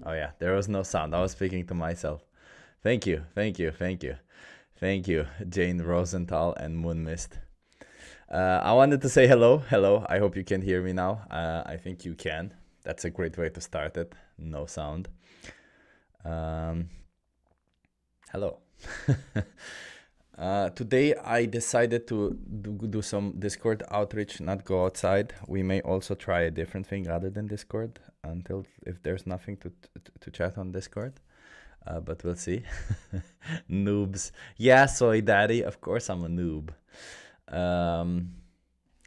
Oh yeah, there was no sound. I was speaking to myself. Thank you, thank you, thank you, thank you, Jane Rosenthal and Moon Mist. I wanted to say hello, hello. I hope you can hear me now. I think you can. That's a great way to start it. No sound. Um, hello. Today I decided to do some Discord outreach, not go outside. We may also try a different thing other than Discord until if there's nothing to chat on Discord. But we'll see. Noobs. Yeah, soy daddy. Of course I'm a noob. Um,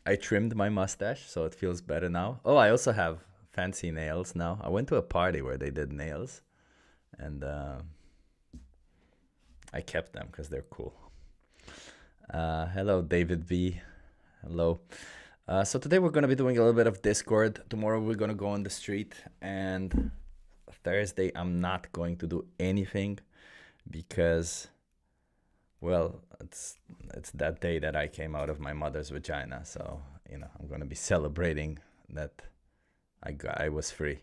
I trimmed my mustache, so it feels better now. Oh, I also have fancy nails now. I went to a party where they did nails, and I kept them because they're cool. Hello, David V. Hello. So today we're going to be doing a little bit of Discord. Tomorrow we're going to go on the street, and Thursday I'm not going to do anything because, well, it's that day that I came out of my mother's vagina. So I'm going to be celebrating that I was free.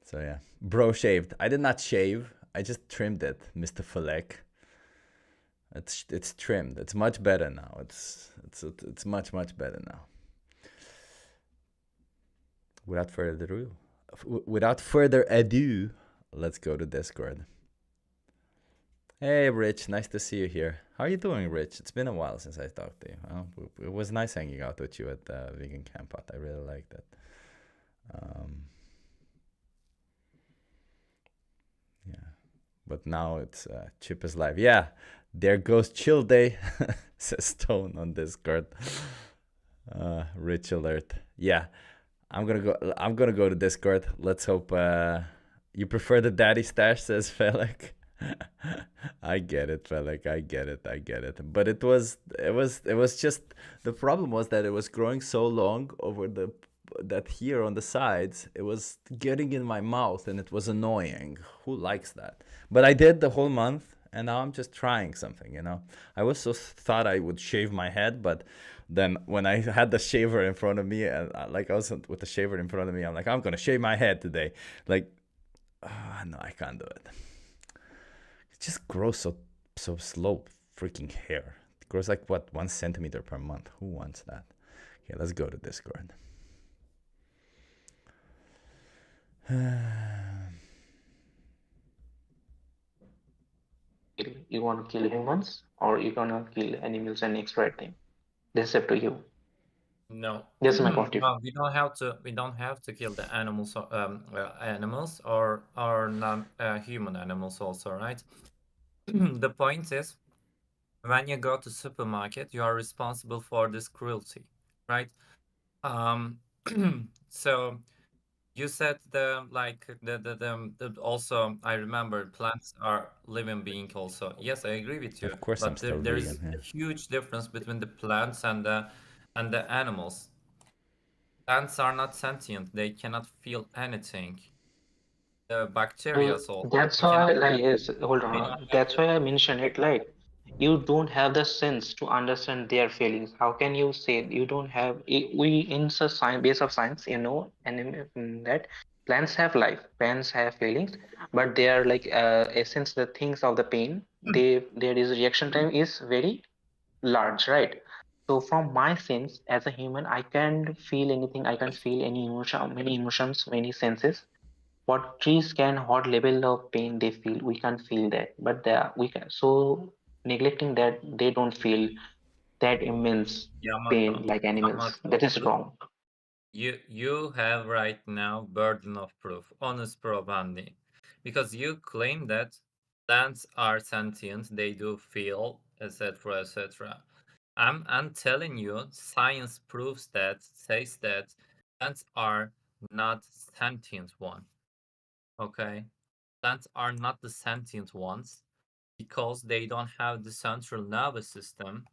So yeah, bro shaved. I did not shave. I just trimmed it, Mr. Falek. It's trimmed. It's much better now. It's much better now. Without further ado, let's go to Discord. Hey, Rich, nice to see you here. How are you doing, Rich? It's been a while since I talked to you. Well, it was nice hanging out with you at Vegan Camp Out. I really liked it. Yeah, but now it's Chip is live. Yeah, there goes Chill Day, says Stone on Discord. Rich alert. Yeah, I'm gonna go to Discord. Let's hope you prefer the daddy stash, says Felek. I get it, Felek. I get it. But it was just the problem was that it was growing so long over that here on the sides. It was getting in my mouth and it was annoying. Who likes that? But I did the whole month and now I'm just trying something. I also thought I would shave my head, but then when I had the shaver in front of me, and like I was with the shaver in front of me, I'm like, I'm gonna shave my head today. Like, no, I can't do it. It just grows so slow. Freaking hair. It grows like what 1 centimeter per month. Who wants that? Okay, let's go to Discord. You want to kill humans or you gonna kill animals and extract them? This is up to you. No, That's my point of view. no, we don't have to. We don't have to kill the animals, animals or non-human animals also, right? The point is, when you go to supermarket, you are responsible for this cruelty, right? Um, so you said the also I remember plants are living being also. Yes, I agree with you. Of course, I'm But still there is vegan. Yeah. a huge difference between the plants and the animals. Plants are not sentient. They cannot feel anything. The bacteria also That's cannot why, like, feel. yes, hold They don't on. have That's why I mentioned it. Like, you don't have the sense to understand their feelings. How can you say you don't have? We in the science, base of science, that plants have life, plants have feelings, but they are like essence, the things of the pain. There is reaction time is very large, right? So from my sense as a human, I can feel anything. I can feel any emotion, many emotions, many senses. What trees can, what level of pain they feel, we can't feel that, but we can. So neglecting that, they don't feel that immense pain Yamato. like animals. Yamato. That is wrong. You have right now burden of proof, honest proof, Andy, because you claim that plants are sentient, they do feel, etc., etc. I'm telling you, science proves that, says that plants are not sentient one. Okay, plants are not the sentient ones because they don't have the central nervous system.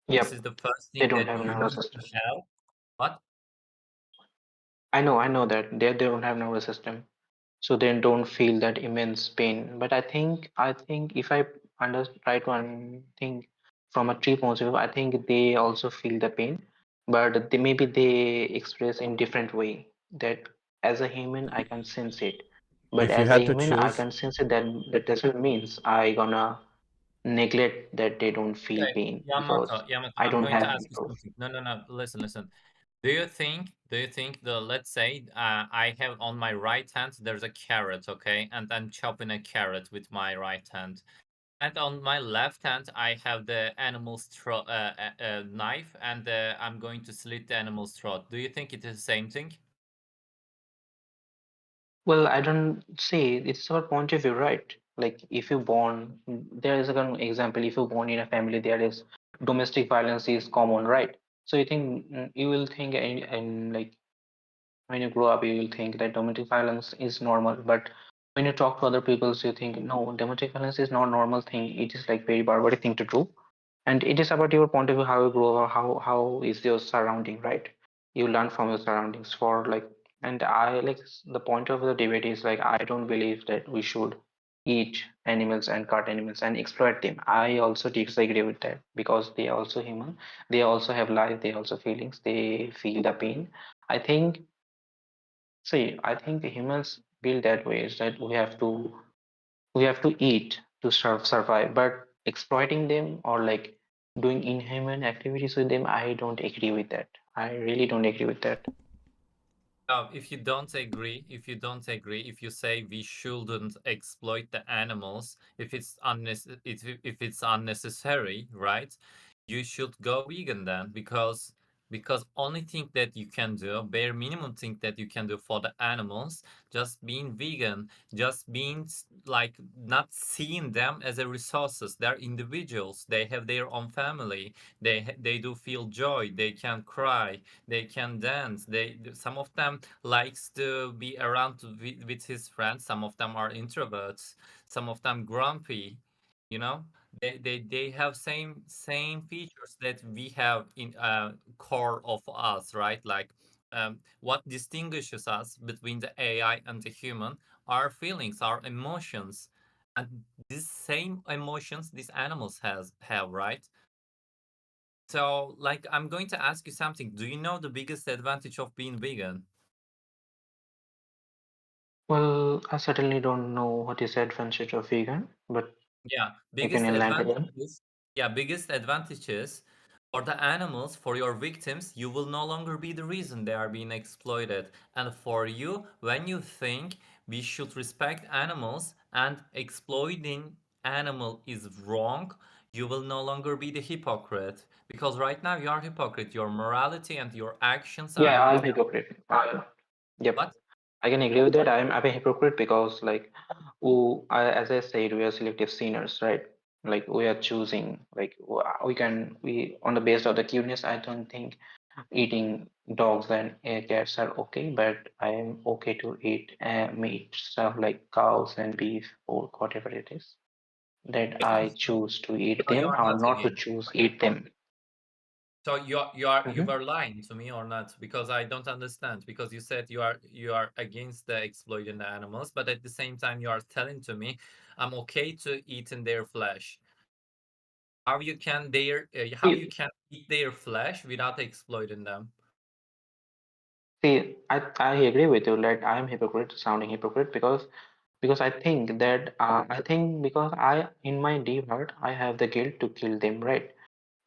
This Yep, is the first they thing don't that have a you nervous need system. to have. But I know that they don't have nervous system, so they don't feel that immense pain. But I think if I try to think from a tree point of view, I think they also feel the pain, but maybe they express in different way. That as a human I can sense it, but If you as a had to human I choose, can sense it, then that doesn't means I gonna neglect that they don't feel Okay, pain because Yamato, I I'm don't going to have ask any you proof. something. No, no, no. Listen. Do you think the, let's say, I have on my right hand, there's a carrot, okay? And I'm chopping a carrot with my right hand. And on my left hand, I have the animal's knife, and I'm going to slit the animal's throat. Do you think it is the same thing? Well, I don't say it's our point of view, right? Like if you born, there is a kind of example. If you born in a family, there is domestic violence is common, right? So you think you will think and like when you grow up, you will think that domestic violence is normal. But when you talk to other people, so you think no, domestic violence is not normal thing. It is like very barbaric thing to do. And it is about your point of view, how you grow up, how is your surrounding, right? You learn from your surroundings for like, and I like the point of the debate is like I don't believe that we should eat animals and cut animals and exploit them. I also disagree with that because they are also human. They also have life. They also feelings. They feel the pain. I think, see, I think humans feel that way is that we have to eat to survive, but exploiting them or like doing inhuman activities with them, I don't agree with that. I really don't agree with that. If you say we shouldn't exploit the animals, if it's unnecessary, right? You should go vegan then, because only thing that you can do, bare minimum thing that you can do for the animals, just being vegan, just being like not seeing them as a resources. They're individuals. They have their own family. They do feel joy. They can cry. They can dance. Some of them likes to be around with his friends. Some of them are introverts. Some of them grumpy. You know, they have same features that we have in core of us, right? Like what distinguishes us between the AI and the human, our feelings, our emotions, and these same emotions these animals has have, right? So, like, I'm going to ask you something. Do you know the biggest advantage of being vegan? Well, I certainly don't know what is the advantage of vegan, but Yeah, you can biggest enlighten. advantages. Yeah, biggest advantages for the animals, for your victims, you will no longer be the reason they are being exploited. And for you, when you think we should respect animals and exploiting animal is wrong, you will no longer be the hypocrite. Because right now you are hypocrite. Your morality and your actions are Yeah, not. I'm hypocrite. Yep, What? I can agree with that. I'm a hypocrite because like, as I said, we are selective sinners, right? Like we are choosing, like we on the basis of the cuteness. I don't think eating dogs and cats are okay, but I am okay to eat meat stuff like cows and beef, pork, whatever it is that I choose to eat So them you're or not not to again. choose eat them. So you Mhm. were lying to me or not? Because I don't understand. Because you said you are against the exploiting the animals, but at the same time you are telling to me I'm okay to eat in their flesh. How you See, can eat their flesh without exploiting them? I agree with you that I am hypocrite, sounding hypocrite because I think because I in my deep heart I have the guilt to kill them, right?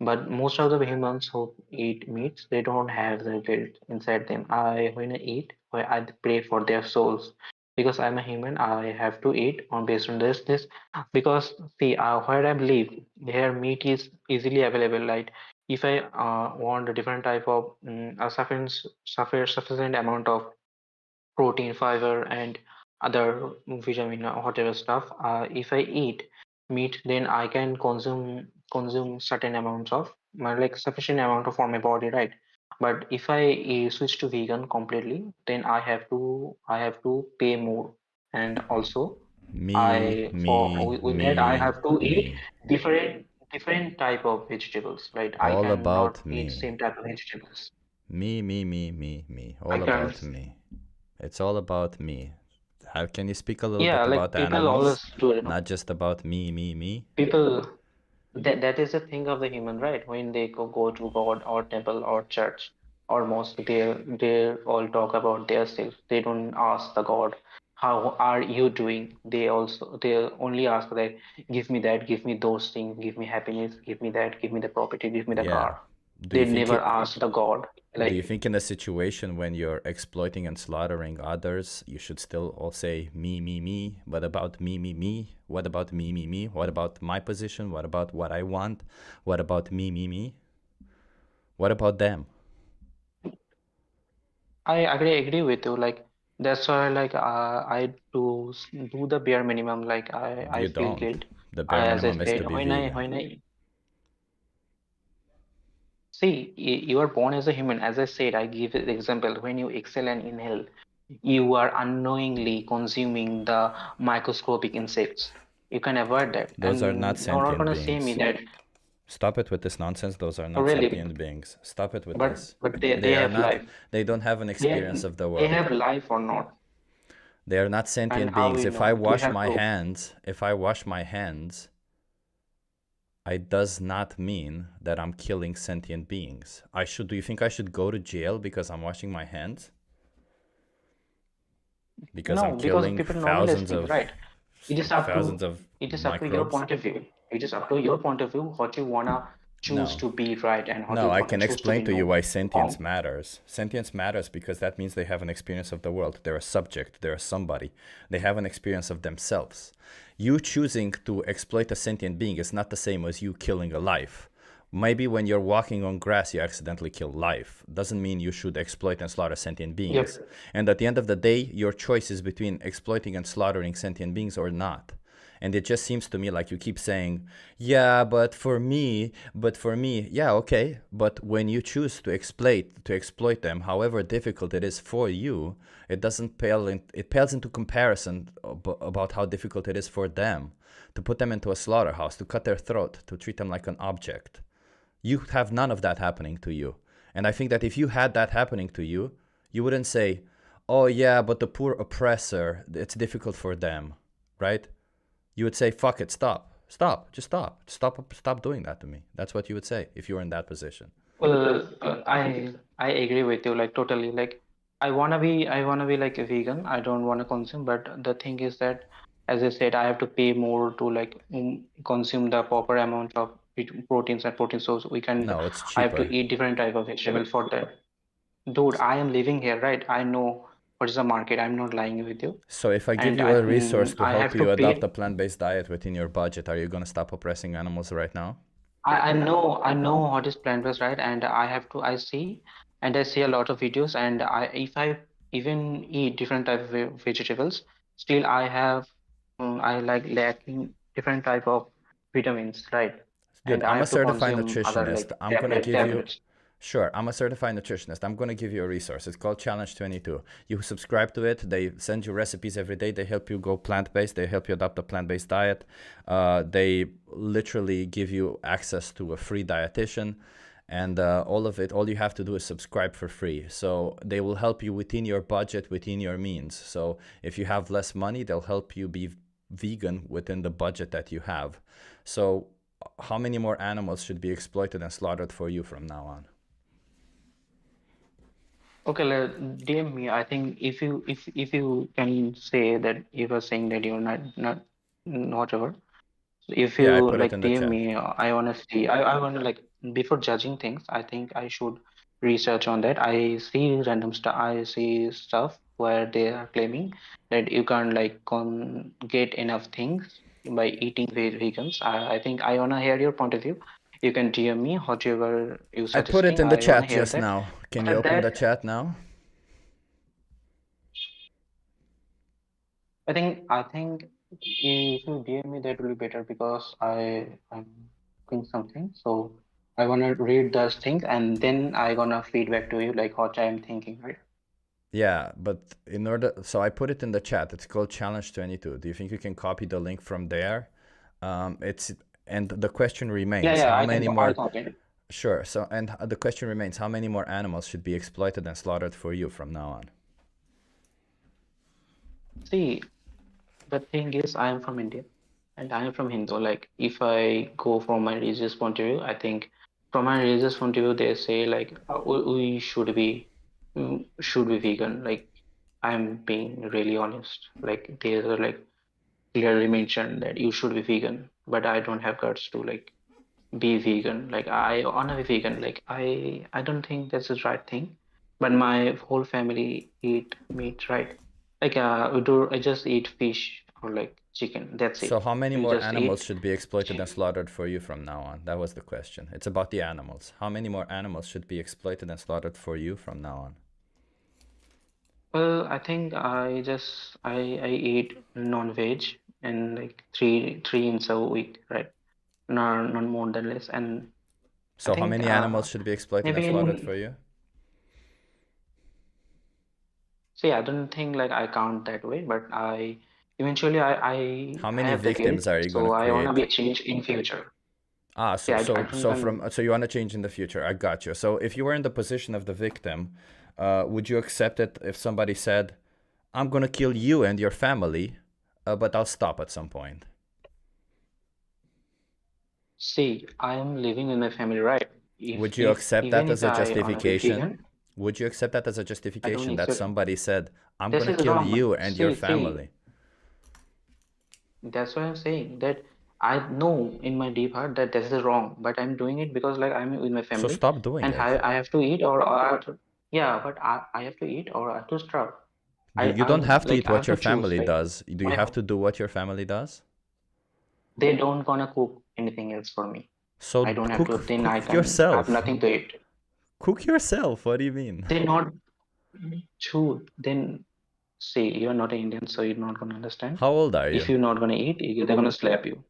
But most of the humans who eat meats, they don't have the guilt inside them. When I eat, I pray for their souls because I'm a human. I have to eat on based on this because see, where I live, here meat is easily available. Like if I want a different type of sufficient amount of protein, fiber, and other vitamin or whatever stuff. If I eat meat, then I can consume certain amounts of like sufficient amount of for my body, right? But if I switch to vegan completely, then I have to pay more, and also me, me, with that I me, have to eat me. different type of vegetables, right? I All cannot about eat me. same type of vegetables. Me. I All can. about me. It's all about me. How can you speak a little Yeah, bit like about people always animals? do it, Not just about me. people that is a thing of the human, right? When they go to god or temple or church, almost. They all talk about their self. They don't ask the God, how are you doing? They only ask that, give me that, give me those things, give me happiness, give me that, give me the property, give me the Yeah. car. Do They you think never it, ask the God. do you Like, think in a situation when you're exploiting and slaughtering others, you should still all say me, me, me? What about me, me, me? What about me, me, me? What about my position? What about what I want? What about me, me, me? What about them? I agree with you. Like, that's why like I do the bare minimum. Like, I You feel don't. guilt. The bare As I minimum is to said, be vegan. when I see, you are born as a human. As I said, I give an example. When you exhale and inhale, you are unknowingly consuming the microscopic insects. You can avoid that. Those are not And you're not sentient gonna say me beings. that, Stop it with this nonsense. Those are oh, not really, sentient beings. Stop it with but this. they They are have not, life. they don't have an experience of the They world. have life or not. They are not And sentient how beings. we If I know? Do you wash have my proof? hands, if I wash my hands, it does not mean that I'm killing sentient beings. Do you think I should go to jail because I'm washing my hands? Because I'm No, because killing people normally thousands speak, of right? It is up thousands to of it is up to your microbes? point of view. It is up to your point of view what you wanna choose No. to be right and what No, you I wanna can choose to explain be to you no why sentience wrong. matters. Sentience matters because that means they have an experience of the world. They're a subject, they're a somebody. They have an experience of themselves. You choosing to exploit a sentient being is not the same as you killing a life. Maybe when you're walking on grass, you accidentally kill life. Doesn't mean you should exploit and slaughter sentient beings. Yep. And at the end of the day, your choice is between exploiting and slaughtering sentient beings or not. And it just seems to me like you keep saying, yeah, but for me, yeah, okay. But when you choose to exploit them, however difficult it is for you, it doesn't it pales into comparison about how difficult it is for them to put them into a slaughterhouse, to cut their throat, to treat them like an object. You have none of that happening to you. And I think that if you had that happening to you, you wouldn't say, oh yeah, but the poor oppressor, it's difficult for them, right? You would say, fuck it, stop doing that to me. That's what you would say if you were in that position. Well, I agree with you, like, totally. Like, I wanna be like a vegan. I don't wanna consume, but the thing is that, as I said, I have to pay more to like consume the proper amount of proteins and protein source. No, it's I have to cheaper. eat different type of vegetable for that. Dude, I am living here, right? I know what is the market. I'm not lying with you. So if I give And you a resource to I help have to you adopt a pay. plant-based diet within your budget, are you gonna stop oppressing animals right now? I know what is plant-based, right? And I see a lot of videos, and if I even eat different type of vegetables, still I like lacking different type of vitamins, right? Dude, And I I'm a have to certified consume other nutritionist. like tablets. Sure, I'm a certified nutritionist. I'm gonna give you a resource. It's called Challenge 22. You subscribe to it. They send you recipes every day. They help you go plant-based. They help you adopt a plant-based diet. They literally give you access to a free dietitian, and all you have to do is subscribe for free. So they will help you within your budget, within your means. So if you have less money, they'll help you be vegan within the budget that you have. So how many more animals should be exploited and slaughtered for you from now on? Okay, DM me. I think if you can say that you were saying that you're not whatever. If Yeah, I you put it like in the DM chat. me, I wanna see. I wanna like before judging things. I think I should research on that. I see random stuff. I see stuff where they are claiming that you can't like get enough things by eating vegans. I think I wanna hear your point of view. You can DM me whatever you I put it suggesting. in the I wanna chat hear just that. now. Can you After open the that, chat now? I think if you DM me, that will be better because I'm doing something. So I wanna read those things and then I gonna feedback to you like what I'm thinking, right? Yeah, but so I put it in the chat. It's called Challenge 22. Do you think you can copy the link from there? It's and the question Yeah, remains, yeah, how I can many I'll more? copy it. Sure. So and the question remains, how many more animals should be exploited and slaughtered for you from now on? See, the thing is I am from India and I am from Hindu. Like if I go from my religious point of view, I think from a religious point of view, they say like we should be vegan. Like I'm being really honest. Like they are like clearly mentioned that you should be vegan, but I don't have guts to like be vegan. Like I wanna be vegan. Like I don't think that's the right thing. But my whole family eat meat, right? Like I just eat fish or like chicken. That's So it. how many We more just animals eat. should be exploited and slaughtered for you from now on? That was the question. It's about the animals. How many more animals should be exploited and slaughtered for you from now on? Well, I think I eat non-veg and like three in a week, right? Not more than less. And I So how think many animals should be exploited and maybe slaughtered in for you? see, I don't think like I count that way, but I eventually I How many have the guilt, victims are you gonna so I wanna create? be a change in future. Ah, See, so I so don't so want. from so you want to change in the future. I got you. So if you were in the position of the victim, would you accept it if somebody said, "I'm gonna kill you and your family, but I'll stop at some point"? See, I am living with my family, right? Would you If accept that even as if a I wanna be justification? vegan, Would you accept that as a I don't justification that accept. somebody said, "I'm This gonna is kill wrong. you and your See, family"? that's why I'm saying that I know in my deep heart that this is wrong, but I'm doing it because like I'm with my So family stop doing and it. I have to eat or I have to, yeah, but I have to eat or I have to starve. You I don't have to like eat I what have your to choose. family Like does. Do you my have to do what your family does? they don't gonna cook anything else for me. I So don't have to. cook Then I cook can have yourself. nothing to eat. Cook yourself. What do you mean? They not true. Then say you're not an Indian, so you're not gonna understand. How old are If you? you're not gonna eat, they're gonna slap you.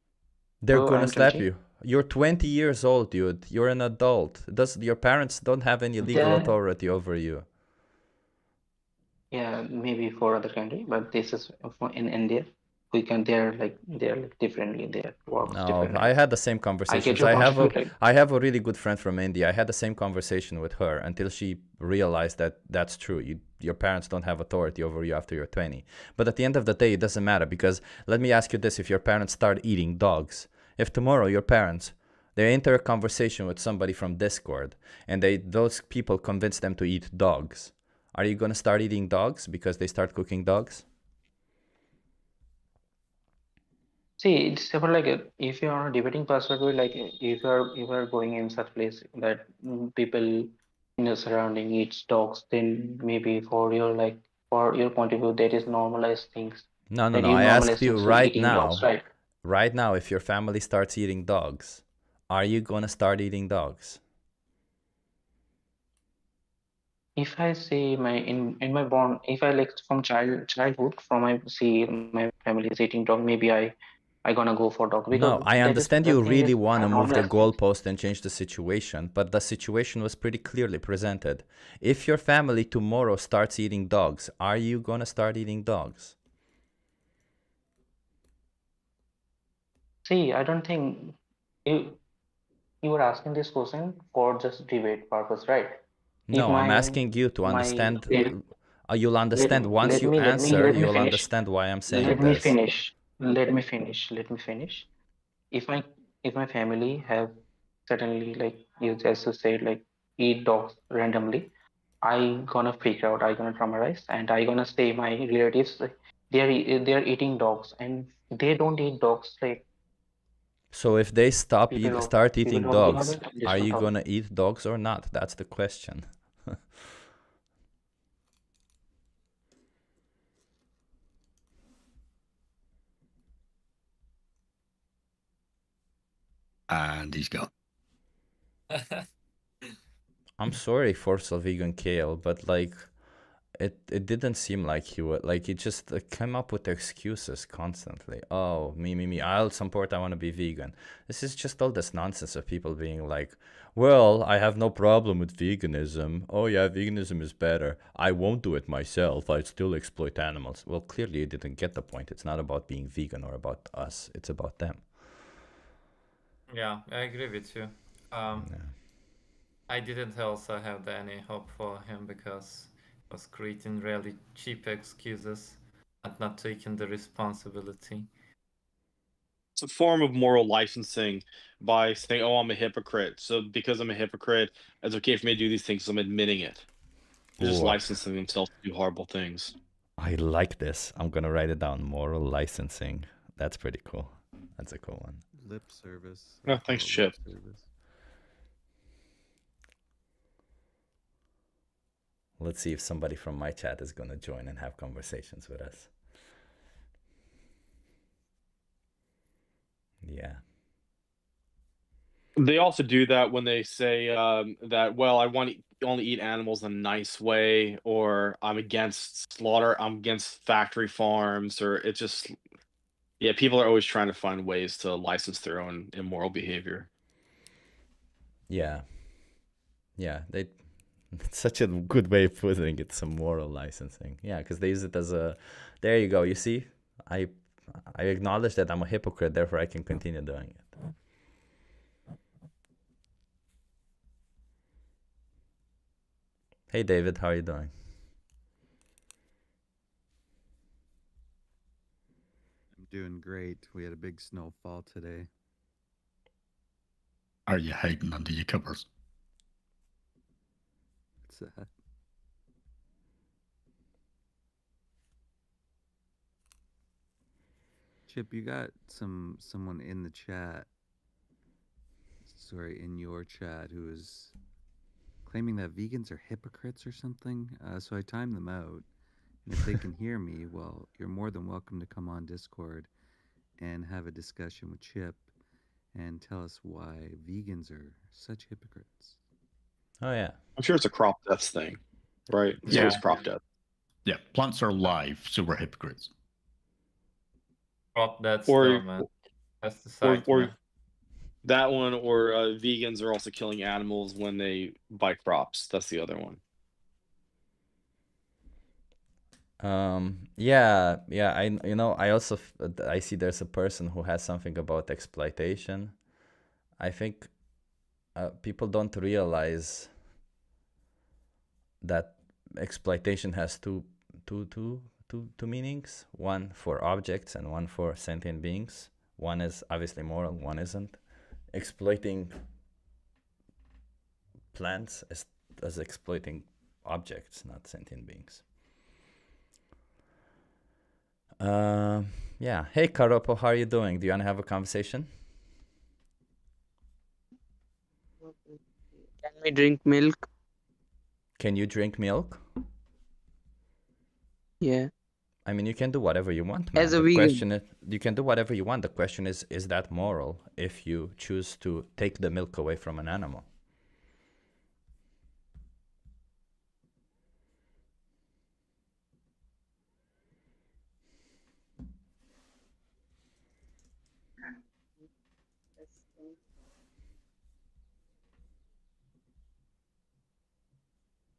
They're So gonna I'm slap 20. you. You're 20 years old, dude. You're an adult. Does your parents don't have any legal Then authority over you? yeah, maybe for other country, but this is in India. We can they're like differently. Their works No, I differently. had the same I get conversations. your point of view. Like I have a really good friend from India. I had the same conversation with her until she realized that that's true. Your parents don't have authority over you after you're 20. But at the end of the day, it doesn't matter because let me ask you this: if your parents start eating dogs, if tomorrow your parents they enter a conversation with somebody from Discord and those people convince them to eat dogs, are you gonna start eating dogs because they start cooking dogs? see, it's about like if you're on a debating perspective, like if you're going in such place that people in your surrounding eats dogs, then maybe for your point of view, that is normalized things No, no, that no. you I asked normalize you things to eating dogs, right? right now, if your family starts eating dogs, are you gonna start eating dogs? If I say my in my born, if I like from childhood, from I see my family is eating dog, maybe I gonna go for dog No, because I that is understand the you thing really is want I to move the normalize things. goalpost and change the situation, but the situation was pretty clearly presented. If your family tomorrow starts eating dogs, are you gonna start eating dogs? See, I don't think you you were asking this question for just debate purpose, right? If No, I'm asking you to my understand. You'll let understand once let you me let me answer, let me you'll finish. understand why I'm saying Let me this. finish. Let me finish. Let me finish. If my family have suddenly like you just said like eat dogs randomly, I gonna freak out. I gonna traumatize, and I gonna say my relatives like, they're eating dogs, and they don't eat dogs. Like So if they start people eating of dogs, government, are different you topic. gonna eat dogs or not? That's the question. And he's gone. I'm sorry for vegan kale, but like it didn't seem like he would like he just came up with excuses constantly. Oh, me, I'll support, I want to be vegan. This is just all this nonsense of people being like, well, I have no problem with veganism. Oh yeah, veganism is better. I won't do it myself. I'd still exploit animals. Well, clearly you didn't get the point. It's not about being vegan or about us. It's about them. Yeah, I agree with you. Yeah. I didn't also have any hope for him because he was creating really cheap excuses and not taking the responsibility. It's a form of moral licensing by saying, "Oh, I'm a hypocrite. So because I'm a hypocrite, it's okay for me to do these things. So I'm admitting it." They're just Ooh, licensing themselves to do horrible things. I like this. I'm gonna write it down. Moral licensing. That's pretty cool. That's a cool one. Lip service. Oh, I call thanks, it Chip. lip service. Let's see if somebody from my chat is gonna join and have conversations with us. Yeah. They also do that when they say that, well, I want to only eat animals in a nice way, or I'm against slaughter, I'm against factory farms, or it's just, yeah, people are always trying to find ways to license their own immoral behavior. Yeah. Yeah. They. It's such a good way of putting it. Some moral licensing. Yeah, because they use it as a. There you go. You see, I acknowledge that I'm a hypocrite. Therefore, I can continue doing it. Hey, David, how are you doing? I'm doing great. We had a big snowfall today. Are you hiding under your covers? What's that? Chip, you got someone in the chat. Sorry, in your chat, who is claiming that vegans are hypocrites or something. So I timed them out, and if they can hear me, well, you're more than welcome to come on Discord and have a discussion with Chip and tell us why vegans are such hypocrites. Oh yeah. I'm sure it's a crop deaths thing, right? It's Yeah. always crop death. Yeah, plants are alive, so we're hypocrites. Crop that's Or- dumb, man. That's the side, or man. that one, or vegans are also killing animals when they buy crops. That's the other one. Yeah, I also I see there's a person who has something about exploitation. I think people don't realize that exploitation has two meanings. One for objects and one for sentient beings. One is obviously moral, one isn't. Exploiting plants as exploiting objects, not sentient beings. Yeah. Hey, Karopo, how are you doing? Do you want to have a conversation? Can we drink milk? Can you drink milk? Yeah. I mean, you can do whatever you want, As man. a The vegan. question is, you can do whatever you want. The question is that moral if you choose to take the milk away from an animal?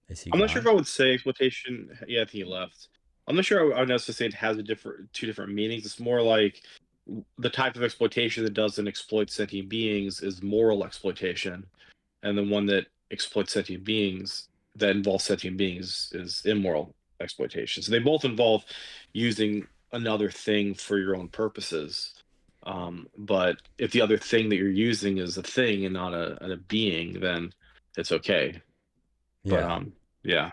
Is he I'm not sure if gone? I would say exploitation. Yeah, I think he left. I'm not sure I would necessarily say it has two different meanings. It's more like the type of exploitation that doesn't exploit sentient beings is moral exploitation, and the one that exploits sentient beings that involves sentient beings is immoral exploitation. So they both involve using another thing for your own purposes. But if the other thing that you're using is a thing and not a being, then it's okay. But Yeah. yeah.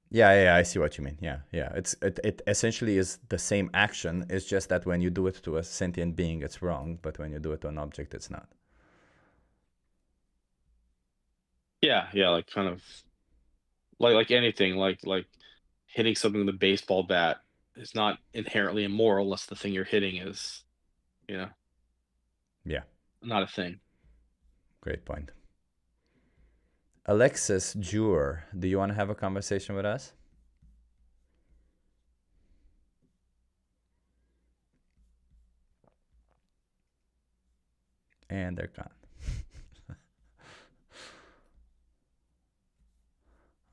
Yeah, I see what you mean. Yeah. It essentially is the same action. It's just that when you do it to a sentient being, it's wrong, but when you do it to an object, it's not. Yeah, like kind of like anything, like hitting something with a baseball bat is not inherently immoral unless the thing you're hitting is, Yeah. not a thing. Great point. Alexis Jure, do you want to have a conversation with us? And they're gone.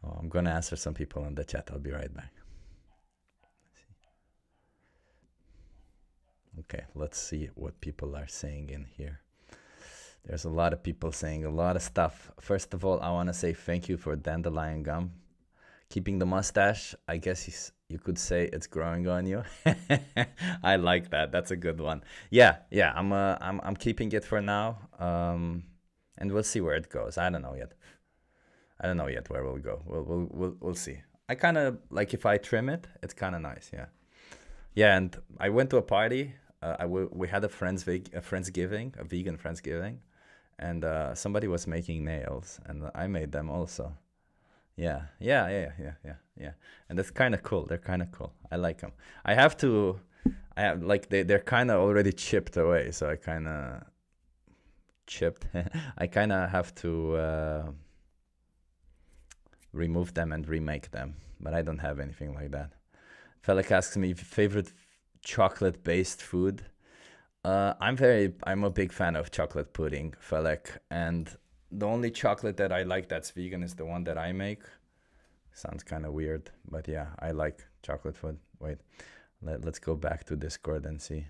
Oh, I'm going to answer some people in the chat. I'll be right back. Okay, let's see what people are saying in here. There's a lot of people saying a lot of stuff. First of all, I want to say thank you for Dandelion Gum. Keeping the mustache, I guess You could say it's growing on you. I like that. That's a good one. Yeah, yeah. I'm keeping it for now. And we'll see where it goes. I don't know yet. I don't know yet where we'll go. We'll see. I kind of like if I trim it, it's kind of nice. Yeah. Yeah, and I went to a party. We had a friendsgiving, a vegan friendsgiving, and somebody was making nails, and I made them also. Yeah, yeah. And that's kind of cool. They're kind of cool. I like them. I have like they're kind of already chipped away, so I kind of chipped. I kind of have to remove them and remake them, but I don't have anything like that. Felix asks me favorite chocolate-based food. I'm a big fan of chocolate pudding, Felix, and the only chocolate that I like that's vegan is the one that I make. Sounds kind of weird, but yeah, I like chocolate food. Wait, let's go back to Discord and see.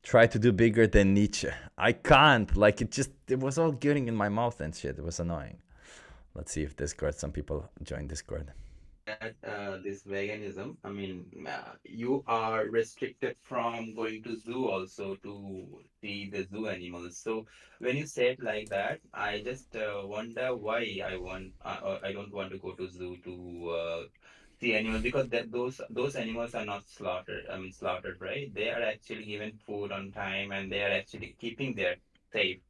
Try to do bigger than Nietzsche. I can't. Like it was all getting in my mouth and shit. It was annoying. Let's see if Discord. Some people join Discord. That this veganism, I mean, you are restricted from going to zoo also to see the zoo animals. So when you say it like that, I just wonder why I don't want to go to zoo to see animals, because those animals are not slaughtered. I mean, slaughtered, right? They are actually given food on time, and they are actually keeping their safe.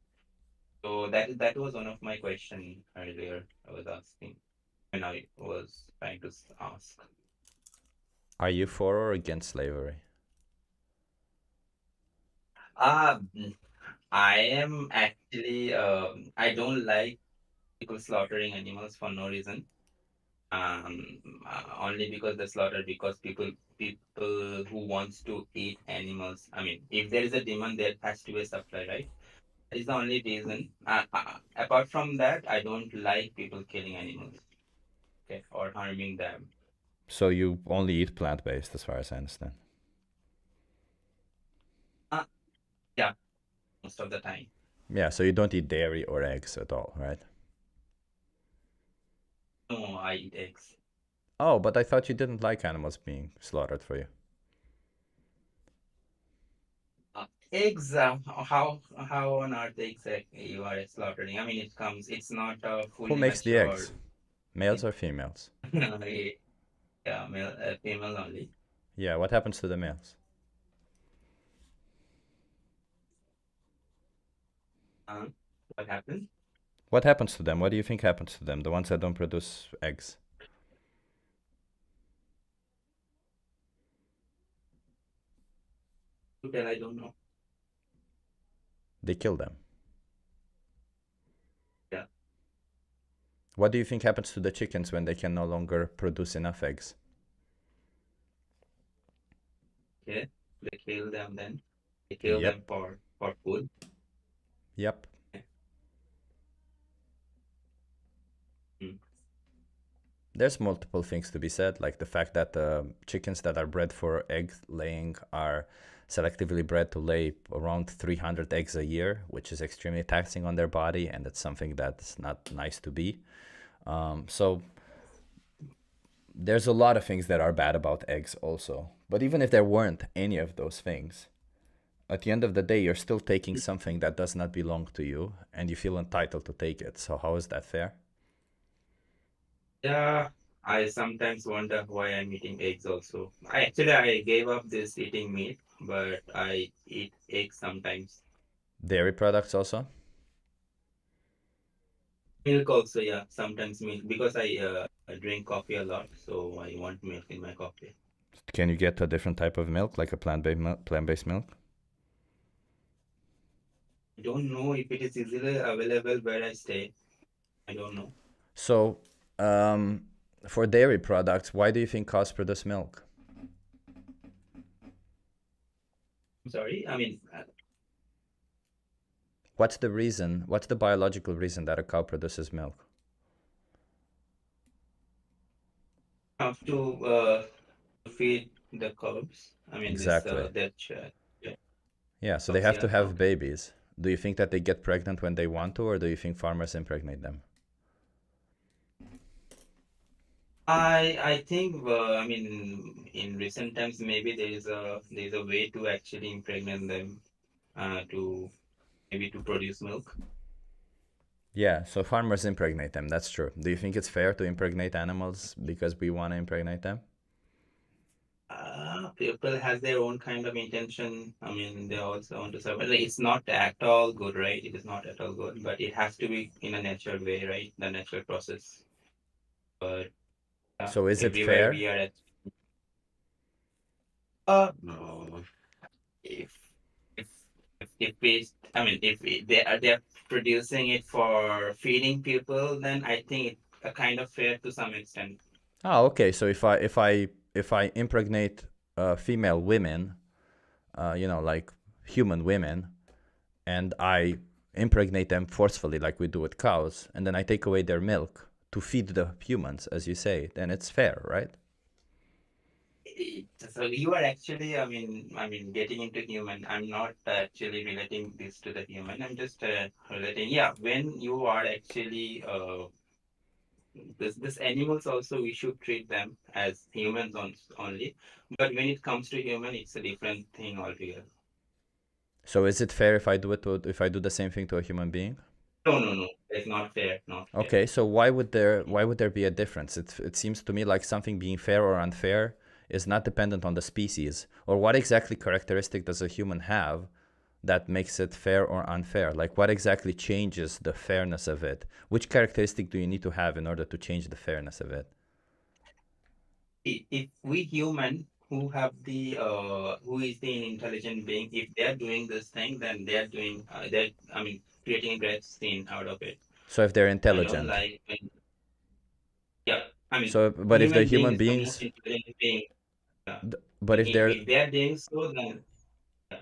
So that was one of my question earlier. I was asking. And I was trying to ask. Are you for or against slavery? I am actually I don't like people slaughtering animals for no reason. Only because they slaughter, because people who wants to eat animals. I mean, if there is a demand, there has to be a supply, right? That is the only reason. Apart from that, I don't like people killing animals, okay, or harming them. So you only eat plant-based, as far as I understand. Yeah, most of the time. Yeah, so you don't eat dairy or eggs at all, right? No, I eat eggs. Oh, but I thought you didn't like animals being slaughtered for you. Eggs, how on earth exactly you are slaughtering? I mean, it's not fully Who makes the mature. eggs? Males or females? Yeah, female only. Yeah, what happens to the males? What happens? What happens to them? What do you think happens to them? The ones that don't produce eggs? Well, I don't know. They kill them. Yeah. What do you think happens to the chickens when they can no longer produce enough eggs? Okay, they kill them then. They kill Yep. them for food. Yep. There's multiple things to be said, like the fact that chickens that are bred for egg laying are selectively bred to lay around 300 eggs a year, which is extremely taxing on their body, and it's something that's not nice to be. So there's a lot of things that are bad about eggs also. But even if there weren't any of those things, at the end of the day, you're still taking something that does not belong to you, and you feel entitled to take it. So how is that fair? Yeah, I sometimes wonder why I'm eating eggs also. I gave up this eating meat, but I eat eggs sometimes. Dairy products also? Milk also, yeah, sometimes milk, because I drink coffee a lot, so I want milk in my coffee. Can you get a different type of milk, like a plant-based milk? I don't know if it is easily available where I stay. I don't know. So, for dairy products, why do you think cows produce milk? I'm sorry. I mean, What's the reason? What's the biological reason that a cow produces milk? have to feed the cubs. I mean, Exactly. Yeah, so they have to have babies. Do you think that they get pregnant when they want to, or do you think farmers impregnate them? I think I mean in recent times maybe there is a way to actually impregnate them to maybe to produce milk. Yeah, so farmers impregnate them. That's true. Do you think it's fair to impregnate animals because we want to impregnate them? People has their own kind of intention. I mean, they also want to survive. Like, it's not at all good, right? It is not at all good, but it has to be in a natural way, right? The natural process. But So is it everywhere fair? we are at, no, if if if we, I mean, if they're producing it for feeding people, then I think it's a kind of fair to some extent. Oh, okay. So if I impregnate female women, like human women, and I impregnate them forcefully, like we do with cows, and then I take away their milk to feed the humans, as you say, then it's fair, right? So you are actually, I mean, getting into human. I'm not actually relating this to the human. I'm just relating. Yeah, when you are actually this animals also, we should treat them as humans only. But when it comes to human, it's a different thing altogether. So is it fair if I do the same thing to a human being? No. It's not fair. Not fair. Okay, so why would there be a difference? It seems to me like something being fair or unfair is not dependent on the species. Or what exactly characteristic does a human have that makes it fair or unfair? Like what exactly changes the fairness of it? Which characteristic do you need to have in order to change the fairness of it? If we human who have the who is the intelligent being, if they're doing this thing, then they're doing they're I mean creating a great scene out of it. So if they're You know, intelligent. like yeah, I mean So but if the human being is the most beings intelligent being. Yeah. but if they're If they're doing so, then yeah.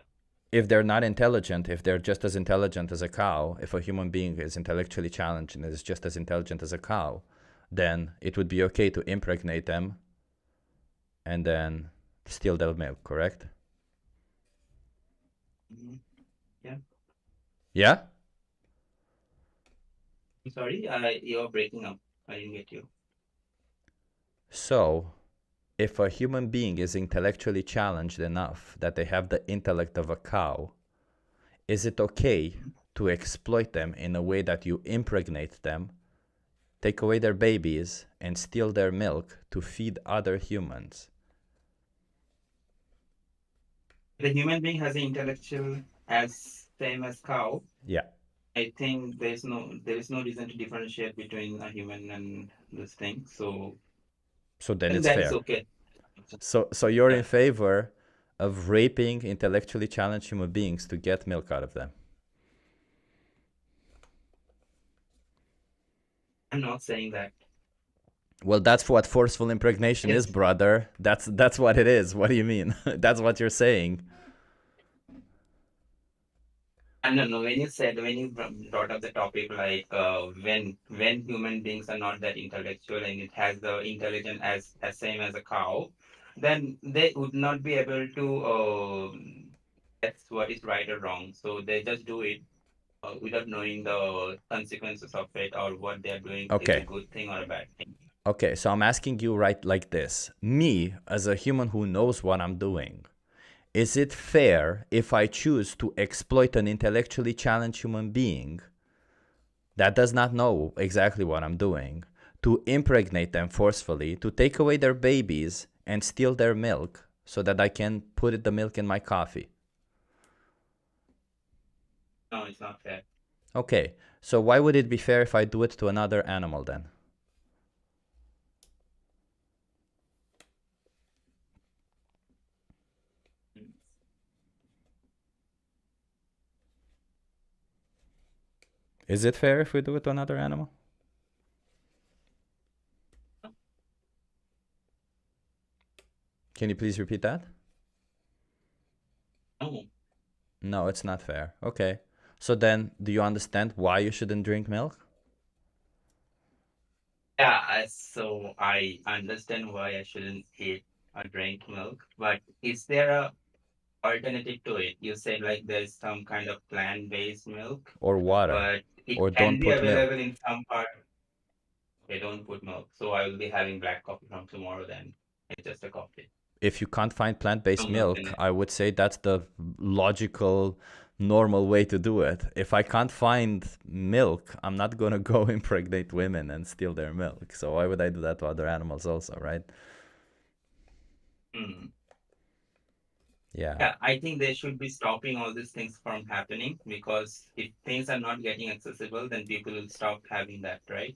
if they're not intelligent, if they're just as intelligent as a cow, if a human being is intellectually challenged and is just as intelligent as a cow, then it would be okay to impregnate them and then steal their milk, correct? Mhm. Yeah. Yeah? I'm sorry, you're breaking up. I didn't get you. So, if a human being is intellectually challenged enough that they have the intellect of a cow, is it okay to exploit them in a way that you impregnate them, take away their babies, and steal their milk to feed other humans? The human being has an intellectual as same as cow. Yeah. I think there is no reason to differentiate between a human and this thing. So then and it's that is fair. okay. So you're Yeah. in favor of raping intellectually challenged human beings to get milk out of them? I'm not saying that. Well, that's what forceful impregnation is, Yes. brother. That's what it is. What do you mean? That's what you're saying. I don't know when you brought up the topic like when human beings are not that intellectual and it has the intelligence as same as a cow, then they would not be able to that's what is right or wrong. So they just do it without knowing the consequences of it or what they're doing is a Okay. good thing or a bad thing. Okay, so I'm asking you right like this. Me, as a human who knows what I'm doing, is it fair if I choose to exploit an intellectually challenged human being that does not know exactly what I'm doing, to impregnate them forcefully, to take away their babies and steal their milk so that I can put the milk in my coffee? No, it's not fair. Okay, so why would it be fair if I do it to another animal then? Is it fair if we do it to another animal? Can you please repeat that? No. No, it's not fair. Okay. So then, do you understand why you shouldn't drink milk? Yeah, so I understand why I shouldn't eat or drink milk, but is there a alternative to it? You said like there's some kind of plant-based milk, Or water? but it Or can don't be put milk? available in some part. They don't put milk. So I will be having black coffee from tomorrow then. It's just a coffee. If you can't find plant-based No milk in milk, it. I would say that's the logical, normal way to do it. If I can't find milk, I'm not gonna go impregnate women and steal their milk. So why would I do that to other animals also, right? Mm. Yeah. Yeah, I think they should be stopping all these things from happening, because if things are not getting accessible, then people will stop having that, right?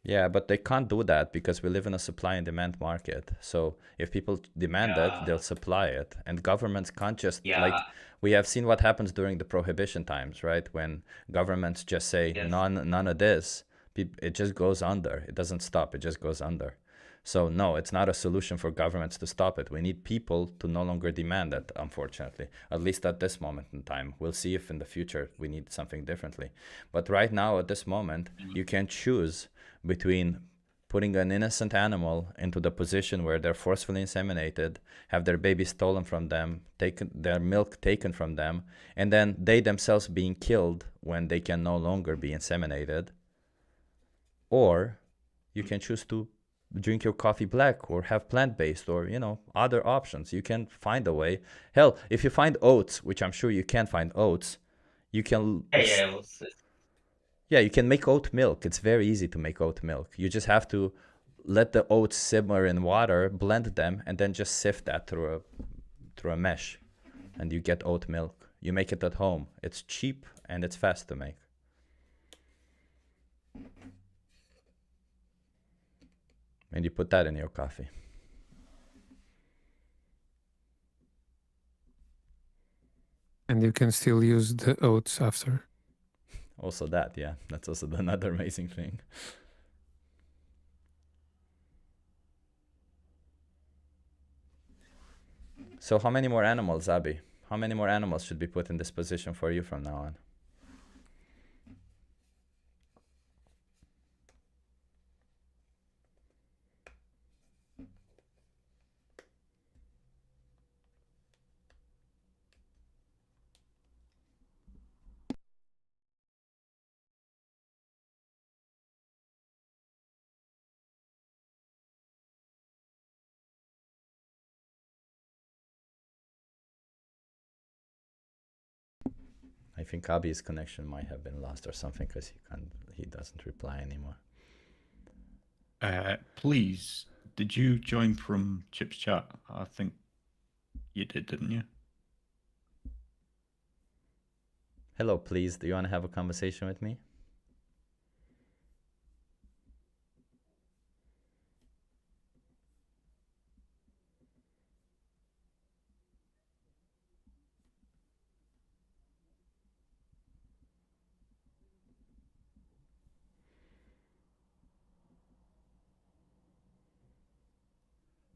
Yeah, but they can't do that because we live in a supply and demand market. So if people demand it, they'll Yeah, supply it. And governments can't just like yeah, we have seen what happens during the prohibition times, right? When governments just say yes. none of this, it just goes under. It doesn't stop. It just goes under. So no, it's not a solution for governments to stop it. We need people to no longer demand it, unfortunately. At least at this moment in time. We'll see if in the future we need something differently. But right now, at this moment, you can choose between putting an innocent animal into the position where they're forcefully inseminated, have their baby stolen from them, taken their milk taken from them, and then they themselves being killed when they can no longer be inseminated. Or you can choose to drink your coffee black or have plant-based or, you know, other options. You can find a way. Hell, if you find oats, which I'm sure you can find oats, you can Yeah, yeah, you can make oat milk. It's very easy to make oat milk. You just have to let the oats simmer in water, blend them, and then just sift that through a mesh, and you get oat milk. You make it at home. It's cheap and it's fast to make. And you put that in your coffee. And you can still use the oats after. Also that, yeah. That's also another amazing thing. So how many more animals, Abby? How many more animals should be put in this position for you from now on? I think Abby's connection might have been lost or something because he doesn't reply anymore. Please, did you join from Chip's chat? I think you did, didn't you? Hello, please. Do you want to have a conversation with me?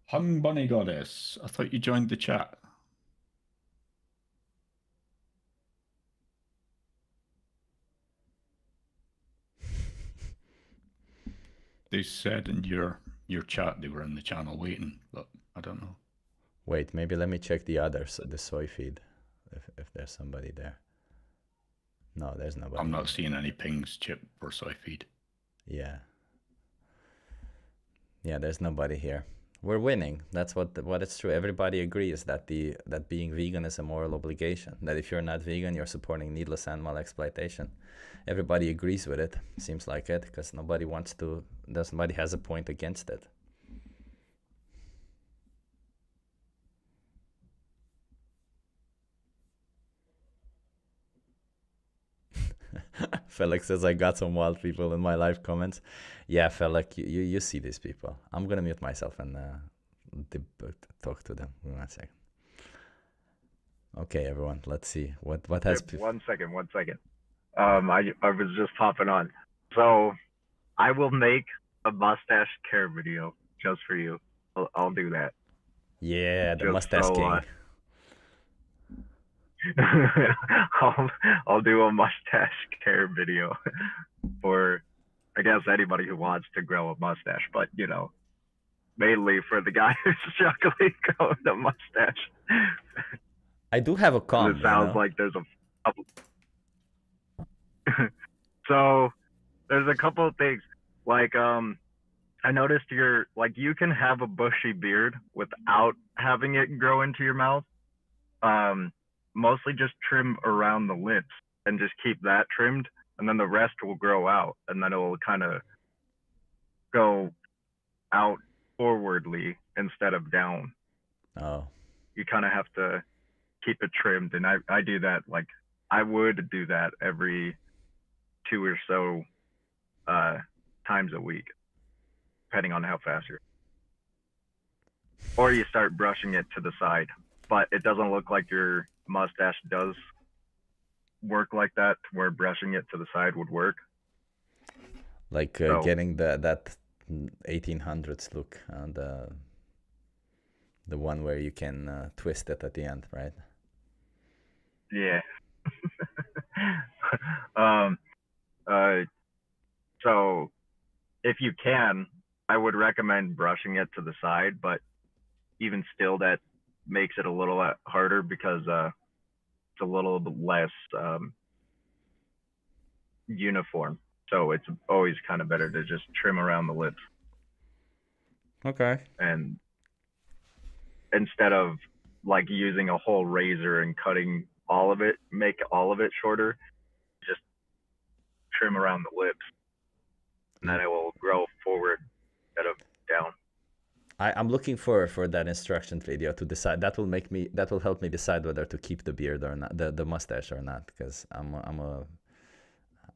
Hung Bunny Goddess, I thought you joined the chat. They said in your chat they were in the channel waiting, but I don't know. Wait, maybe let me check the others, the soy feed, if there's somebody there. No, there's nobody. I'm not seeing any pings, Chip, or soy feed. Yeah. Yeah, there's nobody here. We're winning. That's what it's true. Everybody agrees that that being vegan is a moral obligation. That if you're not vegan, you're supporting needless animal exploitation. Everybody agrees with it. Seems like it, because nobody has a point against it. Felix says, I got some wild people in my live comments. Yeah, Felix, you see these people. I'm gonna mute myself and talk to them. 1 second. Okay, everyone, let's see what has. One second. I was just popping on. So I will make a mustache care video just for you. I'll do that. Yeah, the Just mustache so, king. I'll do a mustache care video for, I guess, anybody who wants to grow a mustache, but you know, mainly for the guy who's struggling growing a mustache. I do have a comb. It sounds like there's a so there's a couple of things. Like, I noticed you can have a bushy beard without having it grow into your mouth. Mostly just trim around the lips and just keep that trimmed, and then the rest will grow out, and then it will kind of go out forwardly instead of down. Oh, You kind of have to keep it trimmed, and I do that. Like, I would do that every 2 or so times a week, depending on how fast you're. Or you start brushing it to the side, but it doesn't look like your mustache does work like that, to where brushing it to the side would work. like So- getting that 1800s look, the one where you can twist it at the end, right? Yeah. So if you can, I would recommend brushing it to the side, but even still, that makes it a little harder because it's a little bit less uniform. So it's always kind of better to just trim around the lips, Okay. and instead of like using a whole razor and cutting all of it, make all of it shorter, just trim around the lips, and then it will grow forward instead of down. I'm looking for that instruction video to decide. That will help me decide whether to keep the beard or not, the mustache or not, because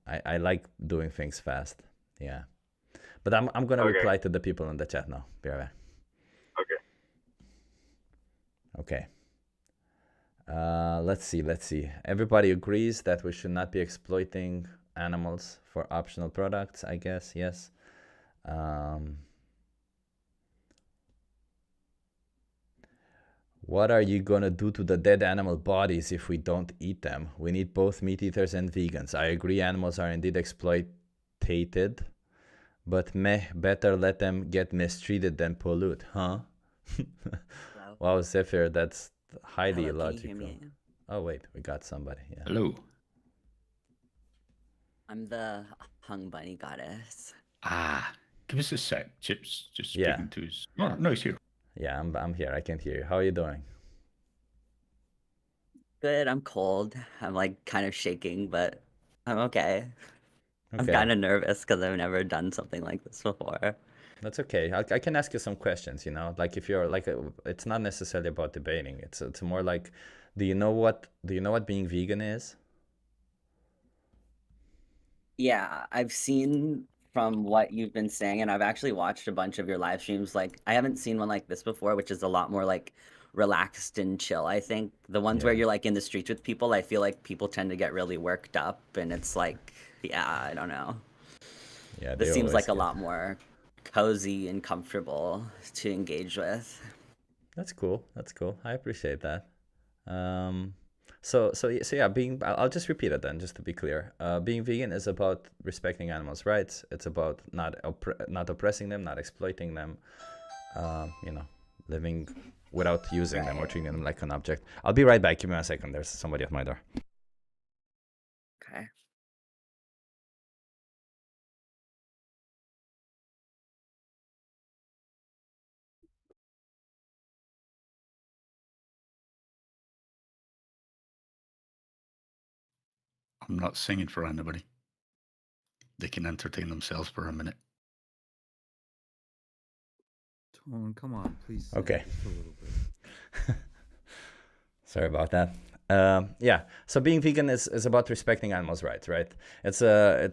I like doing things fast. Yeah. But I'm gonna Okay. reply to the people in the chat now. Be right back. Okay. Okay. Let's see. Everybody agrees that we should not be exploiting animals for optional products, I guess. Yes. What are you gonna do to the dead animal bodies if we don't eat them? We need both meat eaters and vegans. I agree, animals are indeed exploited, but better let them get mistreated than pollute, huh? Hello. Wow, Zephyr, that's highly Hello, can you hear illogical. me? Oh wait, we got somebody. Yeah. Hello. I'm the hung bunny goddess. Ah, give us a sec. Chip's just Yeah. speaking to his. Oh, no, he's here. Yeah, I'm here. I can hear you. How are you doing? Good, I'm cold. I'm like kind of shaking, but I'm okay. I'm Okay. kind of nervous because I've never done something like this before. That's okay. I can ask you some questions, like if you're like it's not necessarily about debating. It's more like, do you know what being vegan is? Yeah, I've seen from what you've been saying, and I've actually watched a bunch of your live streams. Like, I haven't seen one like this before, which is a lot more like relaxed and chill. I think the ones where Yeah. you're like in the streets with people, I feel like people tend to get really worked up, and it's like, yeah, I don't know. Yeah, This they seems always like a get- lot more cozy and comfortable to engage with. That's cool. That's cool. I appreciate that. So yeah, I'll just repeat it then, just to be clear. Being vegan is about respecting animals' rights. It's about not oppressing them, not exploiting them. Living without using them or treating them like an object. I'll be right back. Give me a second. There's somebody at my door. Okay. I'm not singing for anybody. They can entertain themselves for a minute. Tone, come on, please. Sing Okay. just a little bit. Sorry about that. Yeah. So being vegan is about respecting animals' rights, right? It's a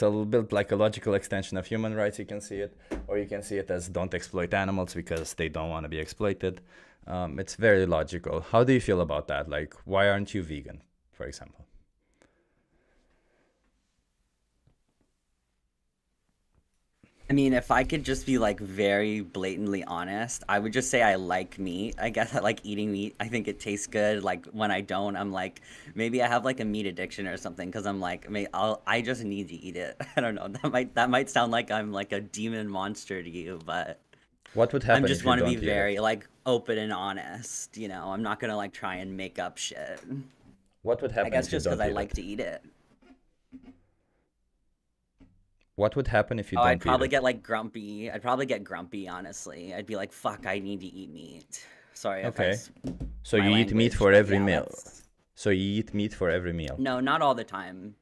little bit like a logical extension of human rights. You can see it, or you can see it as don't exploit animals because they don't want to be exploited. It's very logical. How do you feel about that? Like, why aren't you vegan, for example? I mean, if I could just be like very blatantly honest, I would just say I like meat. I guess I like eating meat. I think it tastes good. Like when I don't, I'm like, maybe I have like a meat addiction or something because I'm like, I just need to eat it. I don't know. That might sound like I'm like a demon monster to you, but What would happen I if just you want to don't be eat it? very like open and honest. I'm not gonna like try and make up shit. What would I happen guess if you just because don't I eat like it? to eat it. What would happen if you Oh, don't I'd probably eat it? get like grumpy. I'd probably get grumpy, honestly. I'd be like, fuck, I need to eat meat. Sorry if I Okay. So my you eat meat language, for but every yeah, meal. that's So you eat meat for every meal. no, not all the time.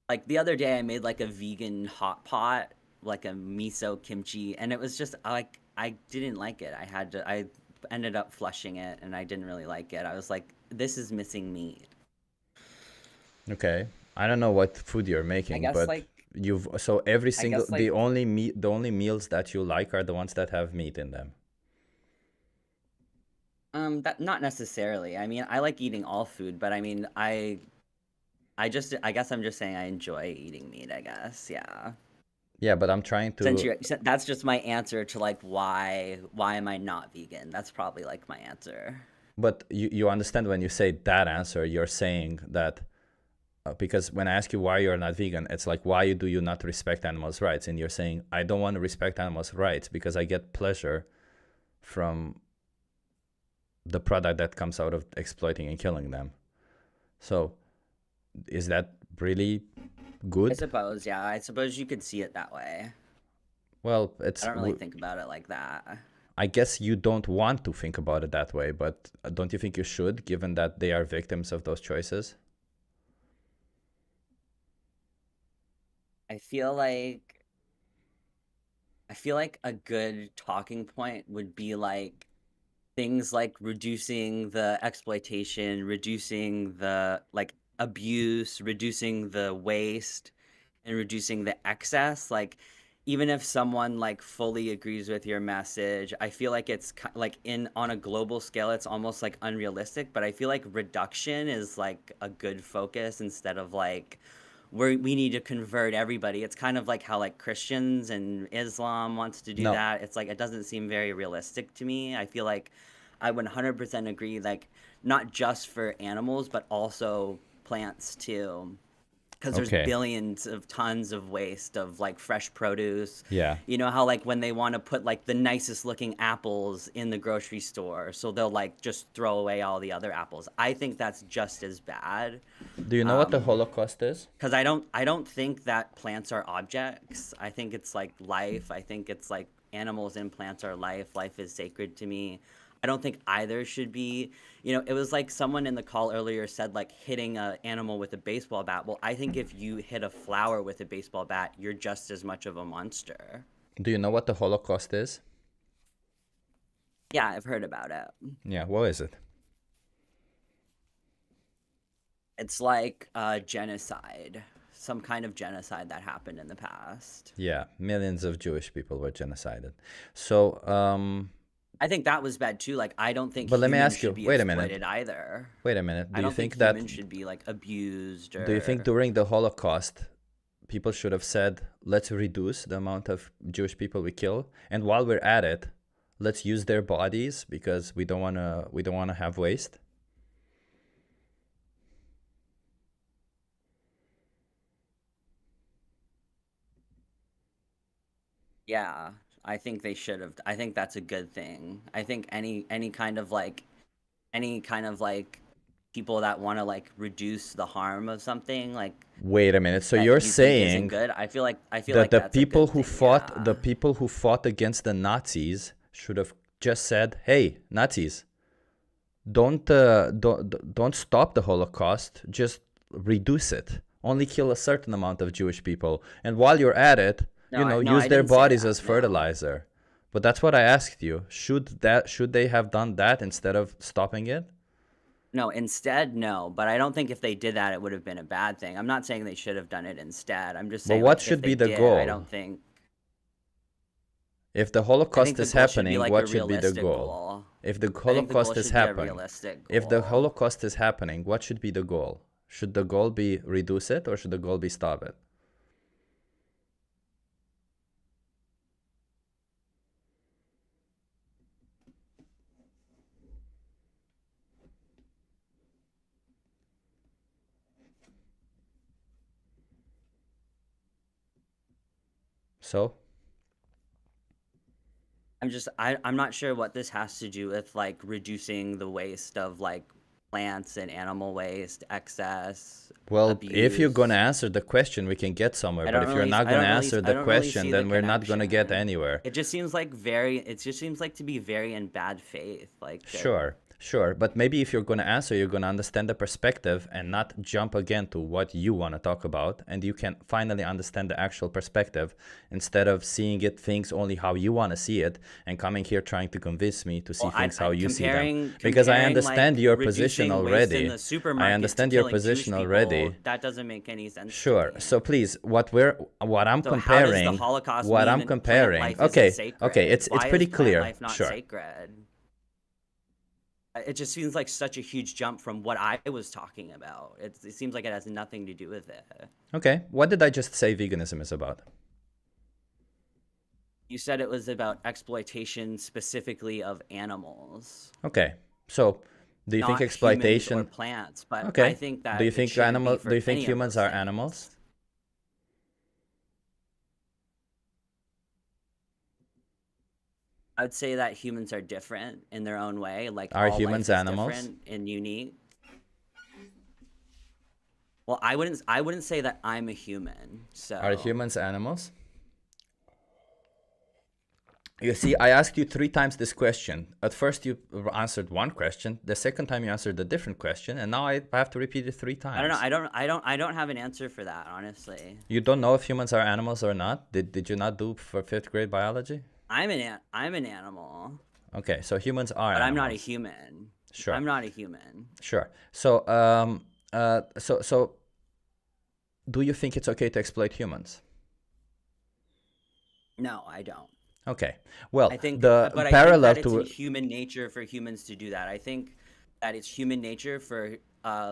Like the other day, I made like a vegan hot pot, like a miso kimchi, and it was just like I didn't like it. I ended up flushing it, and I didn't really like it. I was like, this is missing meat. Okay. I don't know what food you're making, guess, but like- so every I single guess, like- the only meals that you like are the ones that have meat in them. That not necessarily. I mean, I like eating all food, but I mean, I guess I'm just saying I enjoy eating meat, I guess. Yeah. Yeah, but I'm trying to That's just my answer to like why am I not vegan? That's probably like my answer. But you understand when you say that answer, you're saying that because when I ask you why you're not vegan, it's like, why do you not respect animals' rights? And you're saying, I don't want to respect animals' rights because I get pleasure from the product that comes out of exploiting and killing them. So is that really good? I suppose, yeah. I suppose you could see it that way. Well, it's I don't really think about it like that. I guess you don't want to think about it that way, but don't you think you should, given that they are victims of those choices? I feel like a good talking point would be like things like reducing the exploitation, reducing the like abuse, reducing the waste, and reducing the excess. Like even if someone like fully agrees with your message, I feel like it's like on a global scale it's almost like unrealistic, but I feel like reduction is like a good focus instead of like we need to convert everybody. It's kind of like how like Christians and Islam wants to do No. that. It's like it doesn't seem very realistic to me. I feel like I would 100% agree, like not just for animals but also plants too, because there's Okay. billions of tons of waste of like fresh produce. Yeah. You know how like when they want to put like the nicest looking apples in the grocery store, so they'll like just throw away all the other apples. I think that's just as bad. Do you know what the Holocaust is? Because I don't think that plants are objects. I think it's like life. I think it's like animals and plants are life. Life is sacred to me. I don't think either should be, you know, it was like someone in the call earlier said like hitting an animal with a baseball bat. Well, I think if you hit a flower with a baseball bat, you're just as much of a monster. Do you know what the Holocaust is? Yeah, I've heard about it. Yeah, what is it? It's like genocide, some kind of genocide that happened in the past. Yeah, millions of Jewish people were genocided. So, I think that was bad too. Like, I don't think But let me humans ask you, should be wait a minute. exploited either. wait a minute. I Do you don't think that humans should be like abused or do you think during the Holocaust people should have said, let's reduce the amount of Jewish people we kill, and while we're at it, let's use their bodies because we don't want to have waste? Yeah, I think they should have. I think that's a good thing. I think any kind of like people that want to like reduce the harm of something like Wait a minute. So that you're you think isn't saying good. I feel like that that's the a people good who thing, fought yeah. the people who fought against the Nazis should have just said, "Hey, Nazis, don't stop the Holocaust. Just reduce it. Only kill a certain amount of Jewish people, and while you're at it, No, I use their didn't say bodies that, as no. fertilizer." But that's what I asked you. Should they have done that instead of stopping it? No, instead, no. But I don't think if they did that, it would have been a bad thing. I'm not saying they should have done it instead. I'm just But saying. what like, if should they be the did, goal? I don't think. If the I Holocaust think the is goal should be happening, like what a should be the realistic goal? goal. If the I think the goal Holocaust is should be a happening, realistic if the goal. Holocaust is happening, what should be the goal? Should the goal be reduce it or should the goal be stop it? So, I'm not sure what this has to do with like reducing the waste of like plants and animal waste, excess, Well, if you're gonna abuse. answer the question, we can get somewhere. I But don't if you're really, not I gonna don't really, answer I the don't really question, see the then we're not gonna get connection. anywhere. It just seems like very, it just seems like to be very in bad faith. Like, Sure. But maybe if you're gonna answer, you're gonna understand the perspective and not jump again to what you want to talk about, and you can finally understand the actual perspective instead of seeing things only how you want to see it and coming here trying to convince me to see well, things how you see them. comparing, Because I comparing understand like your position reducing waste in already. the I supermarket to understand your killing Jewish position people, already. that doesn't make any sense to Sure. me. So please, what I'm So how does the comparing, Holocaust what mean I'm that plant comparing. life isn't Okay, sacred? it's Why pretty is plant clear. life not Sure. sacred? It just seems like such a huge jump from what I was talking about. It seems like it has nothing to do with it. Okay. What did I just say veganism is about? You said it was about exploitation specifically of animals, Okay. So, do you think not humans or exploitation? plants. But I Okay. think that Do you it think shouldn't be do you for think any of humans those are animals? things. I'd say that humans are different in their own way. Like Are all humans life is animals? different and unique. Well, I wouldn't say that I'm a human. So Are humans animals? You see, I asked you 3 times this question. At first, you answered one question. The second time, you answered a different question, and now I have to repeat it 3 times. I don't have an answer for that, honestly. You don't know if humans are animals or not? Did you not do for 5th grade biology? I'm an animal, Okay, so humans are but I'm not a animals. human. Sure. I'm not a human. Sure. So, so do you think it's okay to exploit humans? No, I don't. Okay. Well, I think, the but I think parallel that it's to in human nature for humans to do that. I think that it's human nature for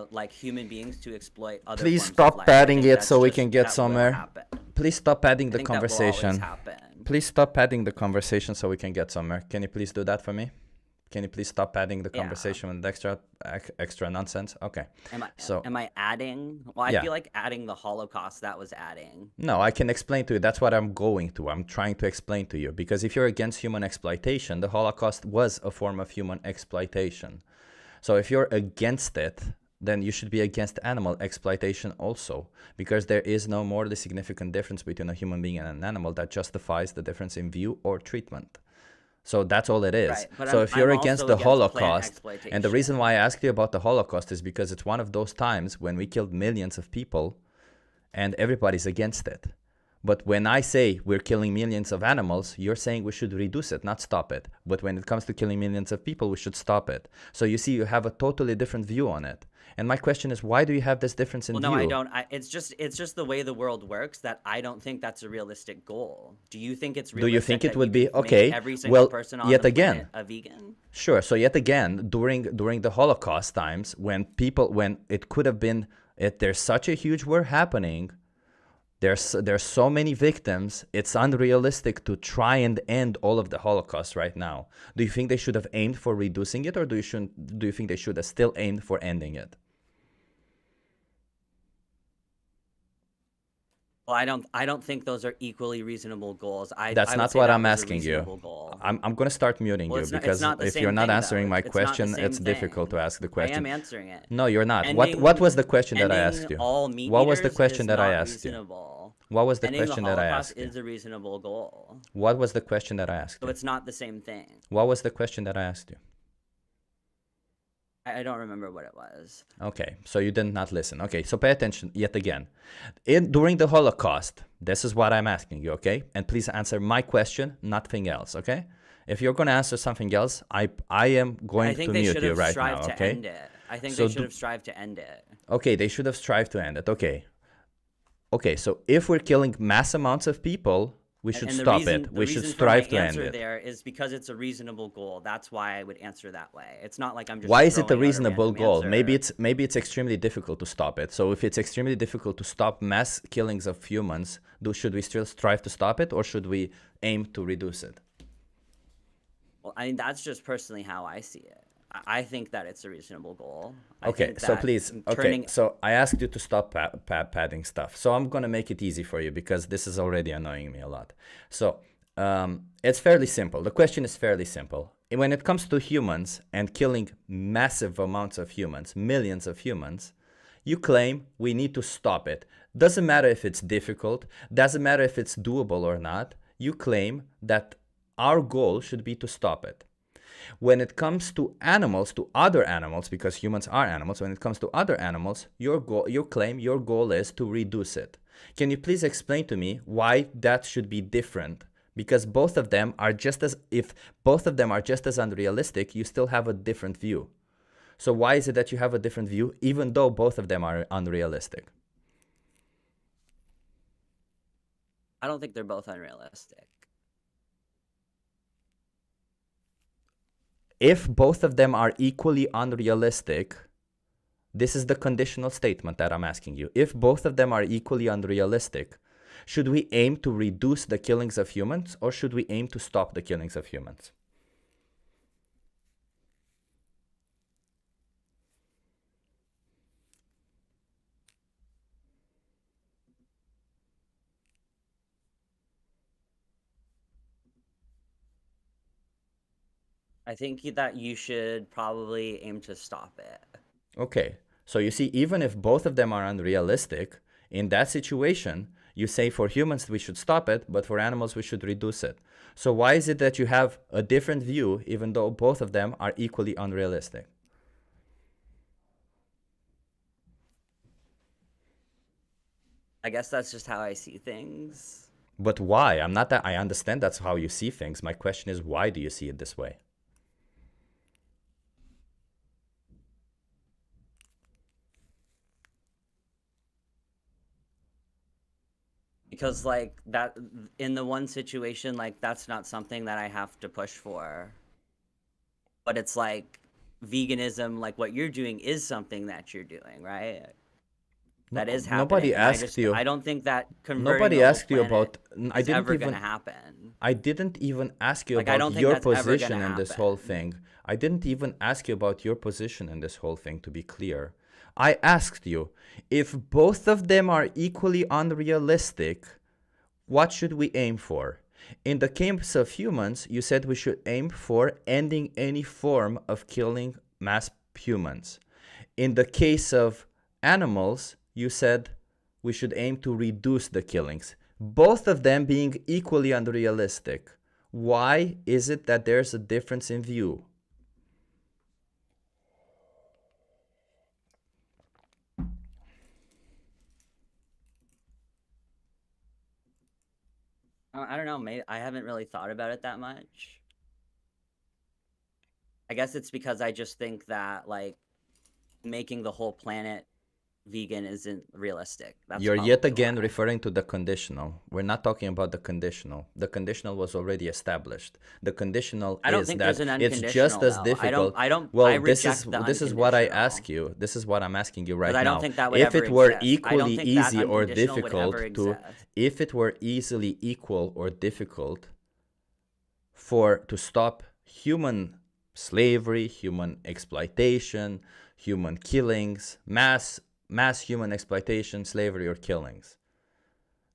like human beings to exploit other please forms of stop life. I padding think it that's so we just can get that will somewhere. happen. Please stop padding I the think that will always conversation. happen. Please stop padding the conversation so we can get somewhere. Can you please do that for me? Can you please stop padding the Yeah. conversation with extra nonsense? Okay. So Am I adding? Well, I Yeah. feel like adding the Holocaust, that was adding. no, I can explain to you. That's what I'm going to. I'm trying to explain to you because if you're against human exploitation, the Holocaust was a form of human exploitation. So if you're against it, then you should be against animal exploitation also, because there is no morally significant difference between a human being and an animal that justifies the difference in view or treatment. So that's all it is. Right, but So I'm- if you're I'm against also the against plant Holocaust, and the reason why I asked you about the Holocaust is because it's one of those times when we killed millions of people and everybody's against it. But when I say we're killing millions of animals, you're saying we should reduce it, not stop it. But when it comes to killing millions of people, we should stop it. So you see, you have a totally different view on it. And my question is, why do you have this difference in Well, view? no, I don't. It's just the way the world works that I don't think that's a realistic goal. Do you think it's Do realistic? you think it that would you be could make okay? Every single Well, person on yet the again, planet a vegan? Sure. So yet again, during the Holocaust times, when it could have been, there's such a huge war happening, there's so many victims, it's unrealistic to try and end all of the Holocaust right now. Do you think they should have aimed for reducing it, or do you think they should have still aimed for ending it? Well, I don't think those are equally reasonable goals. That's I would not say what that I'm was a asking you. reasonable goal. I'm going to start muting Well, you it's not- it's because not the if same you're not thing, though. answering my It's not the question, same it's difficult thing. to ask the I question. am answering it. No, you're not. Ending- What was the question that I ending asked you? all meat What was the eaters question is that I not asked you? reasonable. What was the Ending question that I Holocaust asked you? is a reasonable goal. What was the question that I asked So you? it's not the same thing. What was the question that I asked you? I don't remember what it was. Okay, so you did not listen. Okay, so pay attention yet again. During the Holocaust, this is what I'm asking you, okay? And please answer my question, nothing else, okay? If you're going to answer something else, I am going I think to they mute should you have right strived now, to okay? end it. I think So they should do- have strived to end it. Okay, they should have strived to end it. Okay, so if we're killing mass amounts of people, we should And the stop reason- it. the We should reason for my strive to end answer it. there is because it's a reasonable goal. That's why I would answer that way. It's not like I'm just Why is it a throwing out reasonable random goal? answer. Maybe it's extremely difficult to stop it. So if it's extremely difficult to stop mass killings of humans, should we still strive to stop it, or should we aim to reduce it? Well, I mean, that's just personally how I see it. I think that it's a reasonable goal. I Okay, think so that please, turning- so I asked you to stop padding stuff. So I'm gonna make it easy for you because this is already annoying me a lot. So it's fairly simple. The question is fairly simple. when it comes to humans and killing massive amounts of humans, millions of humans, you claim we need to stop it. Doesn't matter if it's difficult, doesn't matter if it's doable or not. You claim that our goal should be to stop it. When it comes to animals, to other animals, because humans are animals, when it comes to other animals, your goal is to reduce it. Can you please explain to me why that should be different? Because both of them are just as, if both of them are just as unrealistic, you still have a different view. So why is it that you have a different view, even though both of them are unrealistic? I don't think they're both unrealistic. If both of them are equally unrealistic, this is the conditional statement that I'm asking you. If both of them are equally unrealistic, should we aim to reduce the killings of humans, or should we aim to stop the killings of humans? I think that you should probably aim to stop it. Okay, so you see, even if both of them are unrealistic, in that situation, you say for humans we should stop it, but for animals we should reduce it. So why is it that you have a different view, even though both of them are equally unrealistic? I guess that's just how I see things. But why? I'm not that, I understand that's how you see things. My question is, why do you see it this way? Because like that, in the one situation, like that's not something that I have to push for. But it's like veganism, like what you're doing is something that you're doing, right? That is happening. Nobody and asked you. I don't think that converting Nobody the whole asked you about. planet I is didn't ever even. gonna happen. I didn't even ask you Like, I don't about think your that's ever position gonna in this whole happen. thing. I didn't even ask you about your position in this whole thing, to be clear. I asked you, if both of them are equally unrealistic, what should we aim for? In the case of humans, you said we should aim for ending any form of killing mass humans. In the case of animals, you said we should aim to reduce the killings. Both of them being equally unrealistic. Why is it that there's a difference in view? I don't know. Maybe I haven't really thought about it that much. I guess it's because I just think that like making the whole planet vegan isn't realistic. That's You're yet probably again why. referring to the conditional. We're not talking about the conditional. The conditional was already established. The conditional I don't is think that there's an it's just unconditional as though. difficult. I don't. Well, I this reject is the this is what I unconditional. ask you. This is what I'm asking you right Because I don't now. think that would If ever it were exist. I don't equally think that easy or unconditional would difficult ever to, exist. if it were easily equal or difficult for to stop human slavery, human exploitation, human killings, mass human exploitation, slavery, or killings,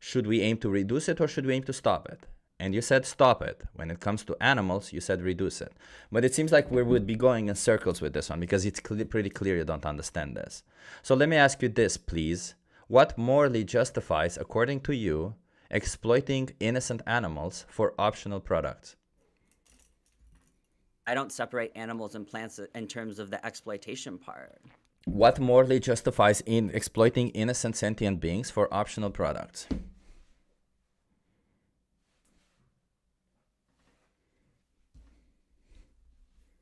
should we aim to reduce it or should we aim to stop it? And you said stop it. When it comes to animals, you said reduce it. But it seems like we would be going in circles with this one because it's pretty clear you don't understand this. So let me ask you this, please. What morally justifies, according to you, exploiting innocent animals for optional products? I don't separate animals and plants in terms of the exploitation part. What morally justifies in exploiting innocent sentient beings for optional products?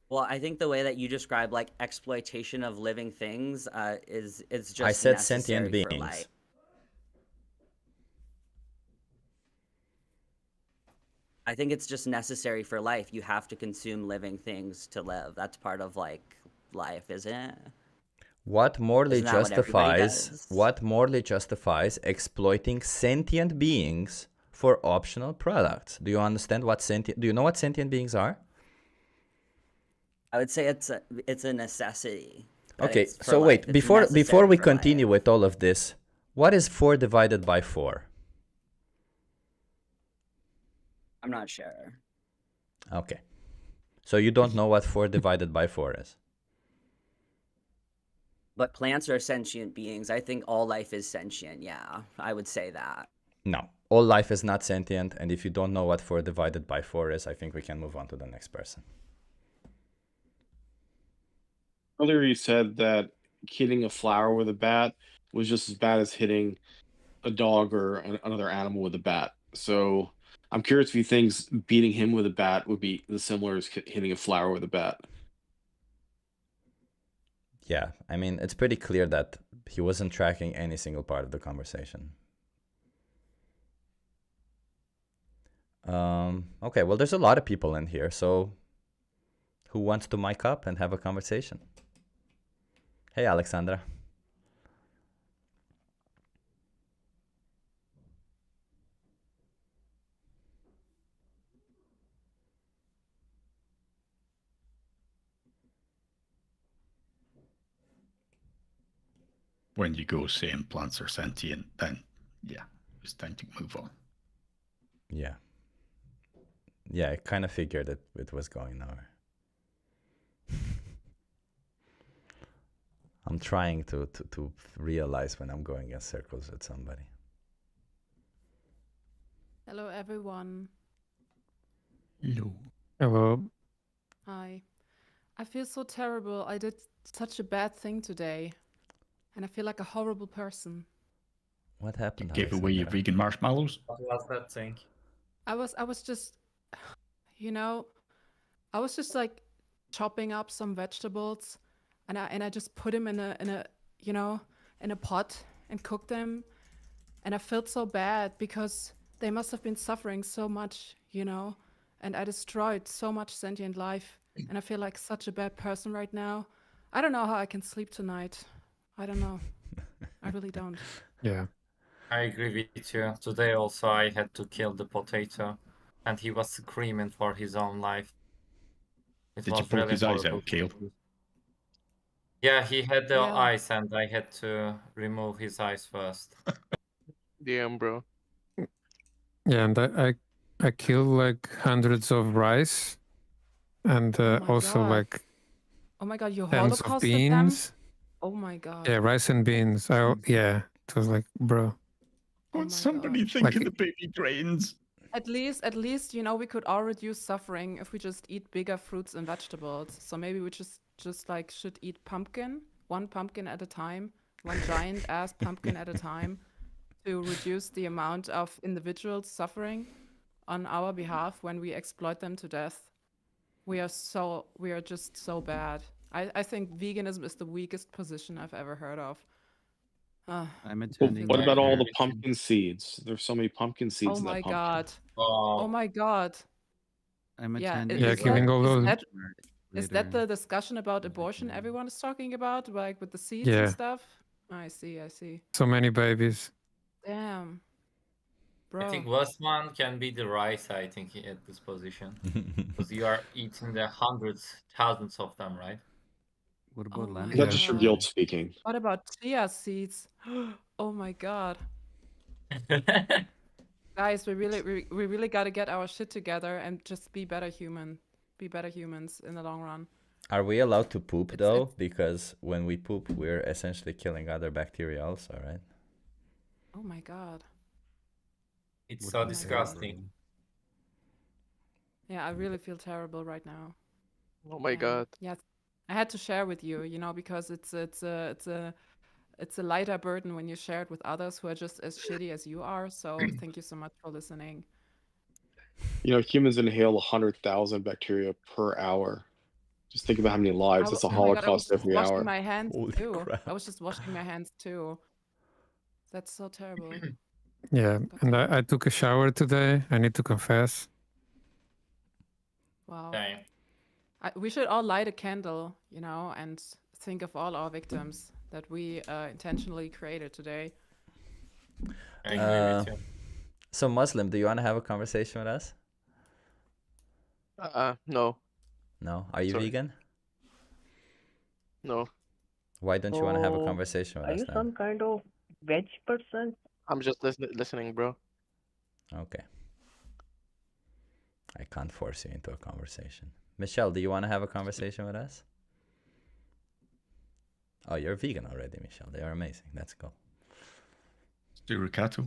Well, I think the way that you describe like exploitation of living things is it's just I said necessary sentient for beings. life. I think it's just necessary for life. You have to consume living things to live. That's part of like life, isn't it? What morally Isn't that what everybody justifies does? Exploiting sentient beings for optional products? Do you understand what do you know what sentient beings are? I would say it's a necessity. that Okay, it's for so life. wait, It's before necessary we for continue life. with all of this, what is 4 divided by 4? I'm not sure. Okay. So you don't know what 4 divided by 4 is? But plants are sentient beings. I think all life is sentient. Yeah, I would say that. No. All life is not sentient, and if you don't know what 4 divided by 4 is, I think we can move on to the next person. Earlier you said that hitting a flower with a bat was just as bad as hitting a dog or another animal with a bat. So I'm curious if you think beating him with a bat would be as similar as hitting a flower with a bat. Yeah, I mean, it's pretty clear that he wasn't tracking any single part of the conversation. Okay, well, there's a lot of people in here, so who wants to mic up and have a conversation? Hey, Alexandra. When you go saying plants are sentient, then yeah, it's time to move on. Yeah. Yeah, I kind of figured it was going nowhere. I'm trying to realize when I'm going in circles with somebody. Hello, everyone. Hello. Hello. Hi. I feel so terrible. I did such a bad thing today, and I feel like a horrible person. What happened? Give away your vegan marshmallows. What was that thing? I was just, you know, I was just like chopping up some vegetables, and I just put them in a you know, in a pot and cooked them, and I felt so bad because they must have been suffering so much, you know, and I destroyed so much sentient life, and I feel like such a bad person right now. I don't know how I can sleep tonight. I don't know. I really don't. Yeah. I agree with you. Today also I had to kill the potato, and he was screaming for his own life. It Did you was poke really his eyes horrible. out, Kale? Yeah, he had the Yeah. eyes, and I had to remove his eyes first. Damn, bro. Yeah, and I killed like hundreds of rice, and Oh my also God. like Oh my God, you tons of holocausted them? beans. Oh my God. Yeah, rice and beans. Yeah, it was like, bro. Oh Would my somebody God. think Like of the baby grains? At least, you know, we could all reduce suffering if we just eat bigger fruits and vegetables. So maybe we just like should eat pumpkin, one pumpkin at a time, one giant ass pumpkin at a time, to reduce the amount of individuals suffering on our behalf when we exploit them to death. We are just so bad. I think veganism is the weakest position I've ever heard of. I'm Well, attending. what about all the American- pumpkin seeds? There's so many pumpkin seeds Oh in that my pumpkin. God. Oh, Oh my God. I'm Yeah, attending. Yeah, is killing that- all is those. that- Is that later. the discussion about abortion later. everyone is talking about, like with the seeds Yeah. and stuff? I see. So many babies. Damn. Bro. I think worst one can be the rice, I think, at this position. Because you are eating the hundreds, thousands of them, right? What Oh about my lemon? Is that just your God. guilt speaking? What about chia seeds? Oh my God. Guys, we really got to get our shit together and just be better humans in the long run. Are we allowed to poop It's- though? it's- Because when we poop, we're essentially killing other bacteria also, right? Oh my God. It's What so about disgusting. Yeah, I really feel terrible right now. Oh my Yeah. God. Yes, I had to share with you, you know, because it's a lighter burden when you share it with others who are just as shitty as you are. So thank you so much for listening. You know, humans inhale 100,000 bacteria per hour. Just think about how many lives. That's a Oh my God, I was holocaust just every washing hour. my hands Holy too. crap. I was just washing my hands too. That's so terrible. Yeah, and I took a shower today. I need to confess. Wow. Okay. We should all light a candle, you know, and think of all our victims that we intentionally created today. I agree with you. So Muslim, do you want to have a conversation with us? No, No? Are you Sorry. vegan? no. Why don't you want to have a So, conversation with Are us you then? some kind of veg person? I'm just listening, bro. Okay. I can't force you into a conversation. Michelle, do you want to have a conversation with us? Oh, you're vegan already, Michelle. They are amazing. That's cool. Rikato.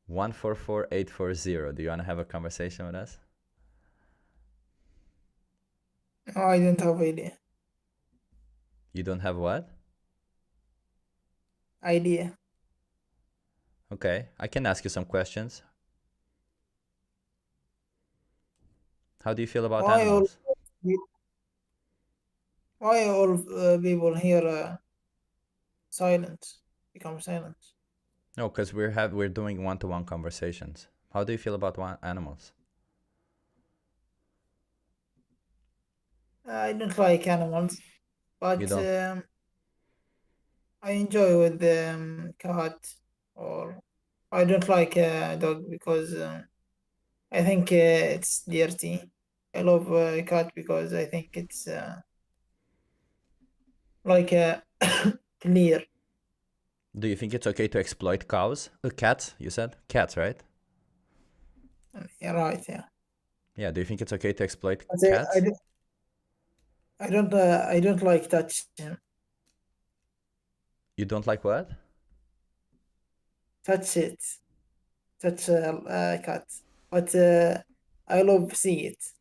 144840. Do you want to have a conversation with us? No, I don't have idea. You don't have what? Idea. Okay, I can ask you some questions. How do you feel about Why all animals? why all people here silent become silent? No, because we're doing one-to-one conversations. How do you feel about animals? I don't like animals, but You don't? I enjoy with cat, or I don't like dog because I think it's dirty. I love cat because I think it's like clear. Do you think it's okay to exploit cows? Cats, you said? Cats, right? Yeah, right. Yeah. Yeah, do you think it's okay to exploit But cats? I don't like touch him. You don't like what? Touch it. Touch cat. But I love see it.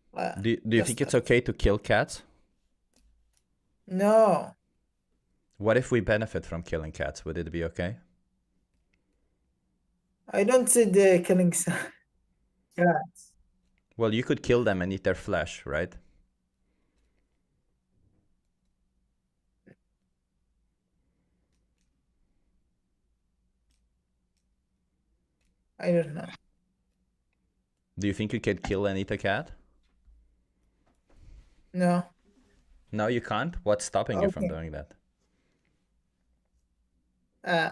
Do you think it's okay to kill cats? No. What if we benefit from killing cats? Would it be okay? I don't see the killing cats. Well, you could kill them and eat their flesh, right? I don't know. Do you think you could kill and eat a cat? No. No, you can't? What's stopping you from Okay. doing that? I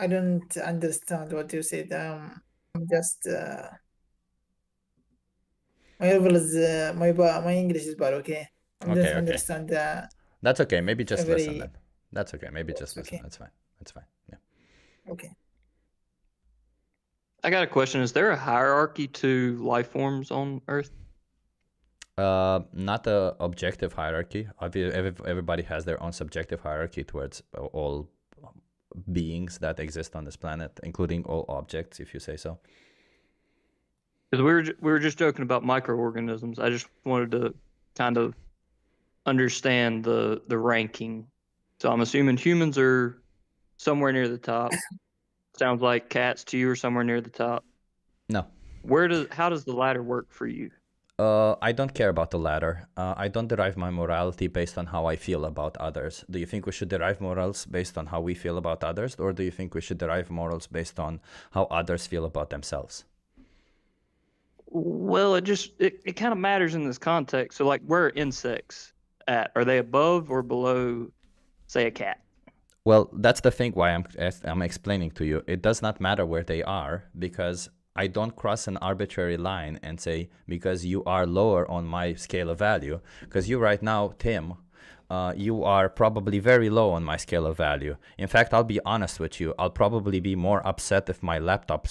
don't understand what you said. I'm just my level is my English is bad. Okay, I Okay, don't okay. understand. That's okay. Maybe just listen Every then. That's okay. Maybe just listen. okay. That's fine. That's fine. Yeah. Okay. I got a question. Is there a hierarchy to life forms on Earth? Not a objective hierarchy. Everybody has their own subjective hierarchy towards all beings that exist on this planet, including all objects, if you say so. Because we were just joking about microorganisms. I just wanted to kind of understand the ranking. So I'm assuming humans are somewhere near the top. Sounds like cats to you are somewhere near the top. No. How does the ladder work for you? I don't care about the latter. I don't derive my morality based on how I feel about others. Do you think we should derive morals based on how we feel about others, or do you think we should derive morals based on how others feel about themselves? Well, it kind of matters in this context. So, like, where are insects at? Are they above or below, say, a cat? Well, that's the thing why I'm explaining to you. It does not matter where they are, because I don't cross an arbitrary line and say, because you are lower on my scale of value, because you right now, Tim, you are probably very low on my scale of value. In fact, I'll be honest with you. I'll probably be more upset if my laptop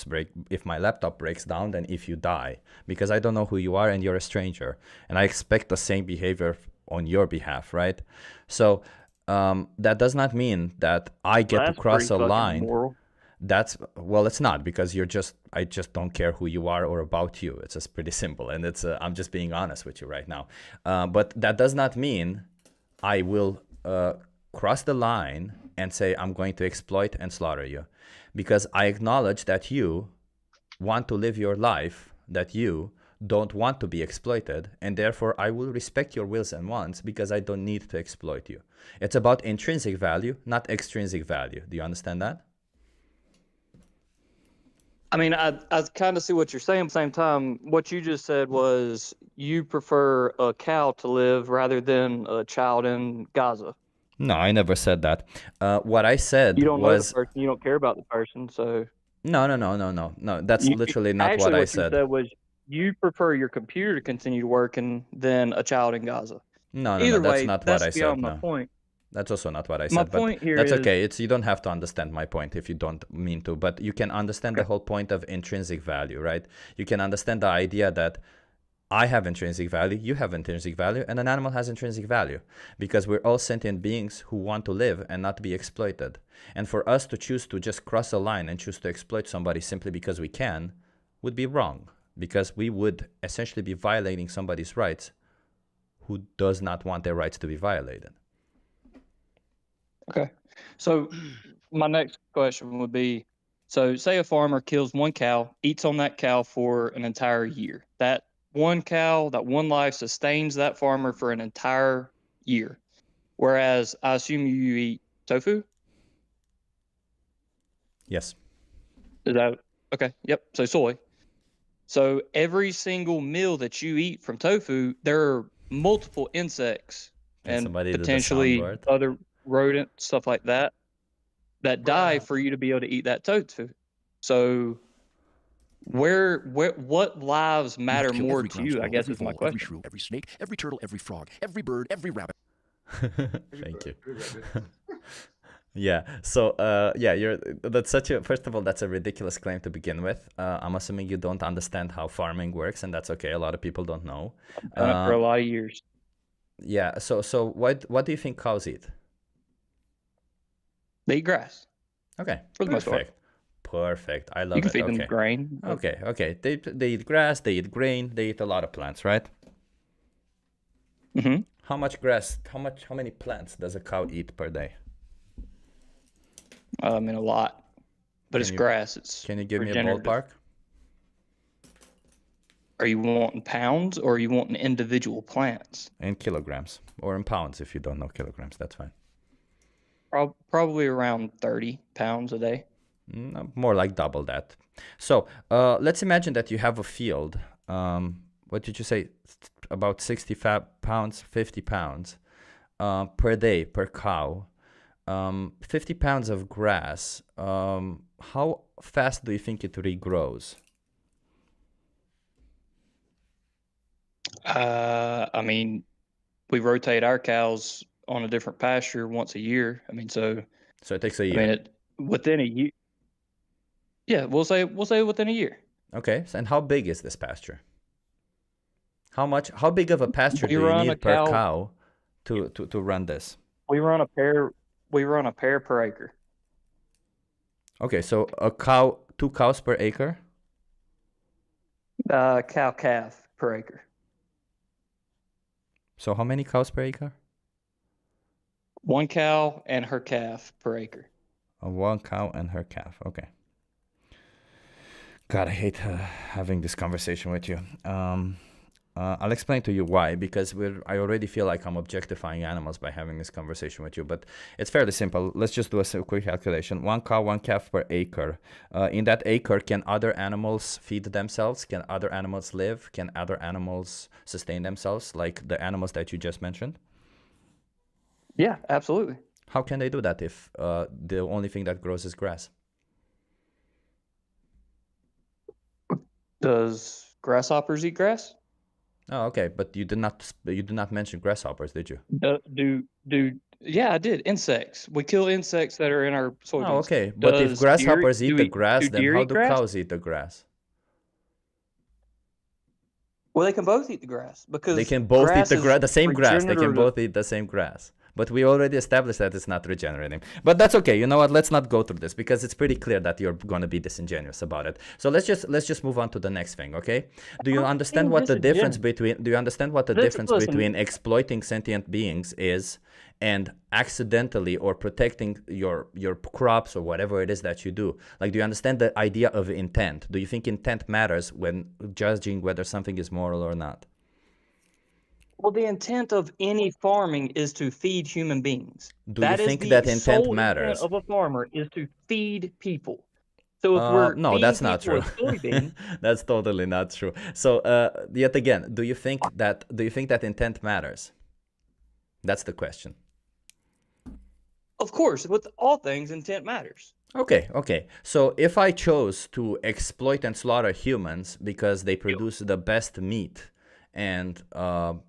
breaks down than if you die, because I don't know who you are and you're a stranger, and I expect the same behavior on your behalf, right? So that does not mean that I get to cross a line. Moral. Well, it's not, because I just don't care who you are or about you. It's just pretty simple, and I'm just being honest with you right now. But that does not mean I will cross the line and say I'm going to exploit and slaughter you, because I acknowledge that you want to live your life, that you don't want to be exploited, and therefore I will respect your wills and wants, because I don't need to exploit you. It's about intrinsic value, not extrinsic value. Do you understand that? I mean, I kind of see what you're saying. At the same time, what you just said was you prefer a cow to live rather than a child in Gaza. No, I never said that. What I said You don't know was... the person. You don't care about the person, so... No. That's literally not what I said. Actually, what you said was you prefer your computer to continue working than a child in Gaza. No, Either that's way, not that's what I said. beyond my No. point. That's also not what I My said, but point here that's is okay. You don't have to understand my point if you don't mean to, but you can understand the whole point of intrinsic value, right? You can understand the idea that I have intrinsic value, you have intrinsic value, and an animal has intrinsic value, because we're all sentient beings who want to live and not be exploited. And for us to choose to just cross a line and choose to exploit somebody simply because we can would be wrong, because we would essentially be violating somebody's rights who does not want their rights to be violated. Okay. So my next question would be, so say a farmer kills one cow, eats on that cow for an entire year. That one cow, that one life sustains that farmer for an entire year. Whereas I assume you eat tofu? Yes. Is that okay? Yep. So soy. So every single meal that you eat from tofu, there are multiple insects Can and somebody do the potentially soundboard? other rodents, stuff like that, that die for you to be able to eat that tofu. So what lives matter kill more every to you, I groundsquirrel, guess every is my vole, every question. shrew, every snake, every turtle, every frog, every bird, every rabbit. Thank you. Yeah. So, yeah, that's such a, first of all, that's a ridiculous claim to begin with. I'm assuming you don't understand how farming works, and that's okay. A lot of people don't know. Done it for a lot of years. Yeah. So what do you think cows eat? They eat grass. Okay. For the most part. Perfect. I love You can it. feed them Okay. grain. but- Okay. Okay. They eat grass. They eat grain. They eat a lot of plants, right? Mhm. How much grass? How many plants does a cow eat per day? I mean, a lot. But it's Can you- grass. It's Can you give me a regenerative. ballpark? Are you wanting pounds or are you wanting individual plants? In kilograms or in pounds, if you don't know kilograms, that's fine. Probably around 30 pounds a day. More like double that. So let's imagine that you have a field. What did you say? About 60 pounds, 50 pounds per day per cow. 50 pounds of grass. How fast do you think it regrows? I mean, we rotate our cows on a different pasture once a year. I mean, so it takes a year. I mean, within a year. Yeah, we'll say within a year. Okay. And how big is this pasture? How big of a pasture We do you run a need per cow- cow to run this? We run a pair per acre. Okay, so 2 cows per acre? Cow calf per acre. So how many cows per acre? One cow and her calf per acre. 1 cow and her calf. Okay. God, I hate having this conversation with you. I'll explain to you why, because I already feel like I'm objectifying animals by having this conversation with you, but it's fairly simple. Let's just do a quick calculation. 1 cow, 1 calf per acre. In that acre, can other animals feed themselves? Can other animals live? Can other animals sustain themselves, like the animals that you just mentioned? Yeah, absolutely. How can they do that if the only thing that grows is grass? Does grasshoppers eat grass? Oh, okay, but you did not mention grasshoppers, did you? Yeah, I did. Insects. We kill insects that are in our soybeans. Oh, okay. But if Does grasshoppers deer- eat do the we- grass, then deer how eat do grass? cows eat the grass? Well, they can both eat the grass because They can both eat grass is the same grass. They can regenerative. both eat the same grass. But we already established that it's not regenerating. But that's okay. You know what? Let's not go through this because it's pretty clear that you're going to be disingenuous about it. So let's just move on to the next thing, okay? Do you understand what the difference between between exploiting sentient beings is and accidentally or protecting your crops or whatever it is that you do? Like, do you understand the idea of intent? Do you think intent matters when judging whether something is moral or not? Well, the intent of any farming is to feed human beings. Do you is think the that intent sole matters? Intent of a farmer is to feed people. So if we're No, feeding that's not people true. with soybeans, That's totally not true. So, yet again, do you think that intent matters? That's the question. of course, with all things, intent matters. Okay. So if I chose to exploit and slaughter humans because they produce the best meat and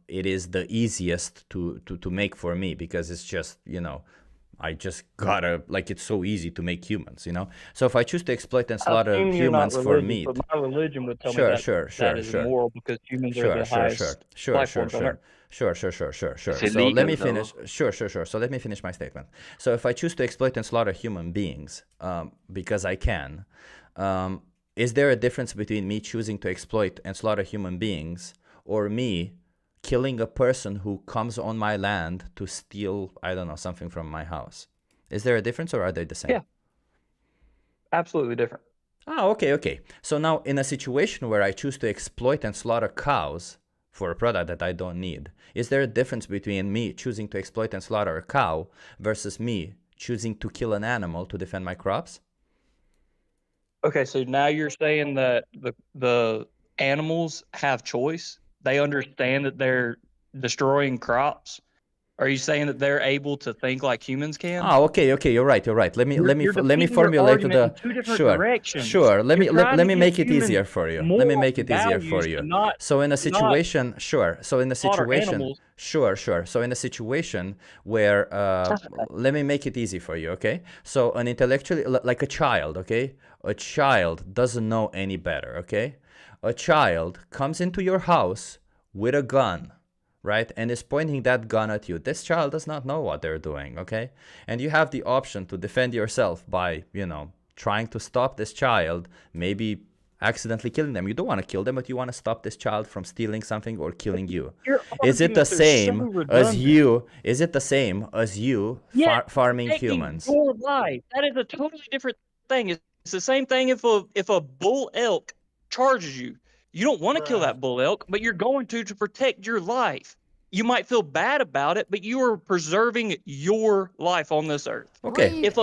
it is the easiest to make for me because it's just, you know, I just gotta, like, it's so easy to make humans, you know. So if I choose to exploit and I slaughter assume you're not humans for religious, meat, but my religion would tell me sure, that sure, that sure, is sure, immoral because humans are sure, the sure, highest life forms on Earth. sure. It's So let me illegal though. finish. Sure. So let me finish my statement. So if I choose to exploit and slaughter human beings, because I can, is there a difference between me choosing to exploit and slaughter human beings or me killing a person who comes on my land to steal, I don't know, something from my house? Is there a difference or are they the same? Yeah. Absolutely different. Oh, okay. So now in a situation where I choose to exploit and slaughter cows for a product that I don't need, is there a difference between me choosing to exploit and slaughter a cow versus me choosing to kill an animal to defend my crops? Okay, so now you're saying that the animals have choice. They understand that they're destroying crops. Are you saying that they're able to think like humans can? Oh, okay. You're right. Let me You're defeating your formulate argument the in two different sure. directions. Sure. Let You're me trying to give make it humans easier for you. Let me moral make it easier for values you. to not So in a situation, sure. So in a slaughter situation, animals. sure. So in a situation where let me make it easy for you, okay? So an intellectually like a child, okay? A child doesn't know any better, okay? A child comes into your house with a gun, right, and is pointing that gun at you. This child does not know what they're doing, okay? And you have the option to defend yourself by, you know, trying to stop this child, maybe accidentally killing them. You don't want to kill them, but you want to stop this child from stealing something or killing you. Your Is it the arguments are so same as redundant. you? Is it the same as you Yet farming taking humans? your life. That is a totally different thing. It's the same thing if a bull elk charges you. You don't want to kill that bull elk, but you're going to protect your life. You might feel bad about it, but you are preserving your life on this earth. Okay. If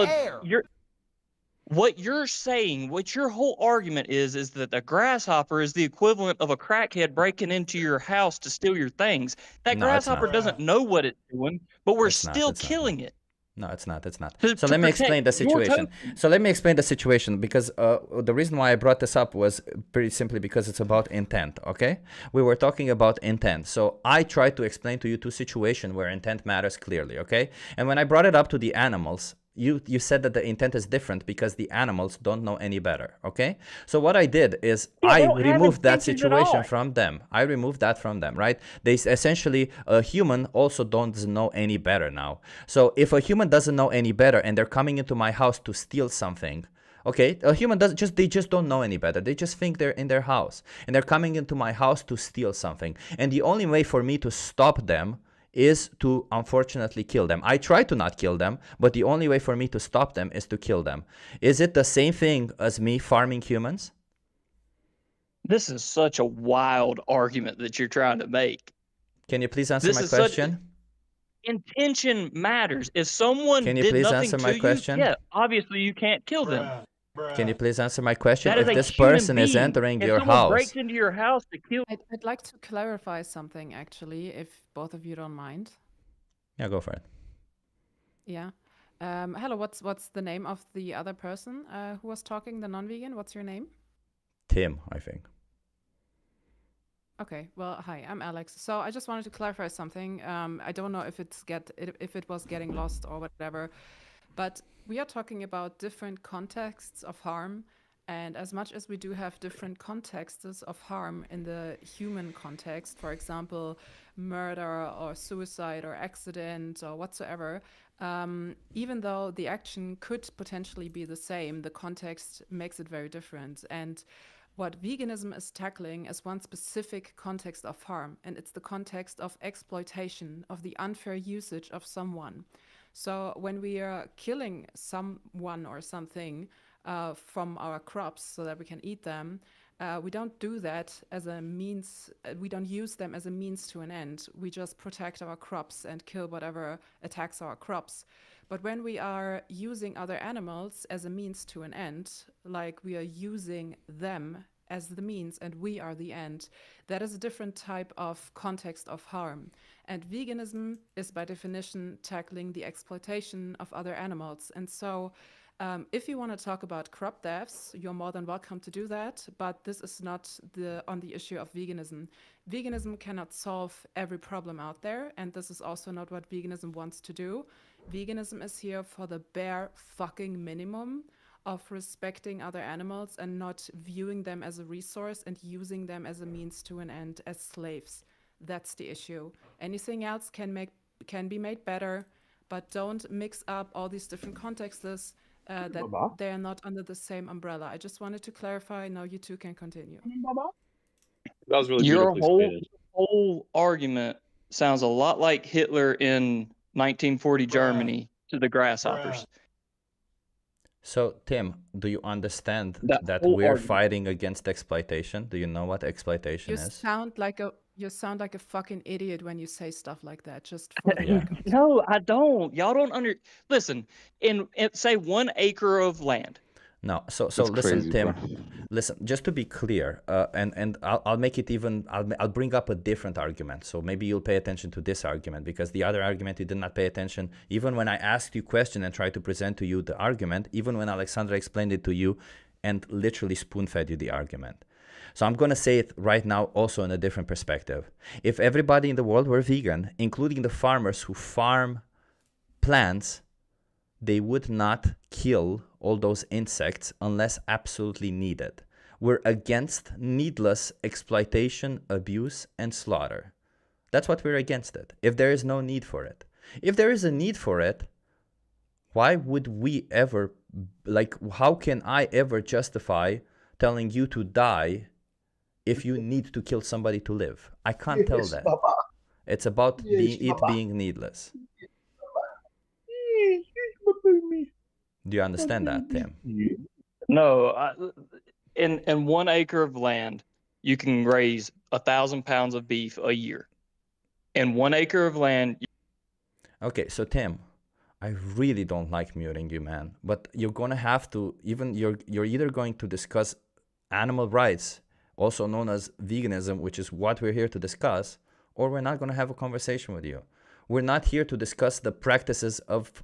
what you're saying, what your whole argument is that the grasshopper is the equivalent of a crackhead breaking into your house to steal your things. That No, it's grasshopper not. doesn't know what it's doing, but we're It's not, still it's not. killing it. No, it's not. To So let me protect explain the your situation. So let me explain the situation because the reason why I brought this up was pretty simply because it's about intent, okay? We were talking about intent. So I tried to explain to you two situations where intent matters clearly, okay? And when I brought it up to the animals, you said that the intent is different because the animals don't know any better, okay? So what I did is I removed that situation from them. I removed that from them, right? They essentially, a human also doesn't know any better now. So if a human doesn't know any better and they're coming into my house to steal something, okay, a human they just don't know any better. They just think they're in their house and they're coming into my house to steal something. And the only way for me to stop them is to unfortunately kill them. I try to not kill them, but the only way for me to stop them is to kill them. Is it the same thing as me farming humans? This is such a wild argument that you're trying to make. Can you please answer This my is question? Intention matters. If someone Can you did please nothing answer my to question? you, yeah, obviously you can't kill them. Can you please answer my question? That is If a this human person is being. entering If your someone house, breaks into your house to kill, I'd like to clarify something actually, if both of you don't mind. yeah, go for it. Yeah. Hello, what's the name of the other person who was talking, the non-vegan? What's your name? Tim, I think. Okay, well, hi, I'm Alex. So I just wanted to clarify something. I don't know if if it was getting lost or whatever, but we are talking about different contexts of harm. And as much as we do have different contexts of harm in the human context, for example, murder or suicide or accident or whatsoever, even though the action could potentially be the same, the context makes it very different. And what veganism is tackling is one specific context of harm, and it's the context of exploitation, of the unfair usage of someone. So when we are killing someone or something from our crops so that we can eat them, we don't do that as a means, we don't use them as a means to an end. We just protect our crops and kill whatever attacks our crops. But when we are using other animals as a means to an end, like we are using them as the means and we are the end, that is a different type of context of harm. And veganism is by definition tackling the exploitation of other animals. And so If you want to talk about crop deaths, you're more than welcome to do that, but this is not on the issue of veganism. Veganism cannot solve every problem out there, and this is also not what veganism wants to do. Veganism is here for the bare fucking minimum of respecting other animals and not viewing them as a resource and using them as a means to an end, as slaves. That's the issue. Anything else can be made better, but don't mix up all these different contexts that they are not under the same umbrella. I just wanted to clarify. Now you two can continue. That was really Your beautifully stated. whole argument sounds a lot like Hitler in 1940 Germany to the grasshoppers. So, Tim, do you understand That that whole we're argument. fighting against exploitation? Do you know what exploitation You is? sound like a fucking idiot when you say stuff like that. Just for the Yeah. record. No, I don't. Y'all don't listen. In say 1 acre of land. No, so That's listen, crazy, Tim. bro. Listen, just to be clear, and I'll make it even. I'll bring up a different argument. So maybe you'll pay attention to this argument, because the other argument you did not pay attention. Even when I asked you question and tried to present to you the argument, even when Alexandra explained it to you, and literally spoon-fed you the argument. So I'm gonna say it right now, also in a different perspective. If everybody in the world were vegan, including the farmers who farm plants, they would not kill all those insects unless absolutely needed. We're against needless exploitation, abuse, and slaughter. That's what we're against it, if there is no need for it. If there is a need for it, why would we ever, how can I ever justify telling you to die if you need to kill somebody to live? I can't tell that. It's about being needless. Do you understand that, Tim? No, in 1 acre of land, you can raise 1,000 pounds of beef a year. In 1 acre of land. Okay, so Tim, I really don't like muting you, man. But you're gonna have to. You're either going to discuss animal rights, also known as veganism, which is what we're here to discuss, or we're not gonna have a conversation with you. We're not here to discuss the practices of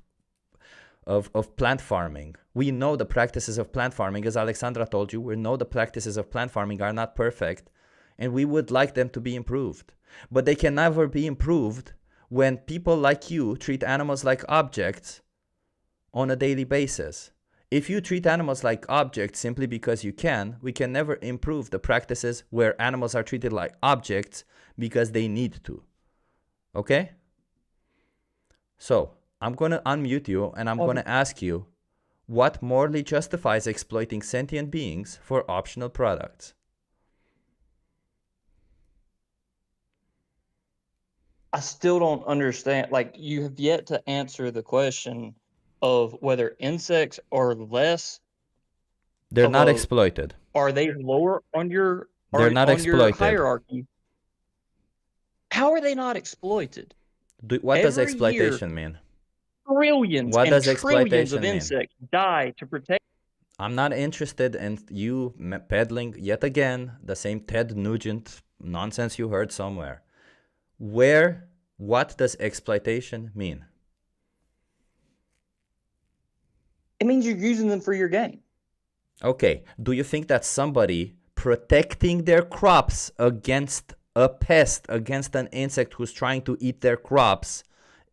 plant farming. We know the practices of plant farming, as Alexandra told you. We know the practices of plant farming are not perfect, and we would like them to be improved. But they can never be improved when people like you treat animals like objects on a daily basis. If you treat animals like objects simply because you can, we can never improve the practices where animals are treated like objects because they need to. Okay? So, I'm going to unmute you and I'm going to ask you, what morally justifies exploiting sentient beings for optional products? I still don't understand. Like, you have yet to answer the question of whether insects are less. They're not exploited. Are they lower on your? They're not on your exploited. hierarchy? How are they not exploited? What does Every exploitation year, mean? Trillions What and does trillions exploitation of mean? insects die to protect. I'm not interested in you peddling yet again the same Ted Nugent nonsense you heard somewhere. What does exploitation mean? It means you're using them for your gain. Okay, do you think that somebody protecting their crops against a pest, against an insect who's trying to eat their crops,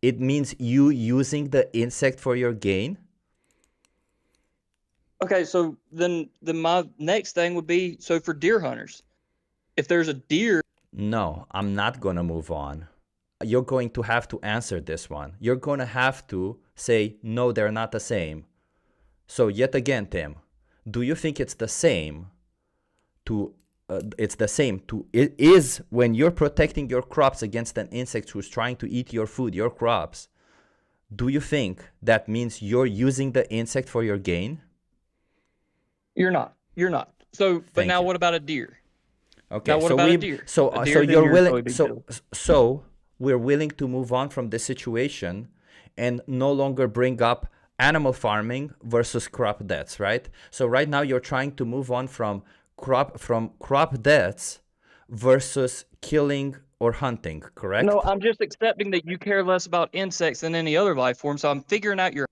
it means you using the insect for your gain? Okay, so then my next thing would be, so for deer hunters, if there's a deer. No, I'm not going to move on. You're going to have to answer this one. You're going to have to say, no, they're not the same. So yet again, Tim, do you think it's the same to, it is when you're protecting your crops against an insect who's trying to eat your food, your crops, do you think that means you're using the insect for your gain? You're not. So, but now what about a deer? Okay, now what so about a deer? So A deer, so then you're totally willing. big So deal. so we're willing to move on from this situation and no longer bring up animal farming versus crop deaths, right? So right now you're trying to move on from crop deaths versus killing or hunting, correct? No, I'm just accepting that you care less about insects than any other life form. So I'm figuring out your.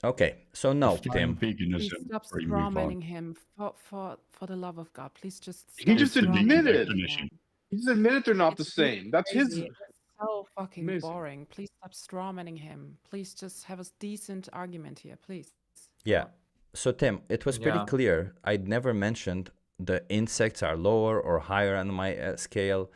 Okay, so no, Define Tim. Please veganism stop or you move on. strawmanning him. For the love of God, please just He stop just It's the neat admitted. strawmanning definition. him. He just admitted they're not the It's really same. That's his. crazy. It's so fucking Amazing. boring. Please stop strawmanning him. Please just have a decent argument here, please. Yeah. So Tim, it was pretty Yeah. clear. I'd never mentioned the insects are lower or higher on my scale.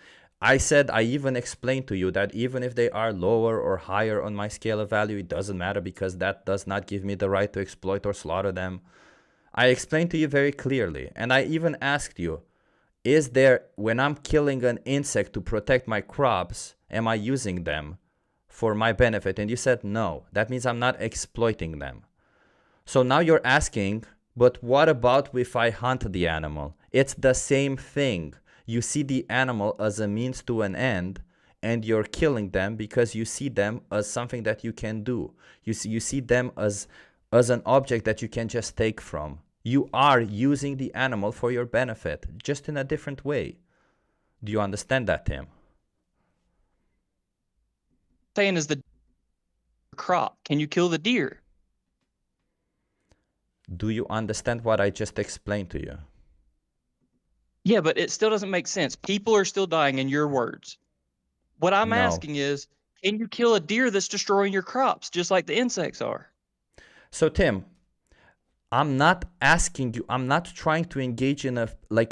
I said, I even explained to you that even if they are lower or higher on my scale of value, it doesn't matter because that does not give me the right to exploit or slaughter them. I explained to you very clearly. And I even asked you, is there, when I'm killing an insect to protect my crops, am I using them for my benefit? And you said no. That means I'm not exploiting them. So now you're asking, but what about if I hunt the animal? It's the same thing. You see the animal as a means to an end, and you're killing them because you see them as something that you can do. You see them as an object that you can just take from. You are using the animal for your benefit, just in a different way. Do you understand that, Tim? Saying is the crop. Can you kill the deer? Do you understand what I just explained to you? Yeah, but it still doesn't make sense. People are still dying in your words. What I'm No. asking is, can you kill a deer that's destroying your crops just like the insects are? So Tim, I'm not asking you, I'm not trying to engage in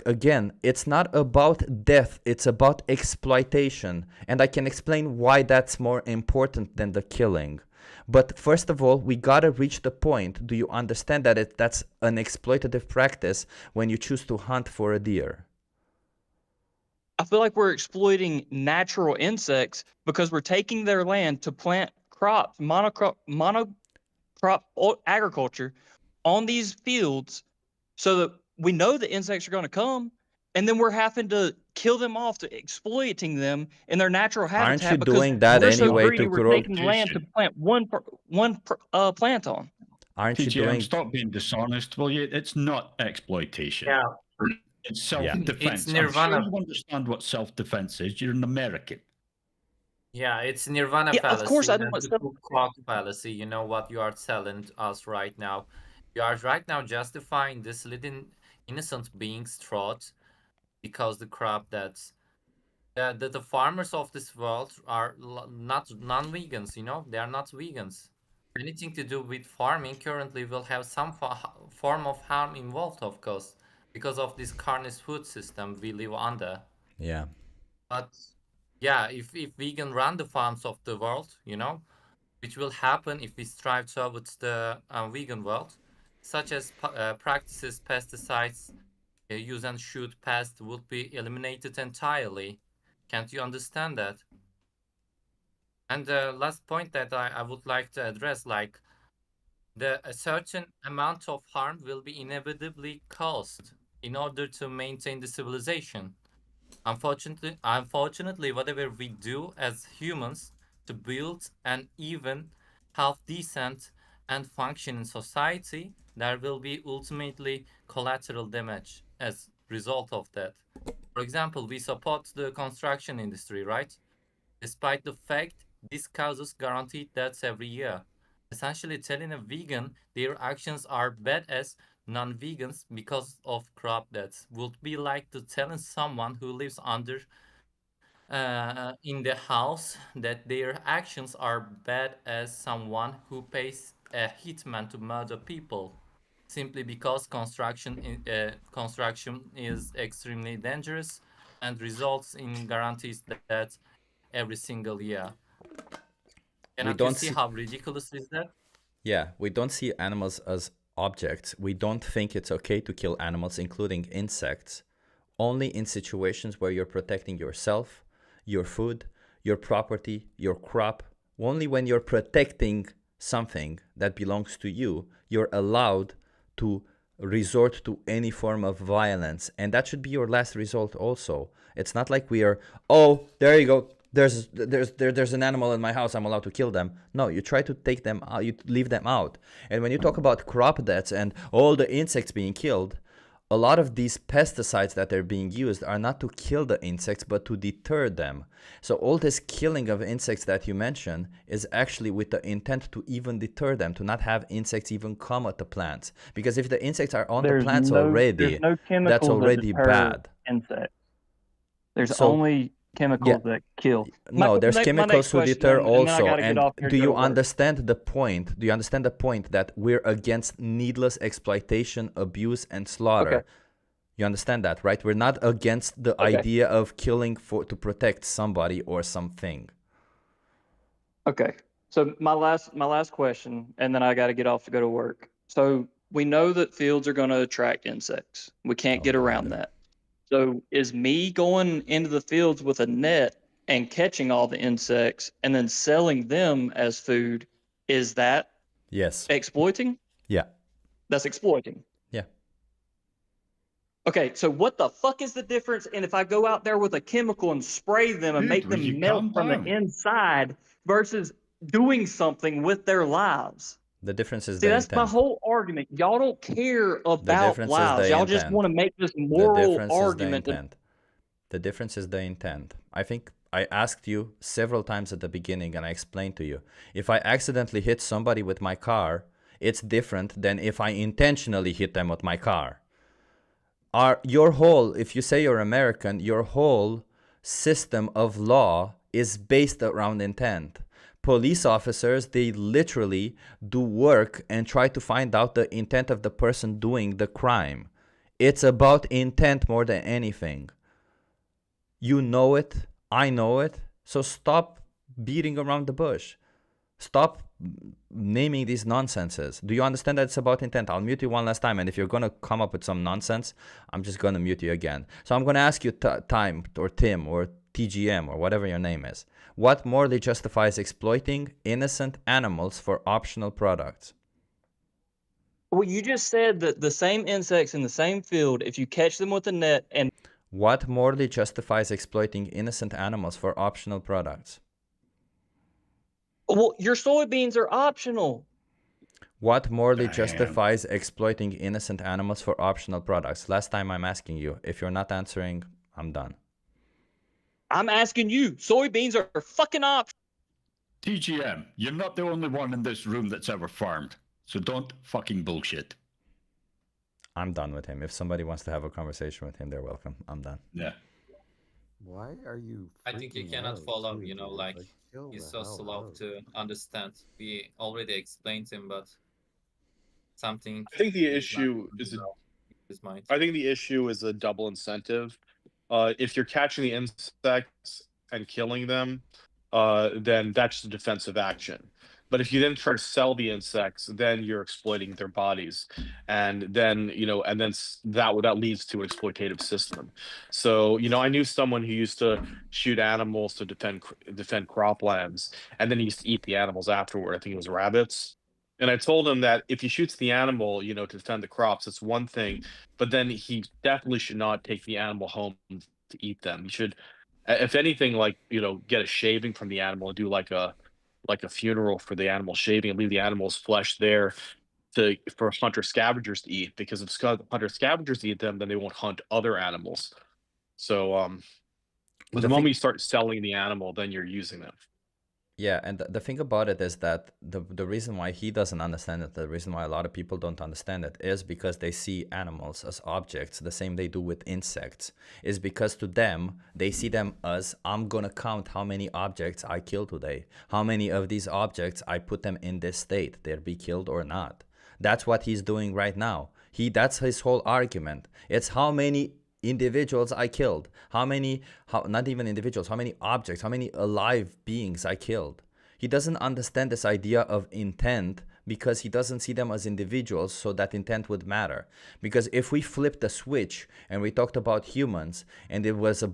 again, it's not about death, it's about exploitation. And I can explain why that's more important than the killing. But first of all, we gotta reach the point. Do you understand that that's an exploitative practice when you choose to hunt for a deer? I feel like we're exploiting natural insects because we're taking their land to plant crops, monocrop agriculture on these fields so that we know the insects are going to come, and then we're having to kill them off to exploiting them in their natural habitat. Aren't you because doing that we're so anyway greedy, to we're grow? taking land to plant one plant on. Aren't you TGM, doing? stop being dishonest, will you? It's not exploitation. Yeah. It's self-defense. It's I'm sure nirvana. you understand what self-defense is. You're an American. Yeah, it's nirvana Yeah, fallacy. of course I know and what the stuff. clock fallacy. You know what you are telling us right now. You are right now justifying this little innocent being's throat because the crop that the farmers of this world are not non-vegans. You know, they are not vegans. Anything to do with farming currently will have some form of harm involved, of course, because of this carnivore food system we live under. Yeah. But yeah, if vegan run the farms of the world, you know, which will happen if we strive towards the vegan world, such as practices, pesticides, use and shoot pest would be eliminated entirely. Can't you understand that? And the last point that I would like to address, like a certain amount of harm will be inevitably caused in order to maintain the civilization. Unfortunately, whatever we do as humans to build an even half-decent and functioning society, there will be ultimately collateral damage as result of that. For example, we support the construction industry, right? Despite the fact this causes guaranteed deaths every year. Essentially telling a vegan their actions are bad as non-vegans because of crop deaths would be like to telling someone who lives under in the house that their actions are bad as someone who pays a hitman to murder people simply because construction is extremely dangerous and results in guarantees that every single year. Cannot you see how ridiculous is that? Yeah, we don't see animals as objects. We don't think it's okay to kill animals, including insects, only in situations where you're protecting yourself, your food, your property, your crop. Only when you're protecting something that belongs to you, you're allowed to resort to any form of violence. And that should be your last resort also. It's not like we are, oh, there you go. There's an animal in my house, I'm allowed to kill them. No, you try to take them out, you leave them out. And when you talk about crop deaths and all the insects being killed, a lot of these pesticides that are being used are not to kill the insects, but to deter them. So all this killing of insects that you mentioned is actually with the intent to even deter them, to not have insects even come at the plants. Because if the insects are on the plants already, there's no chemicals that's already that deter bad. insects. There's So only chemicals that kill. no, there's my chemicals next to question, deter and then I also. gotta get And off here do to go you to work. understand the point? Do you understand the point that we're against needless exploitation, abuse, and slaughter? Okay. You understand that, right? We're not against the Okay. idea of killing to protect somebody or something. Okay. So my last question, and then I got to get off to go to work. So we know that fields are going to attract insects. We can't get around that. So is me going into the fields with a net and catching all the insects and then selling them as food, is that Yes. exploiting? Yeah. That's exploiting. Yeah. Okay, so what the fuck is the difference? And if I go out there with a chemical and spray them and Dude, make will them you melt calm from the down? inside versus doing something with their lives? The difference is See, the that's my intent. whole argument. Y'all don't care The about difference is lives. the Y'all just intent. want to make this The moral difference is the argument. intent. The difference is the intent. I think I asked you several times at the beginning and I explained to you. If I accidentally hit somebody with my car, it's different than if I intentionally hit them with my car. Your whole, if you say you're American, your whole system of law is based around intent. Police officers, they literally do work and try to find out the intent of the person doing the crime. It's about intent more than anything. You know it, I know it, so stop beating around the bush. Stop naming these nonsenses. Do you understand that it's about intent? I'll mute you one last time, and if you're going to come up with some nonsense, I'm just going to mute you again. So I'm going to ask you, Time, or Tim, or TGM, or whatever your name is. What morally justifies exploiting innocent animals for optional products? Well, you just said that the same insects in the same field, if you catch them with a net and... What morally justifies exploiting innocent animals for optional products? Well, your soybeans are optional. What morally justifies exploiting innocent animals for optional products? Last time I'm asking you. If you're not answering, I'm done. I'm asking you. Soybeans are fucking optional. TGM, you're not the only one in this room that's ever farmed, so don't fucking bullshit. I'm done with him. If somebody wants to have a conversation with him, they're welcome. I'm done. Yeah. Why are you? I think you freaking cannot out follow, too, you know, dude? like chill he's the so hell slow out. to understand. We already explained him, but something. I think the is not issue going is well in his mind. I think the issue is a double incentive. If you're catching the insects and killing them, then that's a defensive action. But if you then try to sell the insects, then you're exploiting their bodies, and then that leads to an exploitative system. So I knew someone who used to shoot animals to defend croplands, and then he used to eat the animals afterward. I think it was rabbits. And I told him that if he shoots the animal, to defend the crops, it's one thing, but then he definitely should not take the animal home to eat them. You should, if anything, get a shaving from the animal and do like a funeral for the animal shaving and leave the animal's flesh there for hunter scavengers to eat. Because if hunter scavengers eat them, then they won't hunt other animals. So, but the moment you start selling the animal, then you're using them. Yeah, and the thing about it is that the reason why he doesn't understand it, the reason why a lot of people don't understand it, is because they see animals as objects, the same they do with insects. Is because to them, they see them as, I'm gonna count how many objects I kill today. How many of these objects I put them in this state, they'll be killed or not. That's what he's doing right now. That's his whole argument. It's how many individuals I killed, not even individuals, how many objects, how many alive beings I killed. He doesn't understand this idea of intent because he doesn't see them as individuals, so that intent would matter. Because if we flipped the switch and we talked about humans, and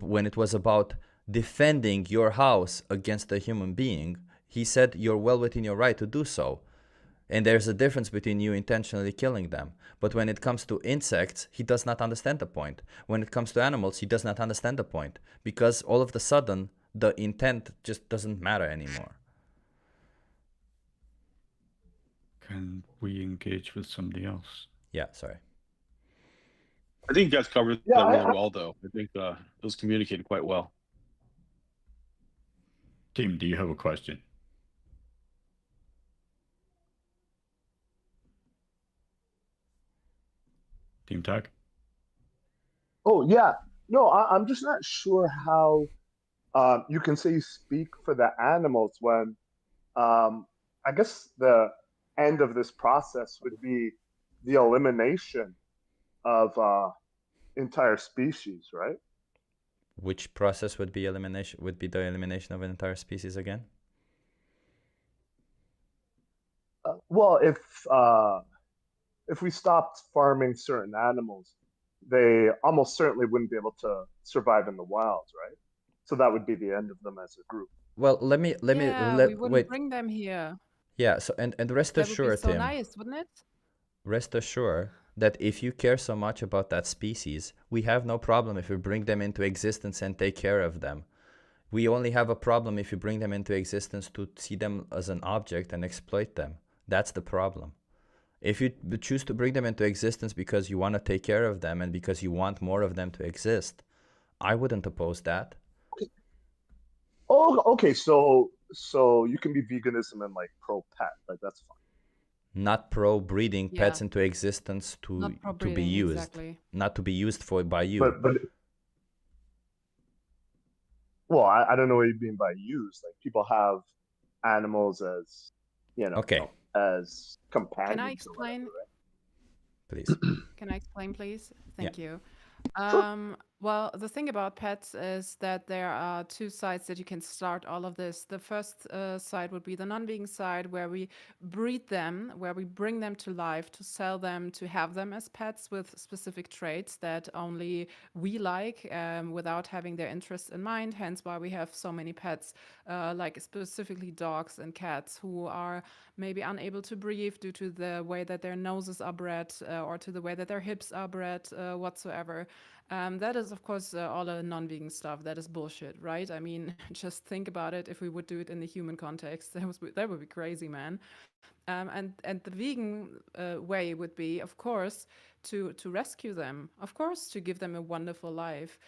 when it was about defending your house against a human being, he said you're well within your right to do so. And there's a difference between you intentionally killing them. But when it comes to insects, he does not understand the point. When it comes to animals, he does not understand the point. Because all of a sudden, the intent just doesn't matter anymore. Can we engage with somebody else? Yeah, sorry. I think you guys covered Yeah, that really well, though. I think it was communicated quite well. Team, do you have a question? Team Tag? Oh yeah, no, I'm just not sure how you can say you speak for the animals when I guess the end of this process would be the elimination of entire species, right? Which process would be elimination? Would be the elimination of an entire species again? Well, if we stopped farming certain animals, they almost certainly wouldn't be able to survive in the wild, right? So that would be the end of them as a group. Well, let me Yeah, we wouldn't wait. bring them here. Yeah. So and rest That would be assured, so Tim. nice, wouldn't it? Rest assured that if you care so much about that species, we have no problem if you bring them into existence and take care of them. We only have a problem if you bring them into existence to see them as an object and exploit them. That's the problem. If you choose to bring them into existence because you want to take care of them and because you want more of them to exist, I wouldn't oppose that. Oh, okay. So you can be veganism and like pro pet, like that's fine. Not pro breeding pets Yeah. into existence to Not to be pro-breeding, used, exactly. not to be used for by you. But well, I don't know what you mean by use. Like people have animals as Okay, as companions. Can I or explain? whatever, right? please. Can I explain, please? Thank you. Sure. Well, the thing about pets is that there are two sides that you can start all of this. The first side would be the non-vegan side, where we breed them, where we bring them to life to sell them, to have them as pets with specific traits that only we like, without having their interest in mind. Hence why we have so many pets, like specifically dogs and cats who are maybe unable to breathe due to the way that their noses are bred, or to the way that their hips are bred, whatsoever. That is, of course, all a non-vegan stuff. That is bullshit, right? I mean, just think about it. If we would do it in the human context, that would be crazy, man. And the vegan way would be, of course, to rescue them, of course, to give them a wonderful life,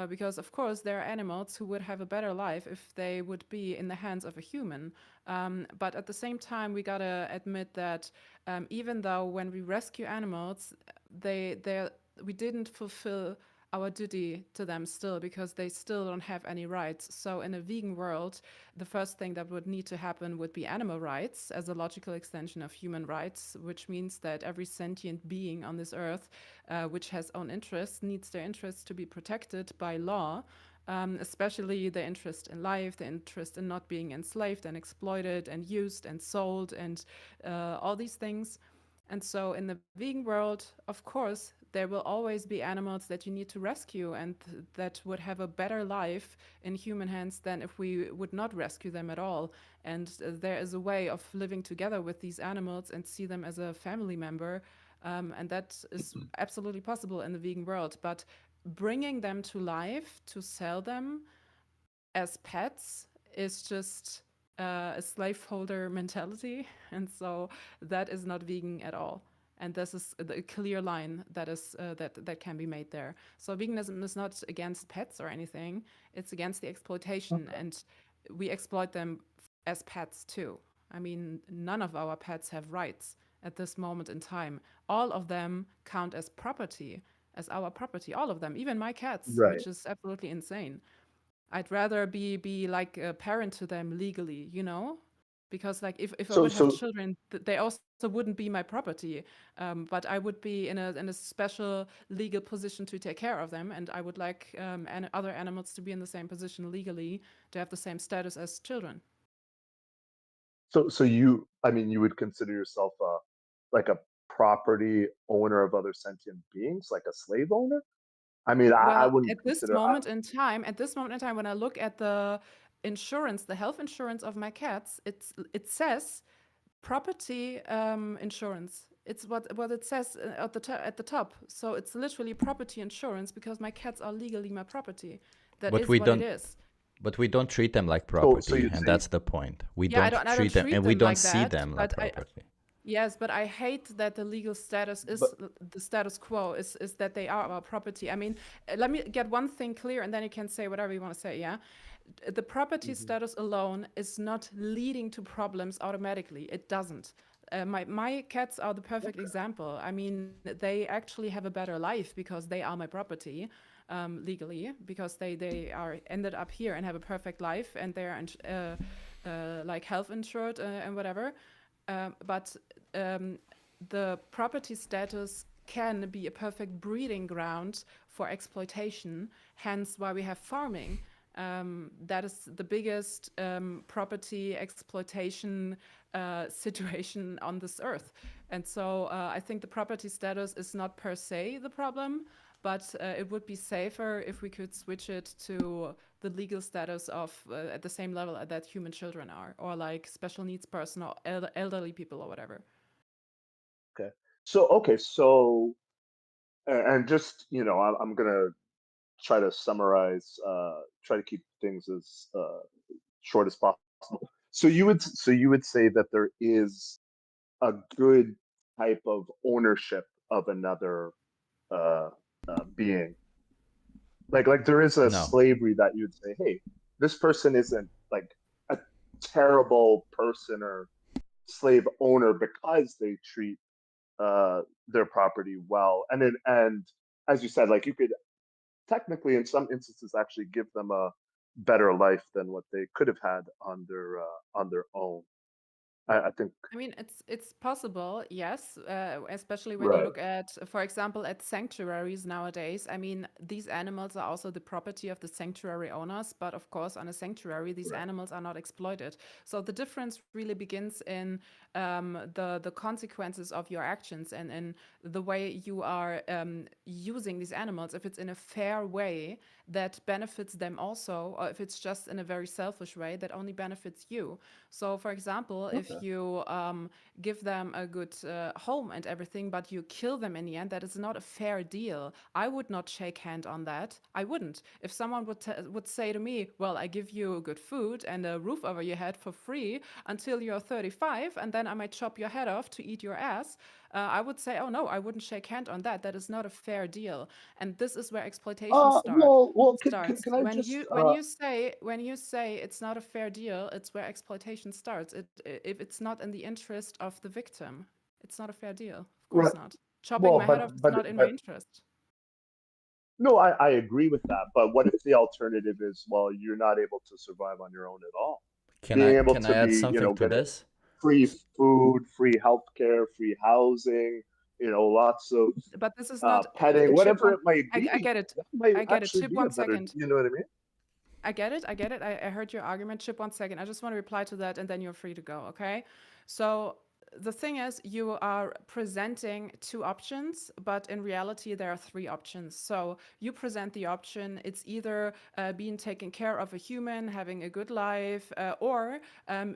because of course there are animals who would have a better life if they would be in the hands of a human. But at the same time, we gotta admit that even though when we rescue animals, we didn't fulfill our duty to them still, because they still don't have any rights. So in a vegan world, the first thing that would need to happen would be animal rights as a logical extension of human rights, which means that every sentient being on this earth, which has own interests, needs their interests to be protected by law, especially the interest in life, the interest in not being enslaved and exploited and used and sold and all these things. And so in the vegan world, of course, there will always be animals that you need to rescue and that would have a better life in human hands than if we would not rescue them at all. And there is a way of living together with these animals and see them as a family member. And that is absolutely possible in the vegan world. But bringing them to life, to sell them as pets, is just a slaveholder mentality. And so that is not vegan at all. And this is a clear line that is that can be made there. So veganism is not against pets or anything. It's against the exploitation, and we exploit them as pets too. I mean, none of our pets have rights at this moment in time. All of them count as property, as our property. All of them, even my cats, Right. which is absolutely insane. I'd rather be like a parent to them legally, you know? Because like if I So would have so children, they also wouldn't be my property, but I would be in a special legal position to take care of them, and I would like other animals to be in the same position legally, to have the same status as children. so you, I mean, you would consider yourself like a property owner of other sentient beings, like a slave owner? I mean, I Well, wouldn't at this consider. moment in time, when I look at the insurance, the health insurance of my cats, it says property insurance. It's what it says at the top. So it's literally property insurance because my cats are legally my property. That But is we what don't. it is. But we don't treat them like So property, you'd and say that's the point. We Yeah, I don't don't treat them, treat and we them don't like see that, them like but property. Yes, but I hate that the legal status is the status quo is that they are our property. I mean, let me get one thing clear, and then you can say whatever you want to say. Yeah, the property status alone is not leading to problems automatically. It doesn't. My cats are the perfect example. I mean, they actually have a better life because they are my property legally, because they are ended up here and have a perfect life, and they're like health insured and whatever. But the property status can be a perfect breeding ground for exploitation, hence why we have farming. That is the biggest property exploitation situation on this earth. And so I think the property status is not per se the problem, but it would be safer if we could switch it to the legal status of at the same level that human children are, or like special needs person or elderly people or whatever. Okay. So and just I'm gonna try to summarize, try to keep things as short as possible. So you would say that there is a good type of ownership of another being, like there is a No. slavery that you'd say, hey, this person isn't like a terrible person or slave owner because they treat their property well, and as you said, like you could technically in some instances actually give them a better life than what they could have had on their own. I think. I mean, it's possible, yes, especially when you Right. look at, for example, at sanctuaries nowadays. I mean, these animals are also the property of the sanctuary owners, but of course, on a sanctuary, these animals are not exploited. So the difference really begins in the consequences of your actions and in the way you are using these animals. If it's in a fair way that benefits them also, or if it's just in a very selfish way that only benefits you. So, for example, if you give them a good home and everything, but you kill them in the end, that is not a fair deal. I would not shake hand on that. I wouldn't. If someone would say to me, well, I give you good food and a roof over your head for free until you're 35, and then I might chop your head off to eat your ass, I would say, oh no, I wouldn't shake hand on that. That is not a fair deal. And this is where exploitation starts. Can I When just you say it's not a fair deal, it's where exploitation starts. If it's not in the interest of the victim, it's not a fair deal. Of course Right. not. Chopping Well, my head off is not in my interest. No, I agree with that. But what if the alternative is, well, you're not able to survive on your own at all? Can Being I able can to I add be, something to getting this? free food, free healthcare, free housing, lots of But this is not petting, Chip. whatever it might be. I get it. That might I get it. actually Chip, be one a better. second. You know what I mean? I get it. I heard your argument. Chip, one second. I just want to reply to that, and then you're free to go. Okay. So the thing is, you are presenting two options, but in reality, there are three options. So you present the option, it's either being taken care of a human, having a good life, or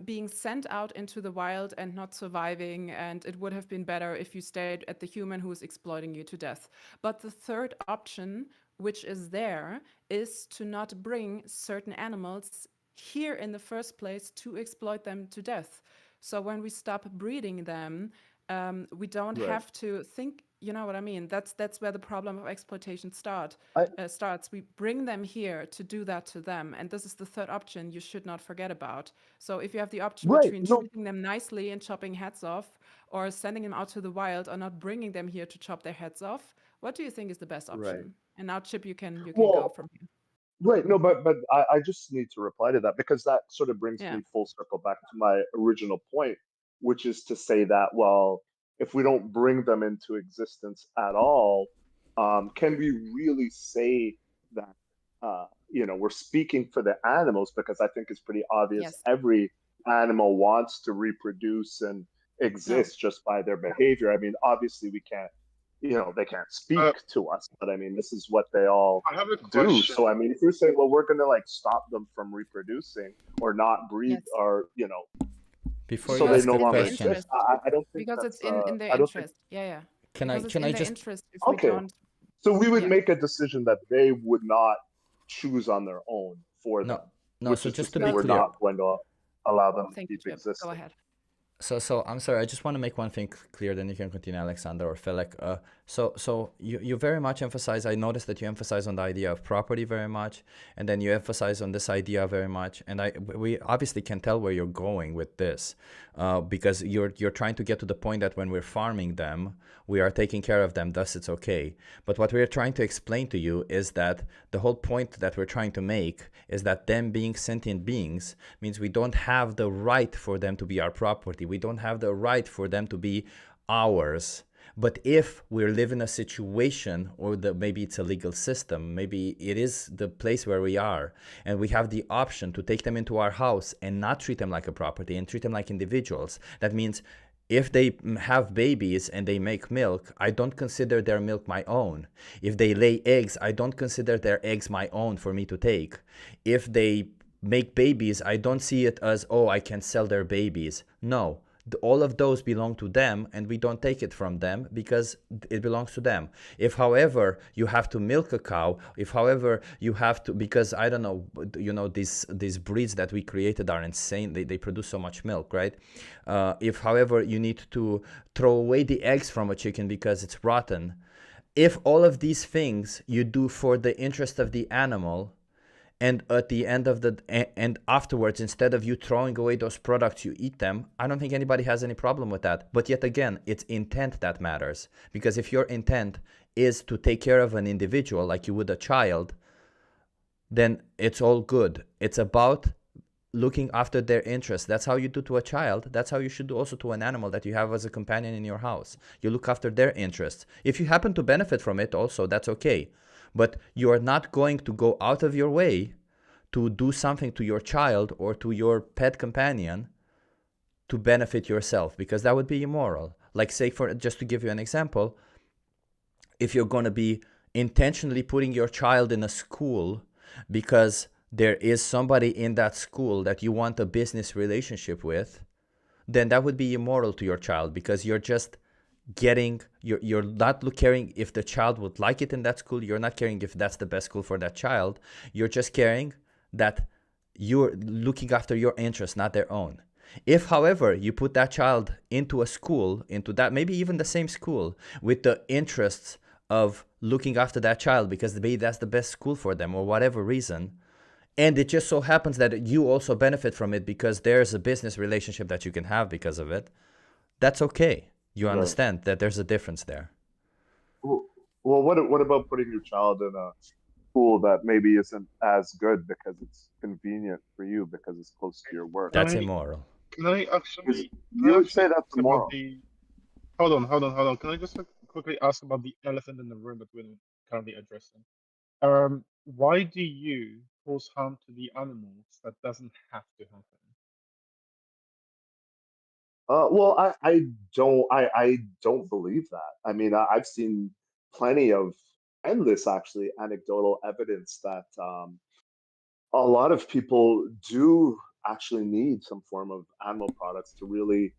being sent out into the wild and not surviving. And it would have been better if you stayed at the human who is exploiting you to death. But the third option, which is there, is to not bring certain animals here in the first place to exploit them to death. So when we stop breeding them, we don't Right. have to think. You know what I mean? That's where the problem of exploitation starts. We bring them here to do that to them, and this is the third option you should not forget about. So if you have the option Right. between No. treating them nicely and chopping heads off, or sending them out to the wild, or not bringing them here to chop their heads off, what do you think is the best option? Right. And now, Chip, you can go Well, from here. right. No, but I just need to reply to that because that sort of brings Yeah. me full circle back to my original point, which is to say that, well, if we don't bring them into existence at all, can we really say that we're speaking for the animals? Because I think it's pretty obvious Yes. every animal wants to reproduce and exist just by their behavior. I mean, obviously we can't, they can't speak to us, but I mean, this is what they all I have a do. question. So I mean, if you're saying, well, we're gonna like stop them from reproducing or not breed, Yes. or Before so you they ask no a longer question, exist. I don't think Because that's it's in their I don't think. interest. Yeah. can I Because it's can in I their just interest if we Okay, don't. so we would Yeah. make a decision that they would not choose on their own for them, no. which So is to just to say be we're clear, not going to allow them to Thank you, keep Chip. existing. Go ahead. So I'm sorry. I just want to make one thing clear. Then you can continue, Alexander or Felix. So you very much emphasize. I noticed that you emphasize on the idea of property very much, and then you emphasize on this idea very much. And we obviously can tell where you're going with this, because you're trying to get to the point that when we're farming them, we are taking care of them. Thus, it's okay. But what we're trying to explain to you is that the whole point that we're trying to make is that them being sentient beings means we don't have the right for them to be our property. We don't have the right for them to be ours. But if we live in a situation, or maybe it's a legal system, maybe it is the place where we are, and we have the option to take them into our house and not treat them like a property and treat them like individuals, that means if they have babies and they make milk, I don't consider their milk my own. If they lay eggs, I don't consider their eggs my own for me to take. If they make babies, I don't see it as, oh, I can sell their babies. No, all of those belong to them, and we don't take it from them because it belongs to them. If, however, you have to milk a cow, if, however, you have to, because I don't know, these breeds that we created are insane. They produce so much milk, right? If, however, you need to throw away the eggs from a chicken because it's rotten, if all of these things you do for the interest of the animal, and at the end of and afterwards, instead of you throwing away those products, you eat them, I don't think anybody has any problem with that. But yet again, it's intent that matters. Because if your intent is to take care of an individual like you would a child, then it's all good. It's about looking after their interests. That's how you do to a child. That's how you should do also to an animal that you have as a companion in your house. You look after their interests. If you happen to benefit from it also, that's okay. But you are not going to go out of your way to do something to your child or to your pet companion to benefit yourself, because that would be immoral. Like, say, just to give you an example, if you're going to be intentionally putting your child in a school because there is somebody in that school that you want a business relationship with, then that would be immoral to your child, because you're just you're not caring if the child would like it in that school. You're not caring if that's the best school for that child. You're just caring that you're looking after your interests, not their own. If, however, you put that child into a school, into that, maybe even the same school, with the interests of looking after that child because maybe that's the best school for them or whatever reason, and it just so happens that you also benefit from it because there's a business relationship that you can have because of it, that's okay. You understand that there's a difference there. Well, what about putting your child in a school that maybe isn't as good because it's convenient for you because it's close to your work? That's immoral. Can I actually? You would say that's immoral. Hold on. Can I just quickly ask about the elephant in the room that we're currently addressing? Why do you cause harm to the animals that doesn't have to happen? Well, I don't believe that. I mean, I've seen plenty of endless, actually, anecdotal evidence that a lot of people do actually need some form of animal products to really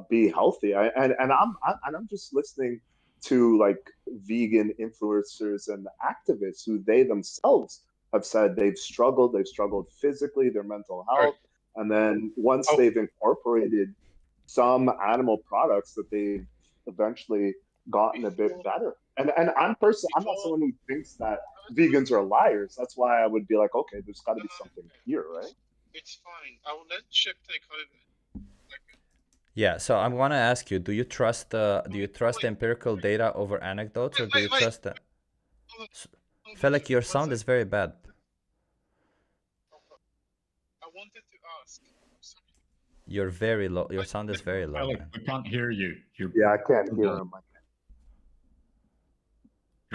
be healthy. And I'm just listening to like vegan influencers and activists who they themselves have said they've struggled physically, their mental health, and then once they've incorporated some animal products, that they've eventually gotten a bit better. And I'm not someone who thinks that vegans are liars. That's why I would be like, okay, there's got to be something here, right? It's fine. I will let Chip take over. Yeah, so I want to ask you: do you trust empirical data over anecdotes, or do you trust the? Felix, your sound is very bad. I wanted to ask. You're very low. Your sound is very low. Felix, we can't hear you. Yeah, I can't hear him.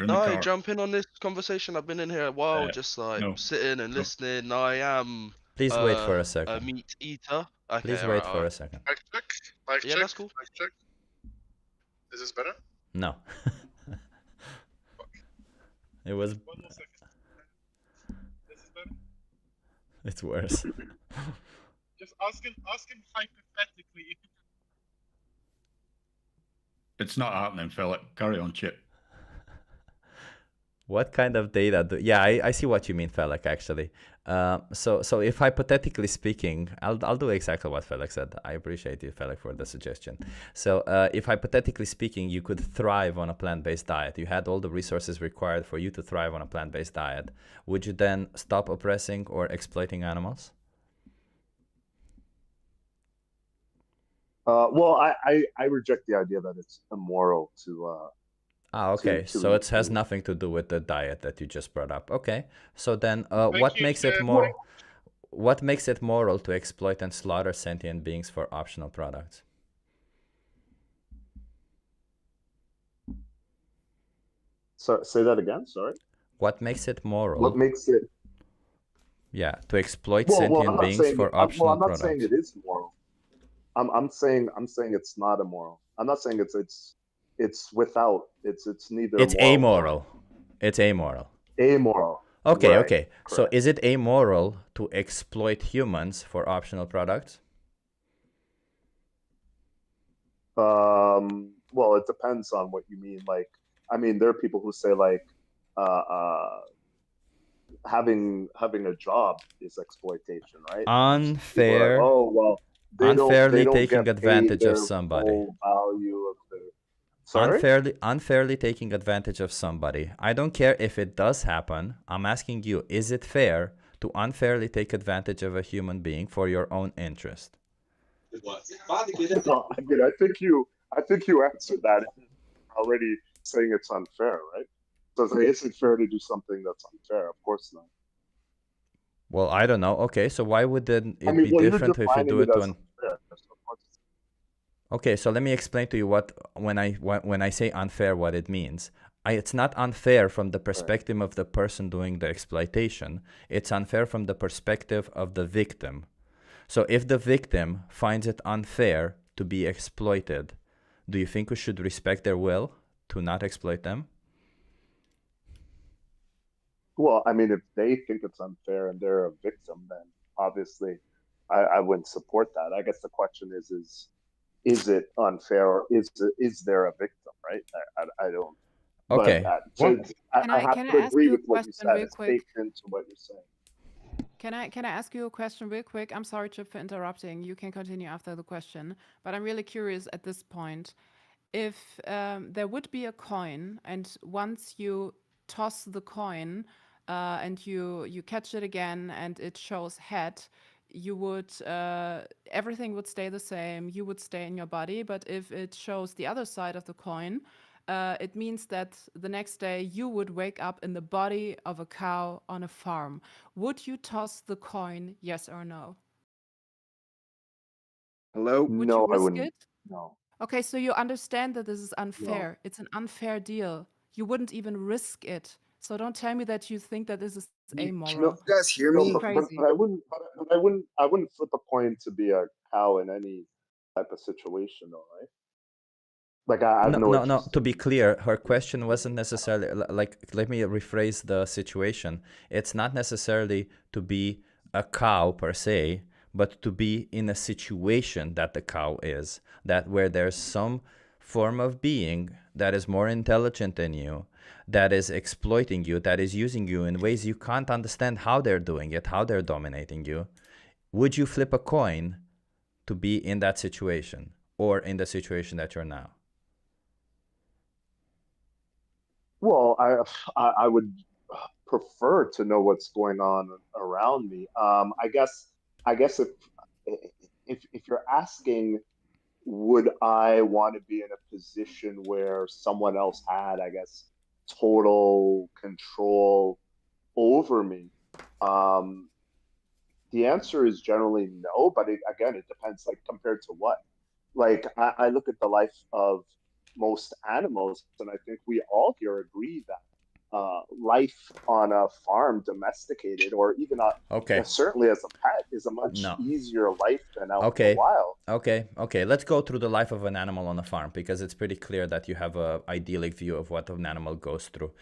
No, jump in on this conversation. I've been in here a while, just like sitting and listening. I am. Please wait for a second. A meat eater. Okay, Please wait for a second. Mic check. That's cool. Mic check. Is this better? No. It was. One more second. This is better. It's worse. Just ask him hypothetically if It's not happening, Philip. Carry on, Chip. What kind of data do? Yeah, I see what you mean, Felix. Actually, so if hypothetically speaking, I'll do exactly what Felix said. I appreciate you, Felix, for the suggestion. So if hypothetically speaking, you could thrive on a plant-based diet, you had all the resources required for you to thrive on a plant-based diet, would you then stop oppressing or exploiting animals? Well, I reject the idea that it's immoral to. Okay, to so eat it has meat. nothing to do with the diet that you just brought up. Okay, so then Thank what you, makes it Jeff. more? What makes it moral to exploit and slaughter sentient beings for optional products? So say that again. Sorry. What makes it moral? What makes it? Yeah, to exploit Well, sentient I'm not beings saying. for Well, optional I'm not products. saying it is moral. I'm saying it's not immoral. I'm not saying it's without. It's neither. It's moral nor amoral. It's amoral. amoral. Okay, Right, okay. So is it amoral to exploit humans for optional products? Well, it depends on what you mean. Like, I mean, there are people who say like, having a job is exploitation, right? People are Unfair. like, oh well, they Unfairly don't taking get advantage paid of their somebody. full value of their. Sorry. Unfairly taking advantage of somebody. I don't care if it does happen. I'm asking you, is it fair to unfairly take advantage of a human being for your own interest? No, I mean, I think you answered that already, saying it's unfair, right? So is it fair to do something that's unfair? Of course not. Well, I don't know. Okay, so why would then it I mean, be well, you're different if you defining do it it as when? unfair. So of course it's Okay, so let me explain to you when I say unfair, what it means. It's not unfair from the perspective of the person doing the exploitation. It's unfair from the perspective of the victim. So if the victim finds it unfair to be exploited, do you think we should respect their will to not exploit them? Well, I mean, if they think it's unfair and they're a victim, then obviously I wouldn't support that. I guess the question is it unfair, or is there a victim, right? I don't. Okay. But I have can I to ask agree you a with what you question said. real It's quick? baked into what you're saying. Can I ask you a question real quick? I'm sorry, Chip, for interrupting. You can continue after the question, but I'm really curious at this point. If there would be a coin, and once you toss the coin and you catch it again, and it shows head, you would everything would stay the same. You would stay in your body, but if it shows the other side of the coin, it means that the next day you would wake up in the body of a cow on a farm. Would you toss the coin, yes or no? Hello? Would No, you I risk wouldn't. it? No. Okay, so you understand that this is No. unfair. It's an unfair deal. You wouldn't even risk it. So don't tell me that you think that this is amoral. You guys hear me? But Crazy. I wouldn't flip a coin to be a cow in any type of situation, though, right? Like I have no No. interest. To be clear, her question wasn't necessarily like. Let me rephrase the situation. It's not necessarily to be a cow per se, but to be in a situation that the cow is, that where there's some form of being that is more intelligent than you, that is exploiting you, that is using you in ways you can't understand how they're doing it, how they're dominating you. Would you flip a coin to be in that situation or in the situation that you're now? Well, I would prefer to know what's going on around me. I guess if you're asking, would I want to be in a position where someone else had, I guess, total control over me? The answer is generally no, but again, it depends, like, compared to what. Like, I look at the life of most animals, and I think we all here agree that life on a farm, domesticated, or even certainly as a pet, is a much easier life than out in the wild. Okay. Let's go through the life of an animal on a farm, because it's pretty clear that you have a idyllic view of what an animal goes through.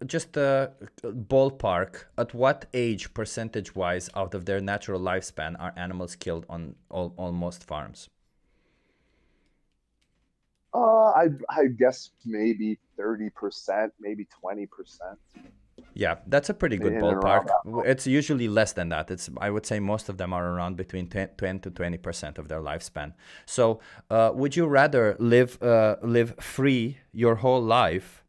Just ballpark, at what age, percentage-wise, out of their natural lifespan, are animals killed on most farms? I guess maybe 30%, maybe 20%. Yeah, that's a pretty good In and around ballpark. that. It's usually less than that. I would say most of them are around between 10 to 20% of their lifespan. So, would you rather live free your whole life,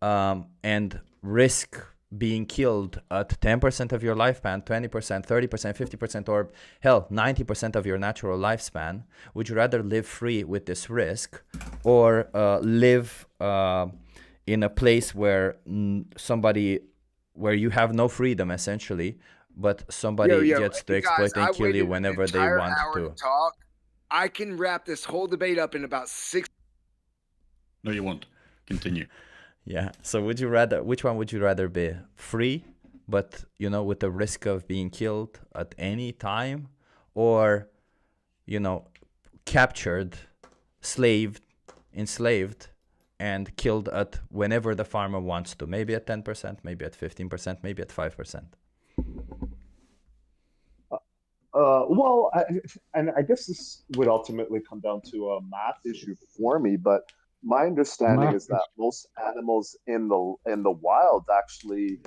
and risk being killed at 10% of your lifespan, 20%, 30%, 50%, or hell, 90% of your natural lifespan? Would you rather live free with this risk, or live in a place where where you have no freedom essentially, but somebody gets to Hey, exploit guys, I and kill you waited an whenever they entire want hour to? talk. I can wrap this whole debate up in about 6. No, you won't. Continue. Yeah. So which one would you rather be? Free, but with the risk of being killed at any time, or captured, enslaved, and killed at whenever the farmer wants to, maybe at 10%, maybe at 15%, maybe at 5%. Well, I guess this would ultimately come down to a math issue for me, but my understanding is that most animals in the wild actually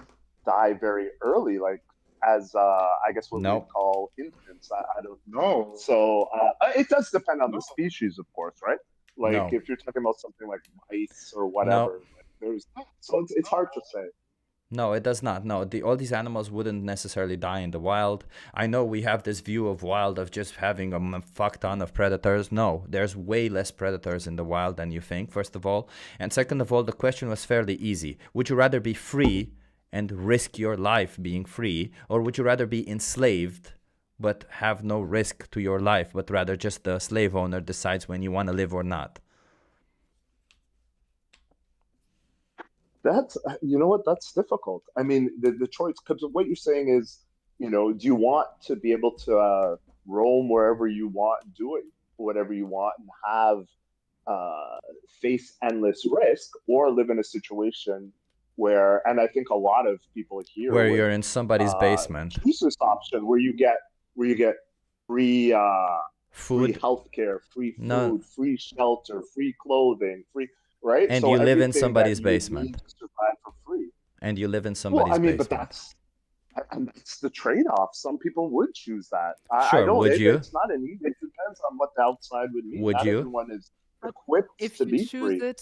die very early, like as I guess what we would call infants. I don't know. So it does depend on the species, of course, right? Like if you're talking about something like mice or whatever, it's hard to say. No, it does not. No, all these animals wouldn't necessarily die in the wild. I know we have this view of wild of just having a fuck ton of predators. No, there's way less predators in the wild than you think, first of all. And second of all, the question was fairly easy. Would you rather be free and risk your life being free, or would you rather be enslaved but have no risk to your life, but rather just the slave owner decides when you want to live or not? That's, that's difficult. I mean, the choice, because what you're saying is, do you want to be able to roam wherever you want, do it whatever you want, and have face endless risk, or live in a situation where, and I think a lot of people here, where you're in somebody's basement, choose this option where you get free food, free healthcare, free food, free shelter, free clothing, free. Right? And so you live in everything somebody's that you basement. need to survive for free. And you live in somebody's Well, I mean, basement. but that's the trade-off. Some people would choose that. Sure, I don't, would you? It's not an easy. It depends on what the outside would mean. Would Not you? everyone is equipped to be free.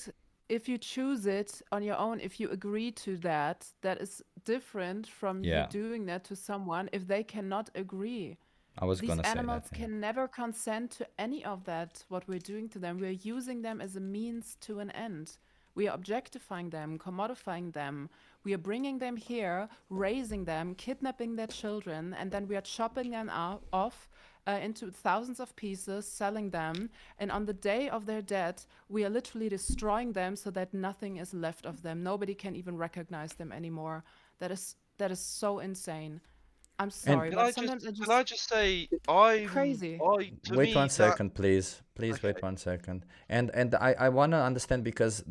If you choose it on your own, if you agree to that, that is different from you doing that to someone if they cannot agree. I was These gonna say animals that. can never consent to any of that, what we're doing to them. We're using them as a means to an end. We are objectifying them, commodifying them. We are bringing them here, raising them, kidnapping their children, and then we are chopping them off into thousands of pieces, selling them. And on the day of their death, we are literally destroying them so that nothing is left of them. Nobody can even recognize them anymore. That is so insane. I'm sorry, but sometimes Can I just say, crazy. Wait 1 second, please. Please wait 1 second. And I want to understand, because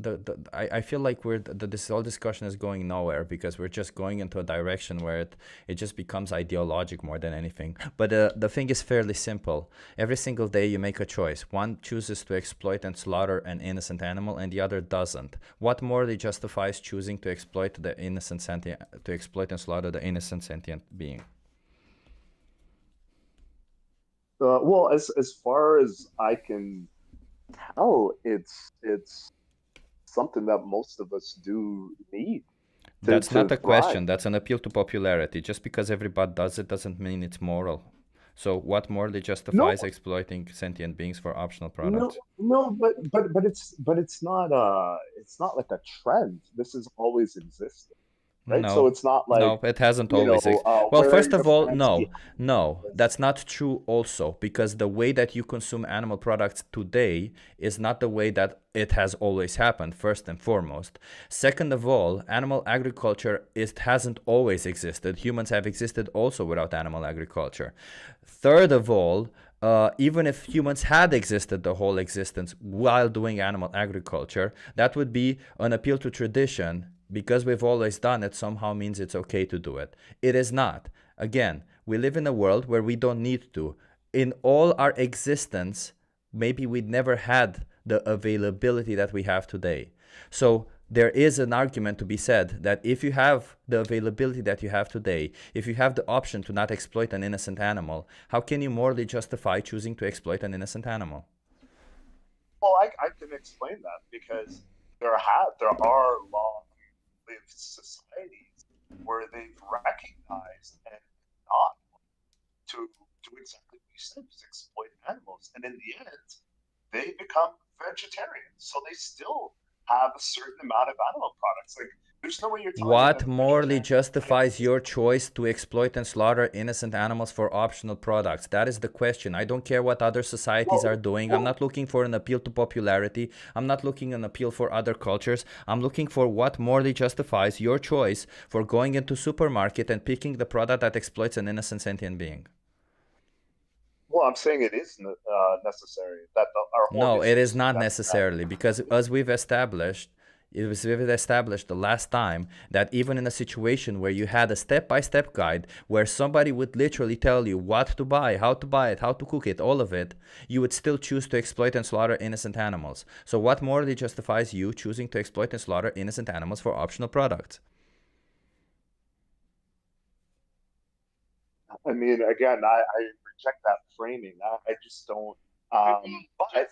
I feel like this whole discussion is going nowhere, because we're just going into a direction where it just becomes ideologic more than anything. But the thing is fairly simple. Every single day you make a choice. One chooses to exploit and slaughter an innocent animal, and the other doesn't. What morally justifies choosing to exploit and slaughter the innocent sentient being? Well, as far as I can tell, it's something that most of us do need. That's not a question. That's an appeal to popularity. Just because everybody does it doesn't mean it's moral. So what morally justifies exploiting sentient beings for optional products? No, but it's not like a trend. This has always existed. Right? No, so it's not like, no, it hasn't always existed. Well, first of all, no, that's not true also, because the way that you consume animal products today is not the way that it has always happened, first and foremost. Second of all, animal agriculture hasn't always existed. Humans have existed also without animal agriculture. Third of all, even if humans had existed the whole existence while doing animal agriculture, that would be an appeal to tradition. Because we've always done it somehow means it's okay to do it. It is not. Again, we live in a world where we don't need to. In all our existence, maybe we'd never had the availability that we have today. So there is an argument to be said that if you have the availability that you have today, if you have the option to not exploit an innocent animal, how can you morally justify choosing to exploit an innocent animal? Well, I can explain that because there are long-lived societies where they've recognized and not to do exactly what you said, just exploit animals, and in the end, they become vegetarians. So they still have a certain amount of animal products. Like, there's no way you're telling me What that morally justifies your choice to exploit and slaughter innocent animals for optional products? That is the question. I don't care what other societies are doing. I'm not looking for an appeal to popularity. I'm not looking an appeal for other cultures. I'm looking for what morally justifies your choice for going into supermarket and picking the product that exploits an innocent sentient being. Well, I'm saying it is necessary. That our whole No, it issue is not necessarily, because as we've established, the last time that even in a situation where you had a step-by-step guide where somebody would literally tell you what to buy, how to buy it, how to cook it, all of it, you would still choose to exploit and slaughter innocent animals. So what morally justifies you choosing to exploit and slaughter innocent animals for optional products? I mean, again, I reject that framing. I just don't. But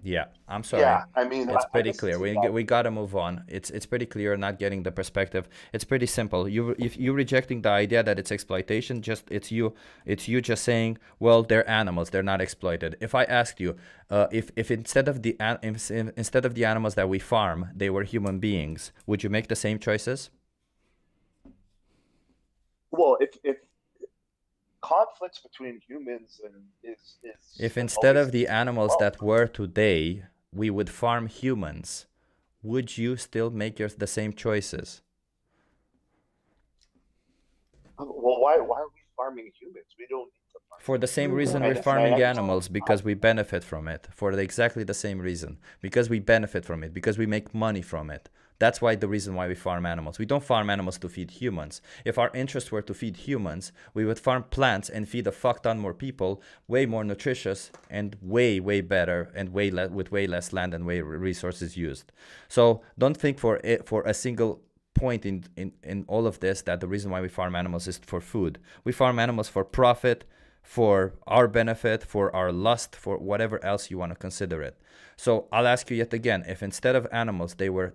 yeah, I'm sorry. Yeah, I mean, it's I pretty guess clear. We gotta move on. It's pretty clear. Not getting the perspective. It's pretty simple. If you're rejecting the idea that it's exploitation, it's you just saying, well, they're animals. They're not exploited. If I asked you, if instead of the animals that we farm, they were human beings, would you make the same choices? Well, if conflicts between humans and is if instead of the animals that were today, we would farm humans, would you still make the same choices? Well, why are we farming humans? We don't need to farm. For the same reason we're farming animals, because we benefit from it. For exactly the same reason. Because we benefit from it. Because we make money from it. That's the reason why we farm animals. We don't farm animals to feed humans. If our interest were to feed humans, we would farm plants and feed a fuck ton more people, way more nutritious and way better, and with way less land and way resources used. So don't think for a single point in all of this that the reason why we farm animals is for food. We farm animals for profit, for our benefit, for our lust, for whatever else you want to consider it. So I'll ask you yet again, if instead of animals they were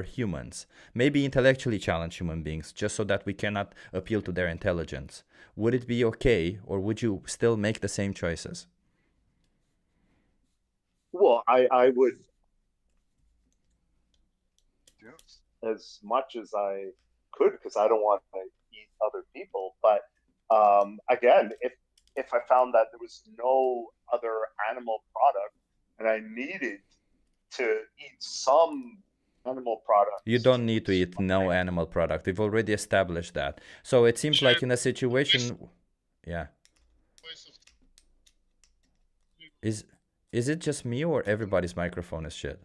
humans, maybe intellectually challenged human beings, just so that we cannot appeal to their intelligence, would it be okay, or would you still make the same choices? Well, I would, as much as I could, because I don't want to eat other people. But again, if I found that there was no other animal product and I needed to eat some animal product, you don't need to eat no animal product. We've already established that. So it seems like in a situation, yeah. Is it just me, or everybody's microphone is shit?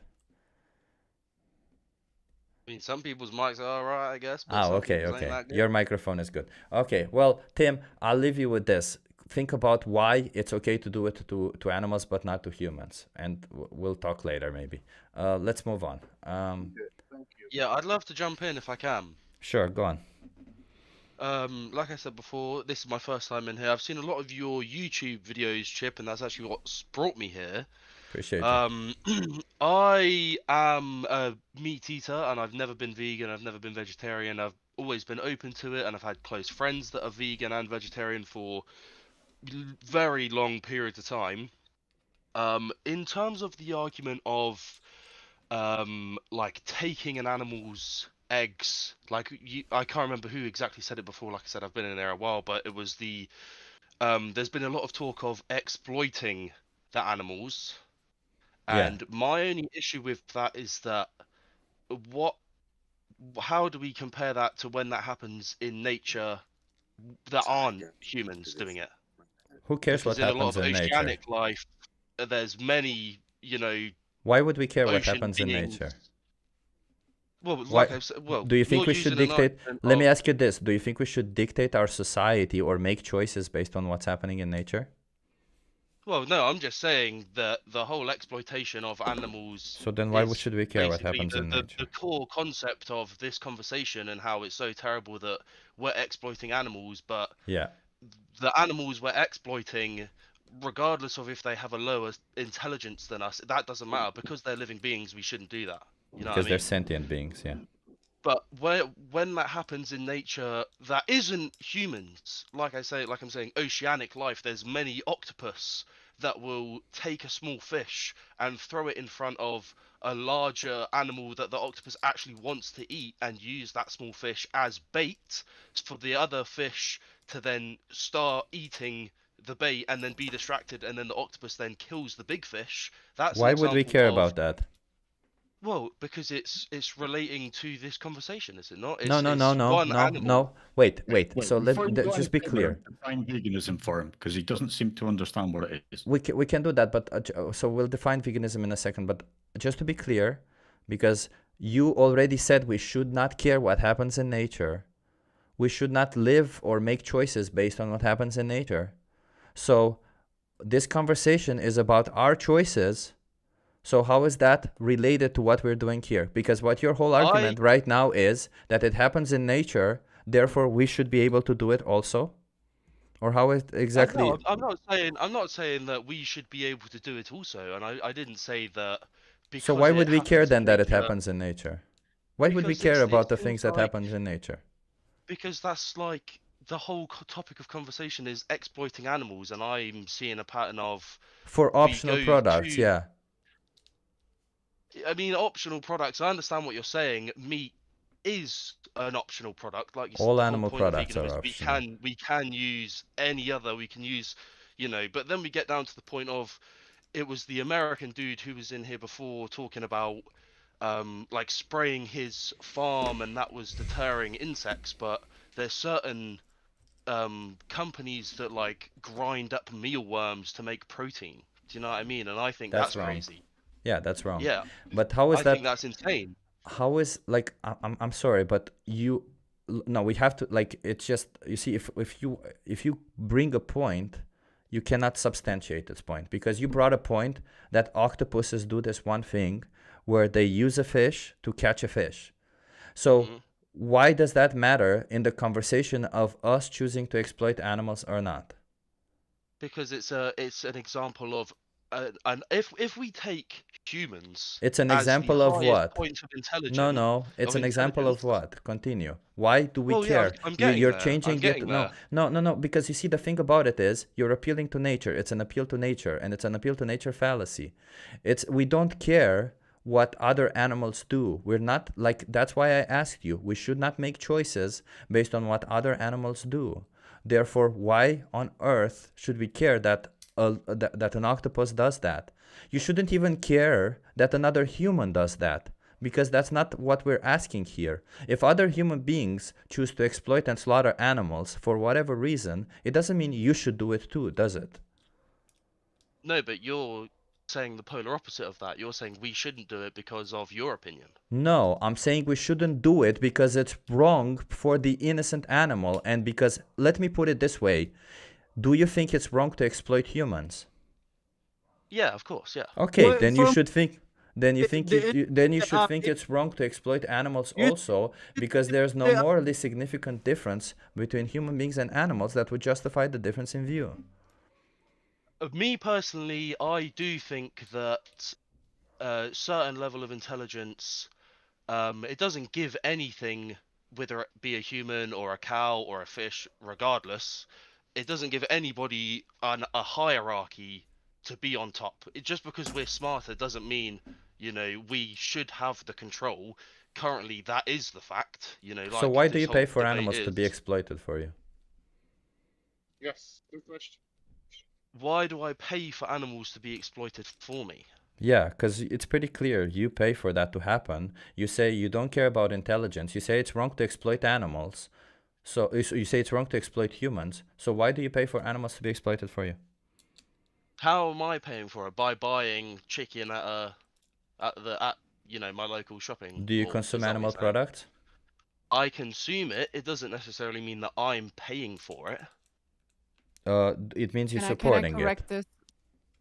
I mean, some people's mics are alright, I guess. But Oh, okay. Your microphone is good. Okay, well, Tim, I'll leave you with this. Think about why it's okay to do it to animals but not to humans, and we'll talk later maybe. Let's move on. Yeah, I'd love to jump in if I can. Sure, go on. Like I said before, this is my first time in here. I've seen a lot of your YouTube videos, Chip, and that's actually what's brought me here. Appreciate it. I am a meat eater, and I've never been vegan. I've never been vegetarian. I've always been open to it, and I've had close friends that are vegan and vegetarian for very long periods of time. In terms of the argument of like taking an animal's eggs, like I can't remember who exactly said it before. Like I said, I've been in there a while, but it was there's been a lot of talk of exploiting the animals, and my only issue with that is that how do we compare that to when that happens in nature that aren't humans doing it? Who cares Because what in a lot happens of in nature? oceanic life, there's many, Why would we care what ocean happens in beings. nature? Well, Why, like I said, well, do you think you're we should using an dictate? argument Let me of- ask you this: do you think we should dictate our society or make choices based on what's happening in nature? Well, no, I'm just saying that the whole exploitation of animals So then why is should we care what basically happens in nature? the core concept of this conversation and how it's so terrible that we're exploiting animals, but Yeah. the animals we're exploiting, regardless of if they have a lower intelligence than us, that doesn't matter. Because they're living beings, we shouldn't do that. You know what I Because they're mean? sentient beings, yeah. But when that happens in nature, that isn't humans. Like I'm saying, oceanic life. There's many octopus that will take a small fish and throw it in front of a larger animal that the octopus actually wants to eat, and use that small fish as bait for the other fish to then start eating the bait and then be distracted, and then the octopus then kills the big fish. That's an Why would we example care of about that? well, because it's relating to this conversation, is it not? No, no, no, It's no, one no, animal. no. Wait. Wait, So before you go just any be further, clear. define veganism for him, because he doesn't seem to understand what it is. We can do that, but so we'll define veganism in a second. But just to be clear, because you already said we should not care what happens in nature. We should not live or make choices based on what happens in nature. So this conversation is about our choices. So how is that related to what we're doing here? Because what your whole argument right now is that it happens in nature, therefore we should be able to do it also? Or how is exactly? No, I'm not saying that we should be able to do it also, and I didn't say that because So why it would we care happens in then that it nature- happens in nature? Why would we Because care it about the seems things that like- happens in nature? Because that's like the whole topic of conversation is exploiting animals, and I'm seeing a pattern of For we optional go products, to- yeah. I mean, optional products. I understand what you're saying. Meat is an optional product, like you said. All the whole animal point of products are veganism is optional. we can use any other. We can use, But then we get down to the point of, it was the American dude who was in here before talking about, like spraying his farm, and that was deterring insects. But there's certain companies that like grind up mealworms to make protein. Do you know what I mean? And I think that's wrong. crazy. Yeah, that's wrong. Yeah. But how is I that? think that's insane. How is like I'm sorry, but no, we have to like it's just you see if you bring a point, you cannot substantiate this point because you brought a point that octopuses do this one thing where they use a fish to catch a fish. So why does that matter in the conversation of us choosing to exploit animals or not? Because it's an example of if we take humans, It's an as the example of highest what? point of intelligence. No, it's an example of what? Continue. Why do we Well, yeah, care? I'm getting You're there. changing I'm it. getting there. No, because you see, the thing about it is you're appealing to nature. It's an appeal to nature, and it's an appeal to nature fallacy. We don't care what other animals do. We're not like, that's why I asked you. We should not make choices based on what other animals do. Therefore, why on earth should we care that that an octopus does that? You shouldn't even care that another human does that, because that's not what we're asking here. If other human beings choose to exploit and slaughter animals for whatever reason, it doesn't mean you should do it too, does it? No, but you're saying the polar opposite of that. You're saying we shouldn't do it because of your opinion. No, I'm saying we shouldn't do it because it's wrong for the innocent animal, and because, let me put it this way, do you think it's wrong to exploit humans? Yeah, of course, yeah. Okay, Well, then you from- should think. Then you think then you should think it- it's wrong to exploit animals you- also, because there's no yeah. morally significant difference between human beings and animals that would justify the difference in view. Me personally, I do think that a certain level of intelligence, it doesn't give anything, whether it be a human or a cow or a fish, regardless, it doesn't give anybody a hierarchy to be on top. Just because we're smarter doesn't mean, we should have the control. Currently, that is the fact. So why do this you whole pay for debate animals to be is. exploited for you? Yes, good question. Why do I pay for animals to be exploited for me? Yeah, because it's pretty clear you pay for that to happen. You say you don't care about intelligence. You say it's wrong to exploit animals. So you say it's wrong to exploit humans. So why do you pay for animals to be exploited for you? How am I paying for it? By buying chicken at my local shopping. Do you mall. consume Is that what animal you're saying? products? I consume it. It doesn't necessarily mean that I'm paying for it. It means you're Can I supporting correct it. this?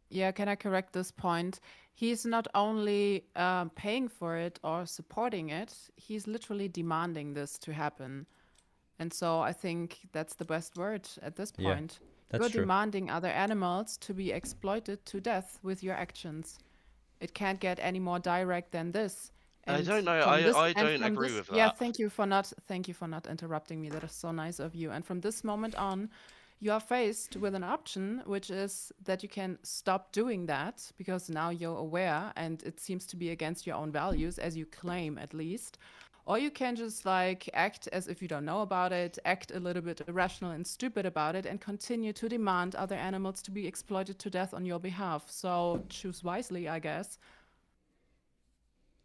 Yeah, can I correct this point? He's not only paying for it or supporting it, he's literally demanding this to happen. And so I think that's the best word at this Yeah, point. that's You're true. demanding other animals to be exploited to death with your actions. It can't get any more direct than this. I And don't know. from this I and don't from agree this, with yeah, that. thank you for not interrupting me. That is so nice of you. And from this moment on, you are faced with an option, which is that you can stop doing that because now you're aware and it seems to be against your own values, as you claim at least. Or you can just like act as if you don't know about it, act a little bit irrational and stupid about it, and continue to demand other animals to be exploited to death on your behalf. So choose wisely, I guess.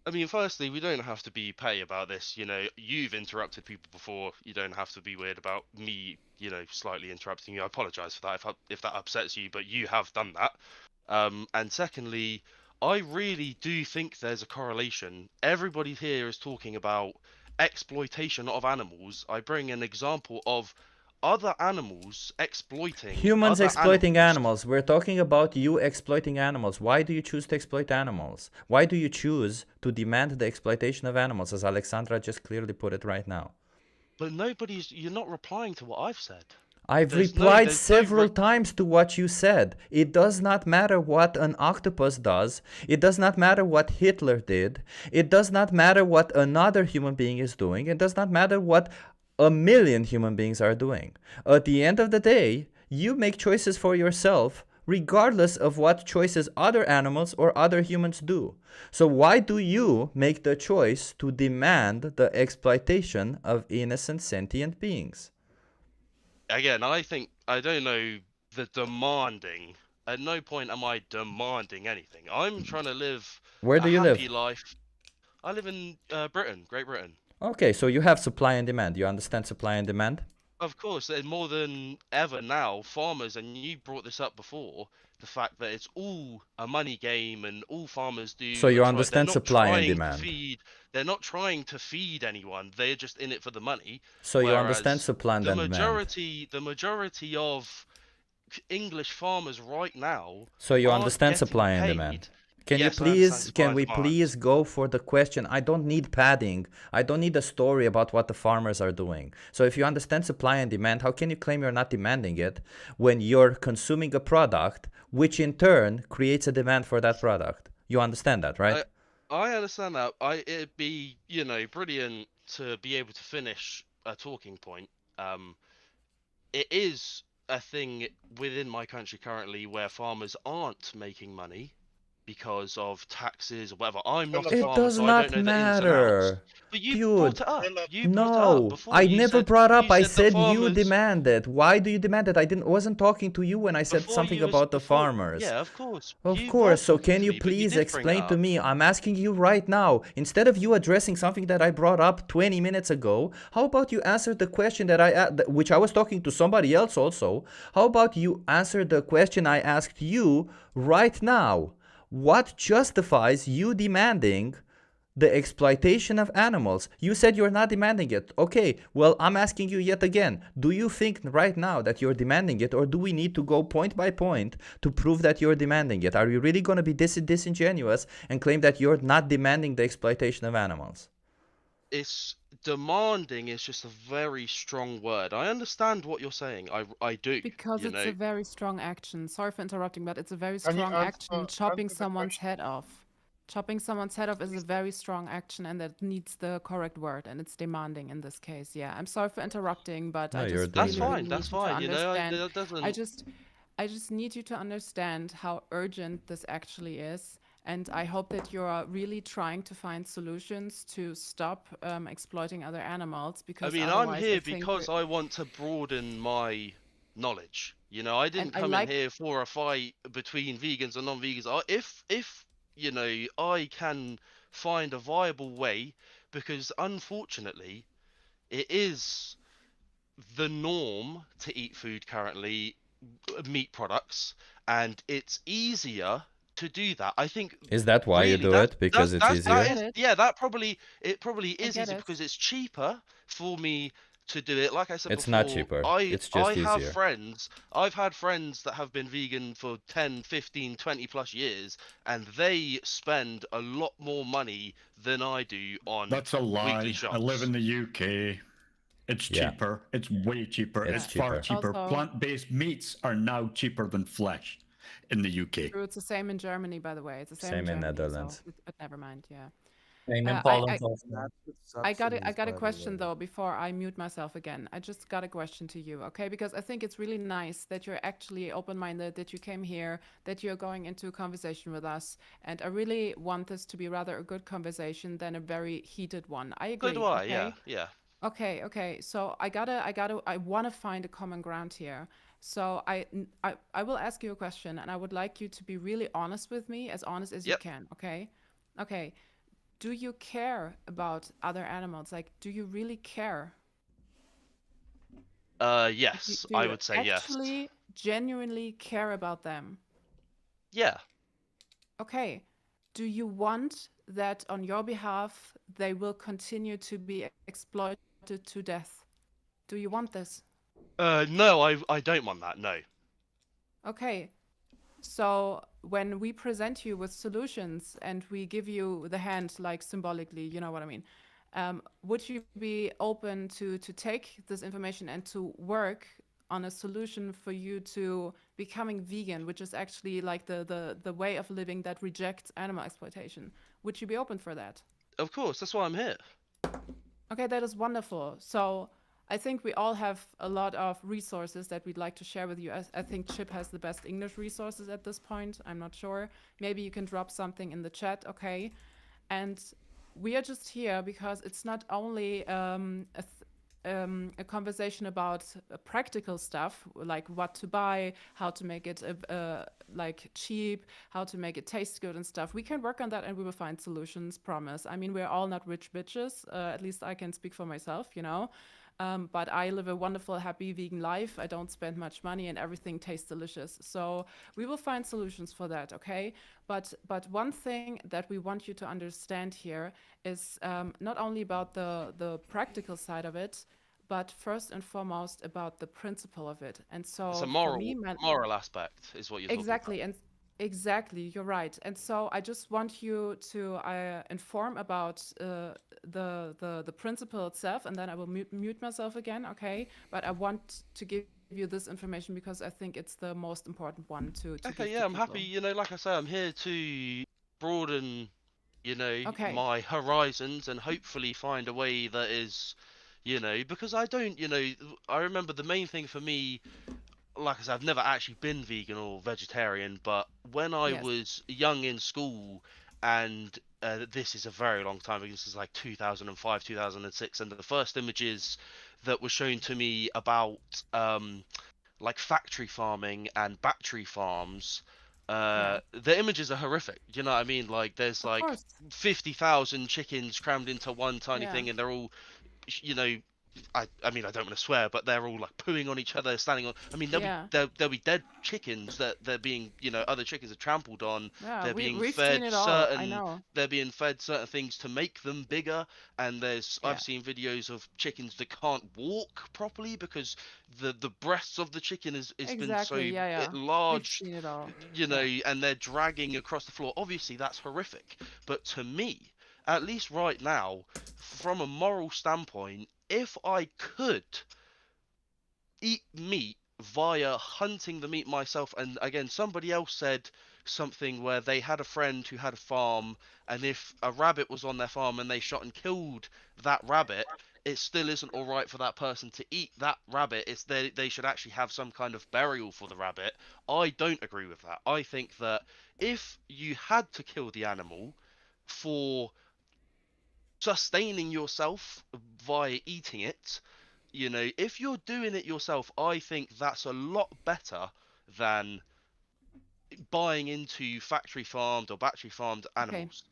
I mean, firstly, we don't have to be petty about this. You know, you've interrupted people before. You don't have to be weird about me, you know, slightly interrupting you. I apologize for that if that upsets you, but you have done that. And secondly, I really do think there's a correlation. Everybody here is talking about exploitation of animals. I bring an example of other animals exploiting Humans other exploiting animals. animals. We're talking about you exploiting animals. Why do you choose to exploit animals? Why do you choose to demand the exploitation of animals, as Alexandra just clearly put it right now? But you're not replying to what I've said. I've There's replied there's no several times to what you said. It does not matter what an octopus does. It does not matter what Hitler did. It does not matter what another human being is doing. It does not matter what a million human beings are doing. At the end of the day, you make choices for yourself, regardless of what choices other animals or other humans do. So why do you make the choice to demand the exploitation of innocent sentient beings? Again, I don't know the demanding. At no point am I demanding anything. I'm trying to live Where do you live? happy life. I live in Britain, Great Britain. Okay, so you have supply and demand. You understand supply and demand? Of course, more than ever now, farmers, and you brought this up before, the fact that it's all a money game and all farmers do. So you they're understand not supply and trying to demand. they're not trying to feed anyone. They're just in it for the money. So you understand Whereas supply and demand. the majority of English farmers right now. So you aren't understand getting supply and paid. demand. Can Yes, you I understand please, supply can and we demand. please go for the question? I don't need padding. I don't need a story about what the farmers are doing. So if you understand supply and demand, how can you claim you're not demanding it when you're consuming a product, which in turn creates a demand for that product? You understand that, right? I understand that. It'd be, you know, brilliant to be able to finish a talking point. It is a thing within my country currently where farmers aren't making money because of taxes or whatever. I'm not a It farmer, does so I not don't know the ins and outs. matter. But you Dude, brought it up. You brought it no, up before. I You never said- brought up. you I the said you farmers- demand it. Why do you demand it? I wasn't talking to you when I said Before something you was- about the before- farmers. Yeah, of course. Of You course. were So talking can to you me, but you please did bring explain it to up. me? I'm asking you right now. Instead of you addressing something that I brought up 20 minutes ago, how about you answer the question that which I was talking to somebody else also? How about you answer the question I asked you right now? What justifies you demanding the exploitation of animals? You said you're not demanding it. Okay, well, I'm asking you yet again. Do you think right now that you're demanding it, or do we need to go point by point to prove that you're demanding it? Are you really going to be disingenuous and claim that you're not demanding the exploitation of animals? It's demanding is just a very strong word. I understand what you're saying. I do. Because you it's know. a very strong action. Sorry for interrupting, but it's a very Can you strong action. answer Chopping the someone's head off. Chopping someone's head off is a very strong action, and that needs the correct word, and it's demanding in this case. Yeah, I'm sorry for interrupting, but No, I you're just doing That's really, it. really fine. That's need you to fine. You know, understand. that doesn't. I just need you to understand how urgent this actually is. And I hope that you're really trying to find solutions to stop exploiting other animals. I Because mean, I'm otherwise here think because we're- I want to broaden my knowledge. You know, I didn't I come like- in here for a fight between vegans and non-vegans. If you know, I can find a viable way, because unfortunately, it is the norm to eat food currently, meat products, and it's easier to do that. I think. Is that why you Really, do that's- it? Because it's that's- that easier? is- yeah, it probably is get easier it. because it's cheaper for me to do it. Like I said It's before, not cheaper. It's just I have easier. friends. I've had friends that have been vegan for 10, 15, 20 plus years, and they spend a lot more money than I do on That's a weekly lie. shops. I live in the UK. It's Yeah. cheaper. It's way cheaper. It's It's far cheaper. cheaper. Also- Plant-based meats are now cheaper than flesh in the UK. True, it's the same in Germany, by the way. It's the same, Same in Germany, Netherlands. So, but never mind. Yeah. Same in I Poland also. I got a question though before I mute myself again. I just got a question to you, okay? Because I think it's really nice that you're actually open-minded, that you came here, that you're going into a conversation with us, and I really want this to be rather a good conversation than a very heated one. I agree. So do I. okay? Yeah, yeah. Okay. So I want to find a common ground here. So I will ask you a question, and I would like you to be really honest with me, as honest as you Yep. can. Okay. Okay. Do you care about other animals? Like, do you really care? Yes, Do I you would say yes. actually genuinely care about them? Yeah. Okay. Do you want that on your behalf they will continue to be exploited to death? Do you want this? No, I don't want that. No. Okay. So when we present you with solutions and we give you the hand, like symbolically, you know what I mean? Would you be open to take this information and to work on a solution for you to becoming vegan, which is actually like the way of living that rejects animal exploitation? Would you be open for that? Of course, that's why I'm here. Okay, that is wonderful. So I think we all have a lot of resources that we'd like to share with you. I think Chip has the best English resources at this point. I'm not sure. Maybe you can drop something in the chat, okay? And we are just here because it's not only a conversation about practical stuff, like what to buy, how to make it like cheap, how to make it taste good and stuff. We can work on that and we will find solutions, promise. I mean, we're all not rich bitches. At least I can speak for myself, you know? But I live a wonderful, happy vegan life. I don't spend much money and everything tastes delicious. So we will find solutions for that, okay? But one thing that we want you to understand here is not only about the practical side of it, but first and foremost about the principle of it. And so It's a for moral aspect is what you're exactly, talking about. and exactly, you're right. And so I just want you to inform about the principle itself, and then I will mute myself again, okay? But I want to give you this information because I think it's the most important one to give Okay, to yeah, I'm people. happy. You know, like I say, I'm here to broaden, you know, Okay. my horizons and hopefully find a way that is, you know, because I don't, you know, I remember the main thing for me, like I said, I've never actually been vegan or vegetarian, but when I Yes. was young in school, and this is a very long time ago, this is like 2005, 2006, and the first images that were shown to me about like factory farming and battery farms, the images are horrific. You know what I mean? Like there's Of like course. 50,000 chickens crammed into one tiny Yeah. thing, and they're all, you know, I mean I don't want to swear, but they're all like pooing on each other, standing on. I mean Yeah. there'll be dead chickens that they're being, you know, other chickens are trampled on. Yeah, They're being we've fed seen it all. I certain. know. They're being fed certain things to make them bigger, and there's Yeah. I've seen videos of chickens that can't walk properly because the breasts of the chicken has been so Exactly. Yeah. We've large, seen it all. you know, Yeah. and they're dragging across the floor. Obviously, that's horrific. But to me, at least right now, from a moral standpoint, if I could eat meat via hunting the meat myself, and again, somebody else said something where they had a friend who had a farm, and if a rabbit was on their farm and they shot and killed that rabbit, it still isn't all right for that person to eat that rabbit. It's they should actually have some kind of burial for the rabbit. I don't agree with that. I think that if you had to kill the animal for sustaining yourself via eating it, you know, if you're doing it yourself, I think that's a lot better than buying into factory farmed or battery farmed animals.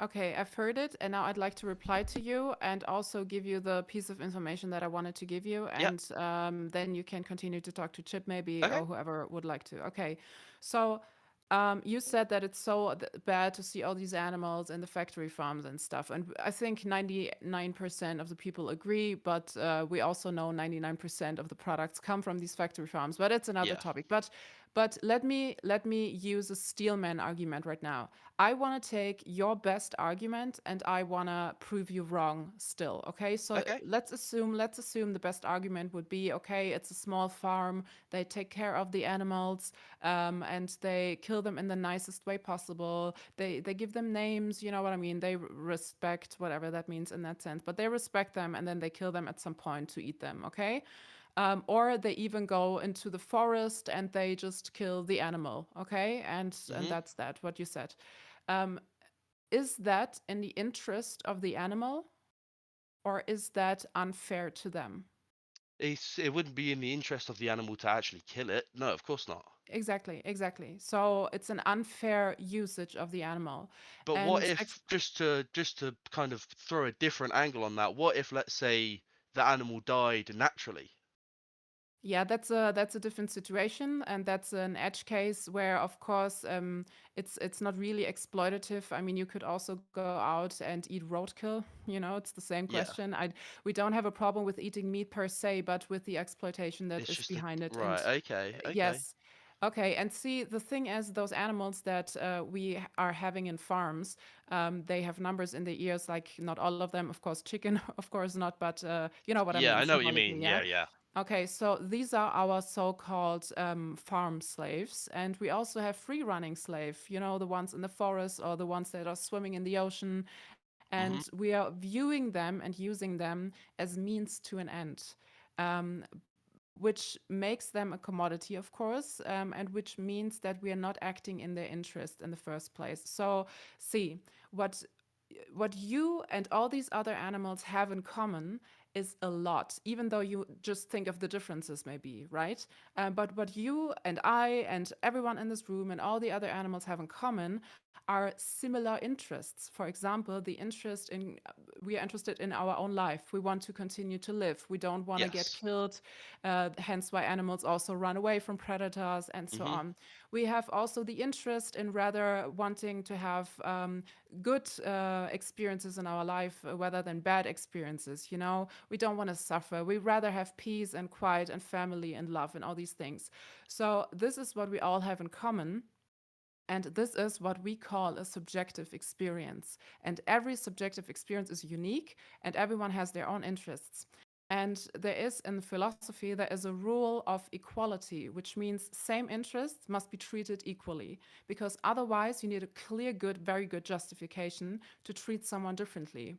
Okay, I've heard it, and now I'd like to reply to you and also give you the piece of information that I wanted to give you, Yeah. and then you can continue to talk to Chip maybe Okay. or whoever would like to. Okay, so You said that it's so bad to see all these animals in the factory farms and stuff, and I think 99% of the people agree. But we also know 99% of the products come from these factory farms. But it's another Yeah. topic. But let me use a steelman argument right now. I want to take your best argument and I want to prove you wrong still. Okay, so Okay. let's assume the best argument would be, okay, it's a small farm, they take care of the animals, and they kill them in the nicest way possible. They give them names, you know what I mean? They respect whatever that means in that sense, but they respect them and then they kill them at some point to eat them. Okay. Or they even go into the forest and they just kill the animal, okay? And Mhm. that's that, what you said. Is that in the interest of the animal, or is that unfair to them? It wouldn't be in the interest of the animal to actually kill it. No, of course not. Exactly. So it's an unfair usage of the animal. But what And if, just to kind of throw a different angle on that, what if, let's say, the animal died naturally? yeah, that's a different situation, and that's an edge case where, of course, it's not really exploitative. I mean, you could also go out and eat roadkill. You know, it's the same Yeah. question. We don't have a problem with eating meat per se, but with the exploitation that It's is just behind it. right. And Okay. yes, okay. And see, the thing is, those animals that we are having in farms, they have numbers in the ears. Like not all of them, of course. Chicken, of course not, but you know what I Yeah, mean. I know what you Symbolically, mean. yeah. Yeah. Okay, so these are our so-called farm slaves, and we also have free-running slave, you know, the ones in the forest or the ones that are swimming in the ocean, and Mhm. we are viewing them and using them as means to an end, um, which makes them a commodity, of course, and which means that we are not acting in their interest in the first place. So, see, what you and all these other animals have in common is a lot, even though you just think of the differences, maybe, right? But what you and I and everyone in this room and all the other animals have in common are similar interests. For example, the interest in we are interested in our own life. We want to continue to live. We don't want to get Yes. killed. Hence, why animals also run away from predators and so Mhm. on. We have also the interest in rather wanting to have good experiences in our life rather than bad experiences. You know, we don't want to suffer. We rather have peace and quiet and family and love and all these things. So this is what we all have in common. And this is what we call a subjective experience. And every subjective experience is unique, and everyone has their own interests. And there is in philosophy, there is a rule of equality, which means same interests must be treated equally, because otherwise you need a clear, good, very good justification to treat someone differently.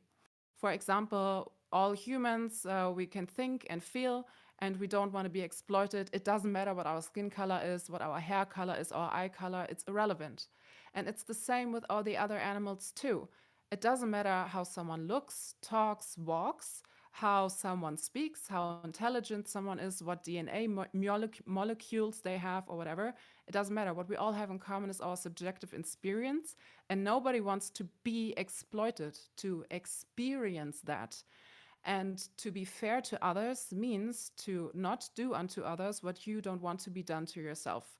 For example, all humans, we can think and feel, and we don't want to be exploited. It doesn't matter what our skin color is, what our hair color is, our eye color, it's irrelevant. And it's the same with all the other animals too. It doesn't matter how someone looks, talks, walks, how someone speaks, how intelligent someone is, what DNA molecules they have, or whatever. It doesn't matter. What we all have in common is our subjective experience, and nobody wants to be exploited, to experience that. And to be fair to others means to not do unto others what you don't want to be done to yourself.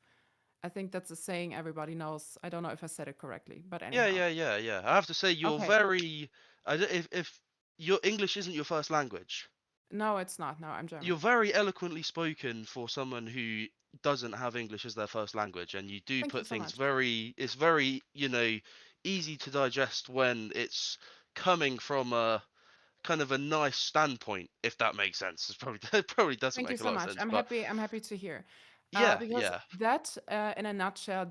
I think that's a saying everybody knows. I don't know if I said it correctly, but anyhow. Yeah. I have to say, you're Okay. very. If your English isn't your first language, No, it's not. No, I'm German. you're very eloquently spoken for someone who doesn't have English as their first language, and you do Thank you put so things much. it's very, easy to digest when it's coming from a kind of a nice standpoint, if that makes sense. It's probably it probably doesn't Thank you make a so lot of much. sense, I'm but happy to hear. yeah, Because yeah. that, in a nutshell,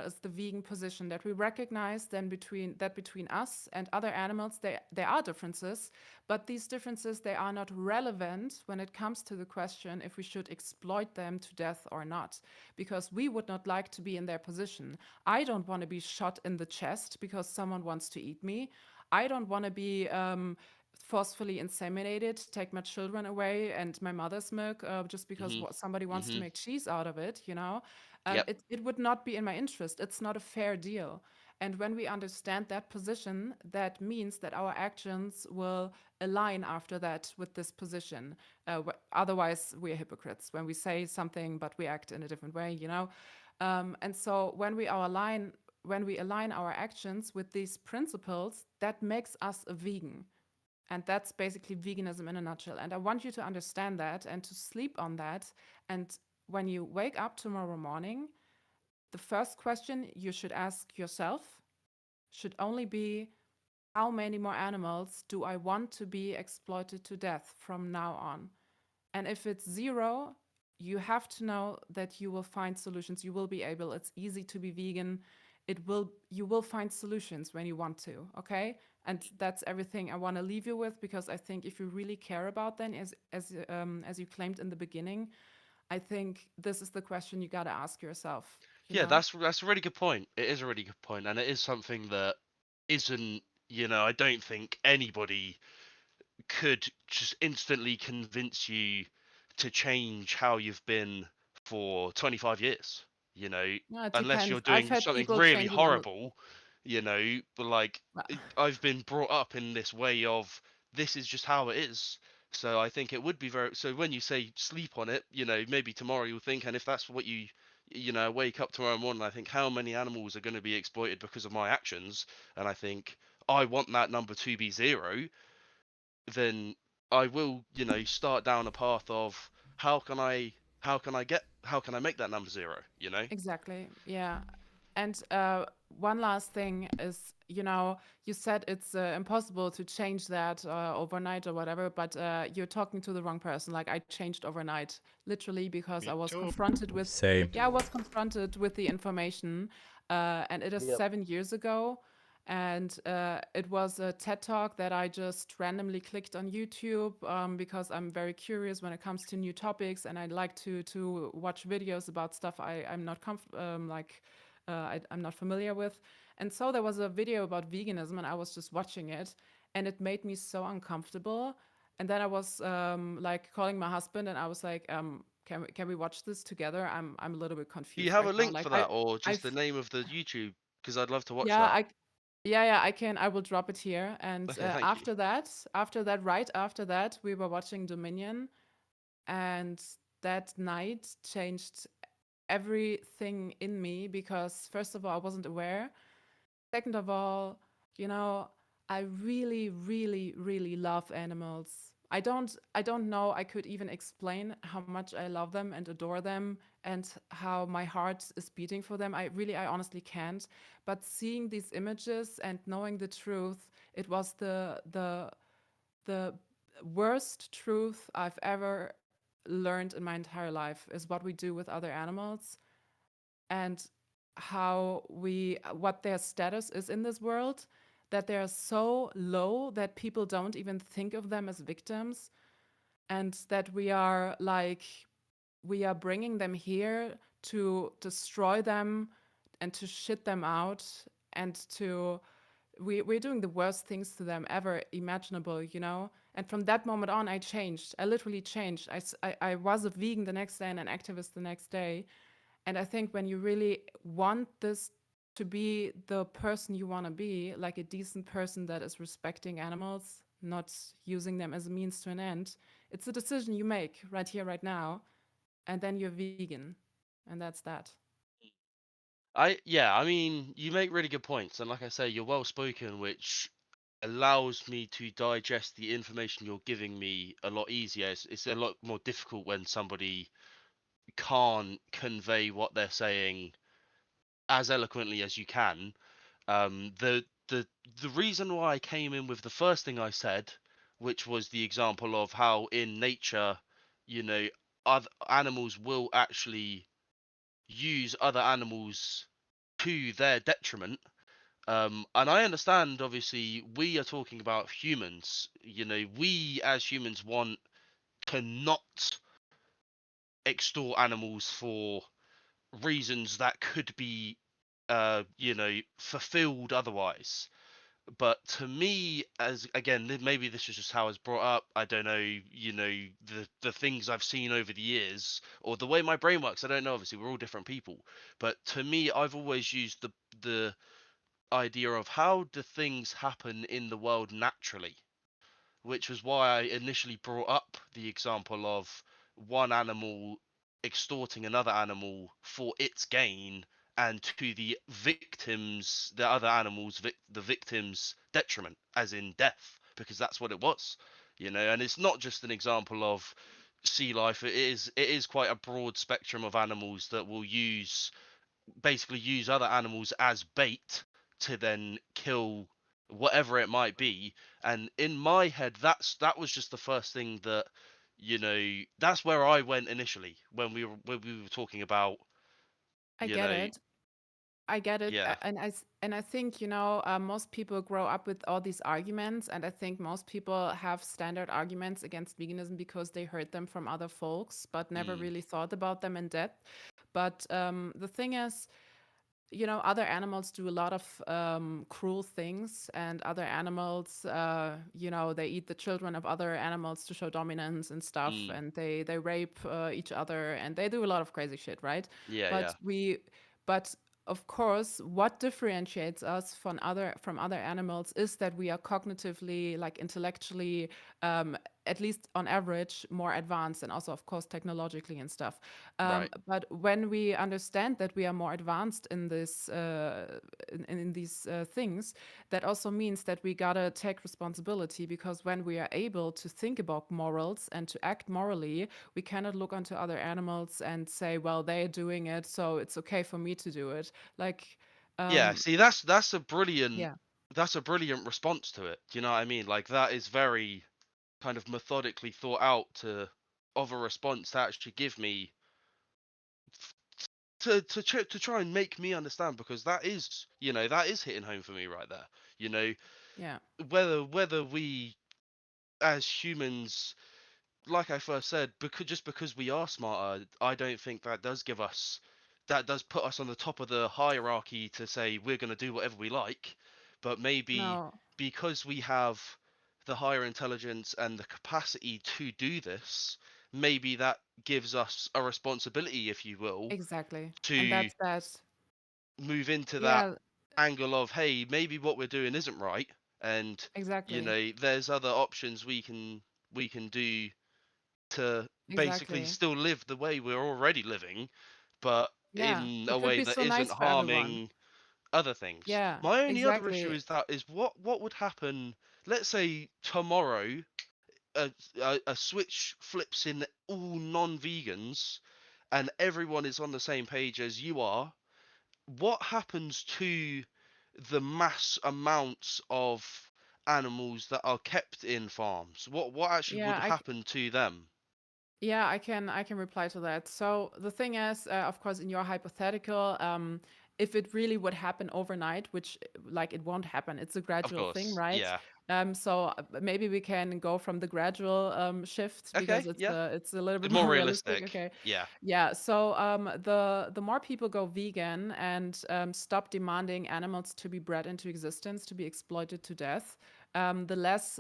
is the vegan position that we recognize then between us and other animals, there are differences, but these differences, they are not relevant when it comes to the question if we should exploit them to death or not, because we would not like to be in their position. I don't want to be shot in the chest because someone wants to eat me. I don't want to be forcefully inseminated, take my children away and my mother's milk just because Mhm. somebody wants to Mhm. make cheese out of it, you know? Yep. It would not be in my interest. It's not a fair deal. And when we understand that position, that means that our actions will align after that with this position. Otherwise, we're hypocrites when we say something, but we act in a different way, you know? And so when we align our actions with these principles, that makes us a vegan. And that's basically veganism in a nutshell. And I want you to understand that and to sleep on that. And when you wake up tomorrow morning, the first question you should ask yourself should only be, how many more animals do I want to be exploited to death from now on? And if it's 0, you have to know that you will find solutions. You will be able. It's easy to be vegan. You will find solutions when you want to, okay? And that's everything I want to leave you with, because I think if you really care about them, as you claimed in the beginning, I think this is the question you got to ask yourself. Yeah, that's a really good point. It is a really good point, and it is something that isn't, I don't think anybody could just instantly convince you to change how you've been for 25 years, Yeah, it unless you're depends. I've doing had something people really changing on horrible, but like I've been brought up in this way of this is just how it is. So I think it would be so when you say sleep on it, maybe tomorrow you'll think, and if that's what you wake up tomorrow morning, I think how many animals are going to be exploited because of my actions, and I think I want that number to be 0, then I will, start down a path of how can I make that number 0, Exactly. Yeah. And one last thing is, you said it's impossible to change that overnight or whatever, but you're talking to the wrong person. Like, I changed overnight, literally, because I was confronted with. Same. Yeah, I was confronted with the information, and it is Yep. 7 years ago. And it was a TED Talk that I just randomly clicked on YouTube because I'm very curious when it comes to new topics, and I like to watch videos about stuff I'm not I'm not familiar with. And so there was a video about veganism, and I was just watching it, and it made me so uncomfortable. And then I was like calling my husband, and I was like, can we watch this together? I'm a little bit confused. Do you have right a now. link Like, for that, or I just the name of the YouTube? Because I'd love to watch yeah, that. I can. I will drop it here. And Okay, thank you. right after that, we were watching Dominion, and that night changed everything in me, because first of all, I wasn't aware. Second of all, I really, really, really love animals. I don't know I could even explain how much I love them and adore them and how my heart is beating for them. I honestly can't. But seeing these images and knowing the truth, it was the worst truth I've ever learned in my entire life, is what we do with other animals and what their status is in this world, that they're so low that people don't even think of them as victims, and that we are bringing them here to destroy them and to shit them out, and we're doing the worst things to them ever imaginable, And from that moment on, I changed. I literally changed. I was a vegan the next day and an activist the next day. And I think when you really want this to be the person you want to be, like a decent person that is respecting animals, not using them as a means to an end, it's a decision you make right here, right now, and then you're vegan. And that's that. I mean, you make really good points, and like I say, you're well spoken, which allows me to digest the information you're giving me a lot easier. It's a lot more difficult when somebody can't convey what they're saying as eloquently as you can. The reason why I came in with the first thing I said, which was the example of how in nature, other animals will actually use other animals to their detriment. And I understand, obviously, we are talking about humans. We as humans want to not extort animals for reasons that could be, fulfilled otherwise. But to me, as again, maybe this is just how I was brought up. I don't know, the things I've seen over the years or the way my brain works. I don't know. Obviously, we're all different people. But to me, I've always used the idea of how do things happen in the world naturally, which was why I initially brought up the example of one animal extorting another animal for its gain and to the victims, the other animals, the victims' detriment, as in death, because that's what it was, you know. And it's not just an example of sea life. It is quite a broad spectrum of animals that will basically use other animals as bait to then kill whatever it might be. And in my head, that was just the first thing that, you know, that's where I went initially when we were talking about, I you get know, it. I get it, yeah. and I think, you know, most people grow up with all these arguments, and I think most people have standard arguments against veganism because they heard them from other folks, but never really thought about them in depth. But the thing is, you know, other animals do a lot of cruel things, and other animals, you know, they eat the children of other animals to show dominance and stuff, and they rape each other, and they do a lot of crazy shit, right? Yeah. But of course, what differentiates us from other animals is that we are cognitively, like intellectually, at least on average, more advanced, and also, of course, technologically and stuff. Right. But when we understand that we are more advanced in this, in these things, that also means that we gotta take responsibility, because when we are able to think about morals and to act morally, we cannot look onto other animals and say, well, they're doing it, so it's okay for me to do it. Like, Yeah, see, that's a brilliant yeah. that's a brilliant response to it. Do you know what I mean? Like, that is very kind of methodically thought out of a response to actually give me to try and make me understand, because that is, you know, that is hitting home for me right there. You know, Yeah. whether we as humans, like I first said, because we are smarter, I don't think that does put us on the top of the hierarchy to say we're going to do whatever we like. But maybe No. because we have the higher intelligence and the capacity to do this, maybe that gives us a responsibility, if you will, Exactly. And to that's that. move into that Yeah, angle of, hey, maybe what we're doing isn't right, and you exactly. know, there's other options we can do to basically Exactly. still live the way we're already living, but Yeah, in a it would way be that so isn't nice for everyone. harming other things. Yeah, My only other issue exactly. is what would happen, let's say tomorrow a switch flips in all non-vegans and everyone is on the same page as you are. What happens to the mass amounts of animals that are kept in farms? What actually would Yeah, happen to them? Yeah, I can reply to that. So the thing is, of course, in your hypothetical, if it really would happen overnight, which like it won't happen, it's a Of gradual thing, course, right? yeah. So maybe we can go from the gradual shift, because Okay, yeah. it's a little bit More more realistic. realistic. Okay. Yeah. Yeah. So the more people go vegan and stop demanding animals to be bred into existence, to be exploited to death, the less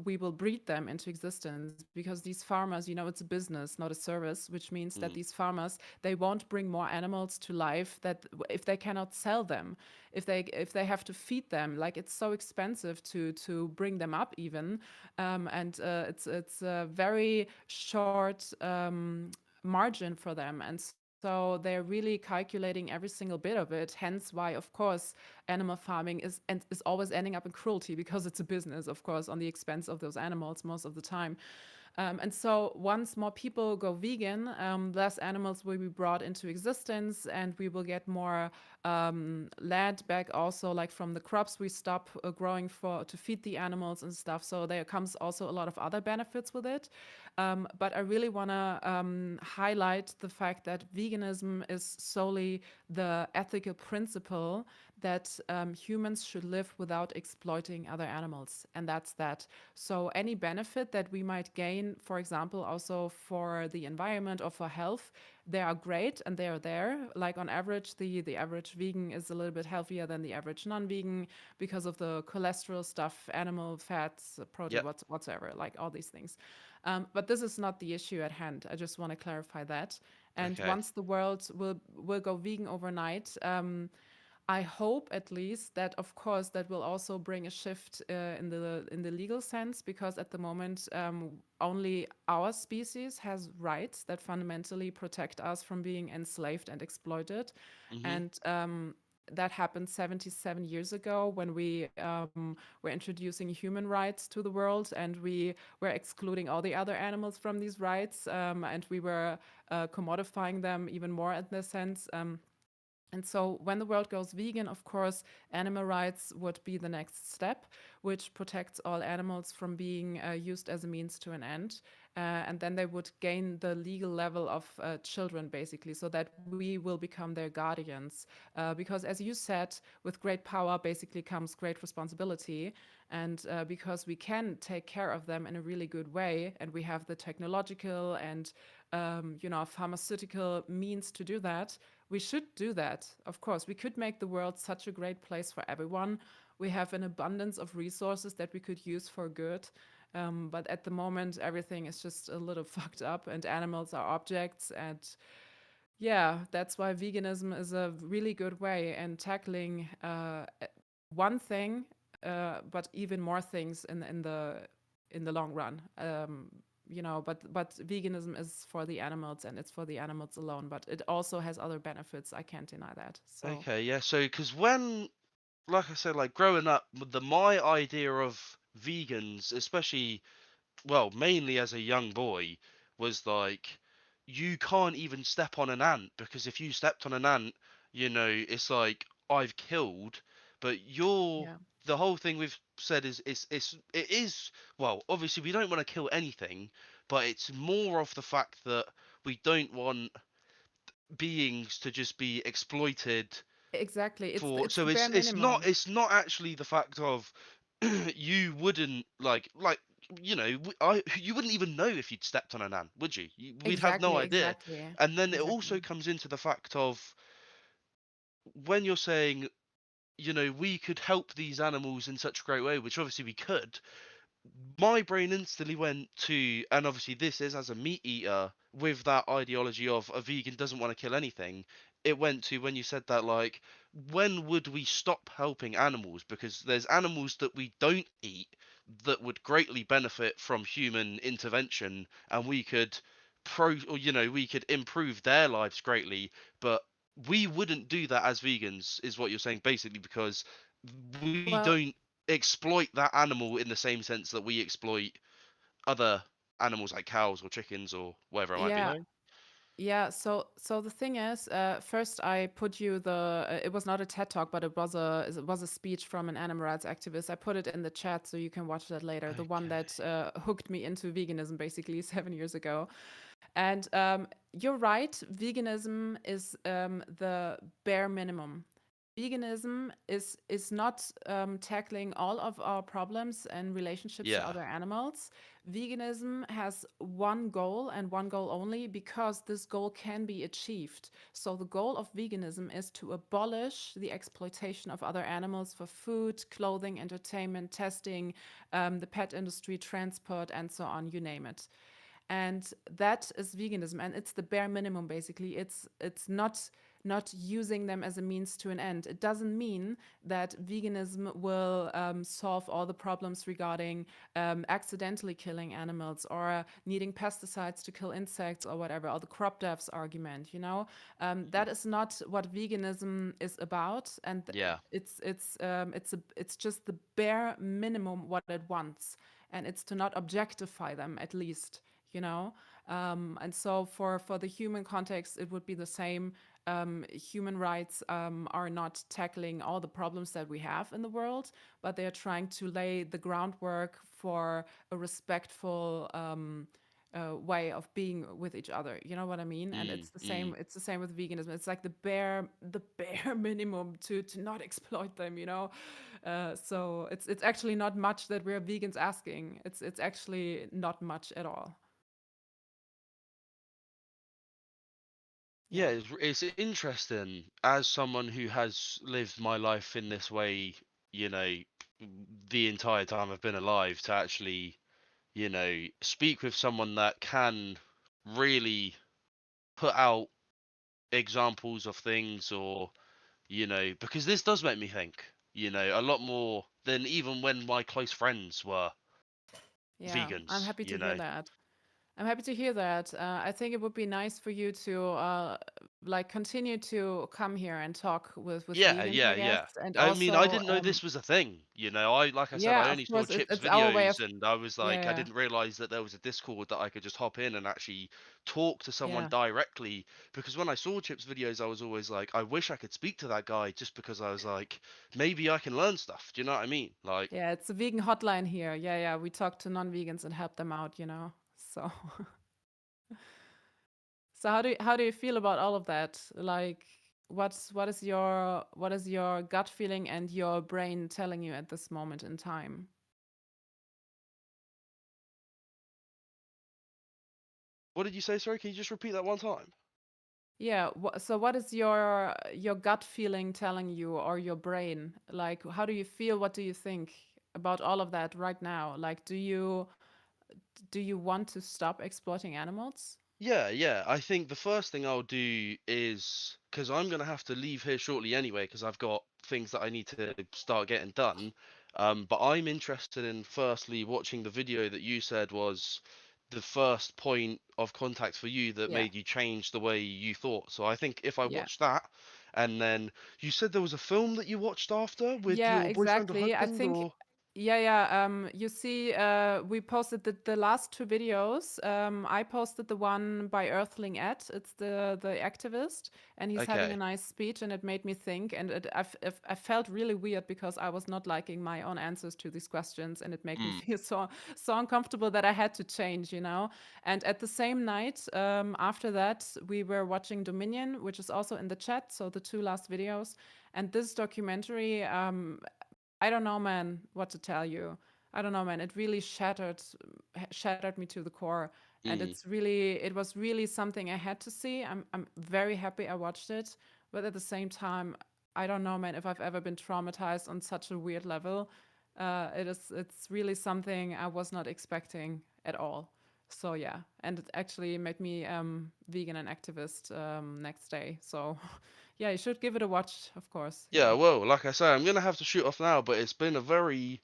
we will breed them into existence, because these farmers, you know, it's a business, not a service, which means that these farmers, they won't bring more animals to life that if they cannot sell them, if they have to feed them, like it's so expensive to bring them up even, and it's a very short margin for them, and so they're really calculating every single bit of it. Hence why, of course, animal farming is always ending up in cruelty, because it's a business, of course, on the expense of those animals most of the time. And so once more people go vegan, less animals will be brought into existence, and we will get more land back also, like from the crops we stop growing to feed the animals and stuff. So there comes also a lot of other benefits with it. But I really want to highlight the fact that veganism is solely the ethical principle that humans should live without exploiting other animals, and that's that. So any benefit that we might gain, for example, also for the environment or for health, they are great and they are there. Like on average, the average vegan is a little bit healthier than the average non-vegan because of the cholesterol stuff, animal fats, protein, Yep. whatsoever, like all these things. But this is not the issue at hand. I just want to clarify that. And Okay. once the world will go vegan overnight, I hope at least that, of course, that will also bring a shift in the legal sense, because at the moment only our species has rights that fundamentally protect us from being enslaved and exploited, and that happened 77 years ago when we were introducing human rights to the world, and we were excluding all the other animals from these rights, and we were commodifying them even more in this sense. And so when the world goes vegan, of course, animal rights would be the next step, which protects all animals from being used as a means to an end. And then they would gain the legal level of children, basically, so that we will become their guardians. Because as you said, with great power basically comes great responsibility. And because we can take care of them in a really good way, and we have the technological and pharmaceutical means to do that, we should do that. Of course, we could make the world such a great place for everyone. We have an abundance of resources that we could use for good. But at the moment, everything is just a little fucked up, and animals are objects. And yeah, that's why veganism is a really good way in tackling one thing, but even more things in the long run. But veganism is for the animals, and it's for the animals alone, but it also has other benefits. I can't deny that. So Okay, yeah. So, because when, like I said, like growing up, my idea of vegans, especially, well, mainly as a young boy, was like, you can't even step on an ant, because if you stepped on an ant, it's like I've killed. But the whole thing we've said is it is, well, obviously we don't want to kill anything, but it's more of the fact that we don't want beings to just be exploited exactly, for. it's So the bare it's not minimum. it's not actually the fact of you wouldn't like you wouldn't even know if you'd stepped on an ant, would you? We'd have no idea. Exactly. And then it also Exactly. comes into the fact of when you're saying, we could help these animals in such a great way, which obviously we could. My brain instantly went to, and obviously this is as a meat eater with that ideology of a vegan doesn't want to kill anything. It went to when you said that, like, when would we stop helping animals? Because there's animals that we don't eat that would greatly benefit from human intervention, and we could we could improve their lives greatly, but we wouldn't do that as vegans, is what you're saying, basically, because we Well, don't exploit that animal in the same sense that we exploit other animals like cows or chickens or whatever it might be. yeah. Yeah, so the thing is, first I put you it was not a TED talk, but it was a speech from an animal rights activist. I put it in the chat so you can watch that later. The one that hooked me into veganism basically 7 years ago. And you're right, veganism is the bare minimum. Veganism is not tackling all of our problems and relationships to Yeah. other animals. Veganism has one goal and one goal only, because this goal can be achieved. So the goal of veganism is to abolish the exploitation of other animals for food, clothing, entertainment, testing, the pet industry, transport, and so on, you name it. And that is veganism, and it's the bare minimum. Basically, it's not using them as a means to an end. It doesn't mean that veganism will solve all the problems regarding accidentally killing animals or needing pesticides to kill insects or whatever, or the crop deaths argument. That is not what veganism is about, and Yeah. it's just the bare minimum what it wants, and it's to not objectify them, at least. And so for the human context, it would be the same. Human rights are not tackling all the problems that we have in the world, but they are trying to lay the groundwork for a respectful way of being with each other. You know what I mean? And it's the same. It's the same with veganism. It's like the bare minimum to not exploit them. So it's actually not much that we're vegans asking. It's actually not much at all. Yeah, it's interesting as someone who has lived my life in this way, the entire time I've been alive, to actually, speak with someone that can really put out examples of things or You know, because this does make me think. You know, a lot more than even when my close friends were Yeah, vegans. I'm happy to You hear know. that. I'm happy to hear that. I think it would be nice for you to like continue to come here and talk with Yeah, vegans, yeah, I guess, yeah. and I mean, I also didn't know this was a thing. You know, like I said, yeah, I of only saw course, Chip's it's our way of videos, and I was yeah, like, I yeah, didn't realize that there was a Discord that I could just hop in and actually talk to someone yeah. directly. Because when I saw Chip's videos, I was always like, I wish I could speak to that guy, just because I was like, maybe I can learn stuff. Do you know what I mean? Like, Yeah, it's a vegan hotline here. Yeah, yeah, we talk to non-vegans and help them out, you know. So so how do you feel about all of that? Like what is your gut feeling and your brain telling you at this moment in time? what did you say? Sorry, can you just repeat that one time? Yeah, so what is your gut feeling telling you or your brain? Like how do you feel? What do you think about all of that right now? Like do you want to stop exploiting animals? Yeah, yeah. I think the first thing I'll do is because I'm gonna have to leave here shortly anyway, because I've got things that I need to start getting done. But I'm interested in firstly watching the video that you said was the first point of contact for you that Yeah. made you change the way you thought. So I think if I Yeah. watch that, and then you said there was a film that you watched after with Yeah, your boyfriend or exactly. I husband, think or you see we posted the last two videos. I posted the one by Earthling Ed. It's the activist and he's having a okay. nice speech and it made me think and I felt really weird because I was not liking my own answers to these questions and it made me Mm. feel so uncomfortable that I had to change, you know. And at the same night after that we were watching Dominion, which is also in the chat, so the two last videos. And this documentary, I don't know, man, what to tell you. I don't know, man. It really shattered me to the core, and Mm. it was really something I had to see. I'm very happy I watched it, but at the same time, I don't know, man, if I've ever been traumatized on such a weird level. It's really something I was not expecting at all. So yeah, and it actually made me vegan and activist next day. So yeah, you should give it a watch, of course. Yeah, well, like I say, I'm gonna have to shoot off now, but it's been a very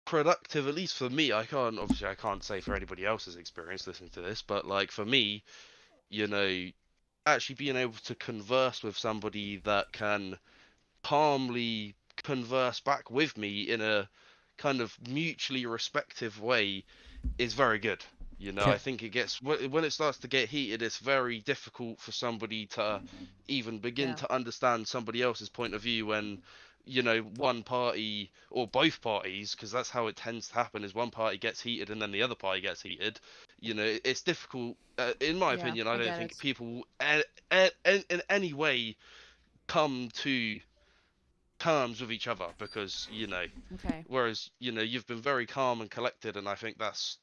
productive, at least for me. I can't say for anybody else's experience listening to this, but like for me, you know, actually being able to converse with somebody that can calmly converse back with me in a kind of mutually respective way is very good. You know, I think it gets when it starts to get heated, it's very difficult for somebody to even begin Yeah. to understand somebody else's point of view when, you know, one party or both parties, because that's how it tends to happen, is one party gets heated and then the other party gets heated. You know, it's difficult. In my Yeah, opinion, I I don't get think it. people in any way come to terms with each other because, you know, Okay. whereas, you know, you've been very calm and collected, and I think that's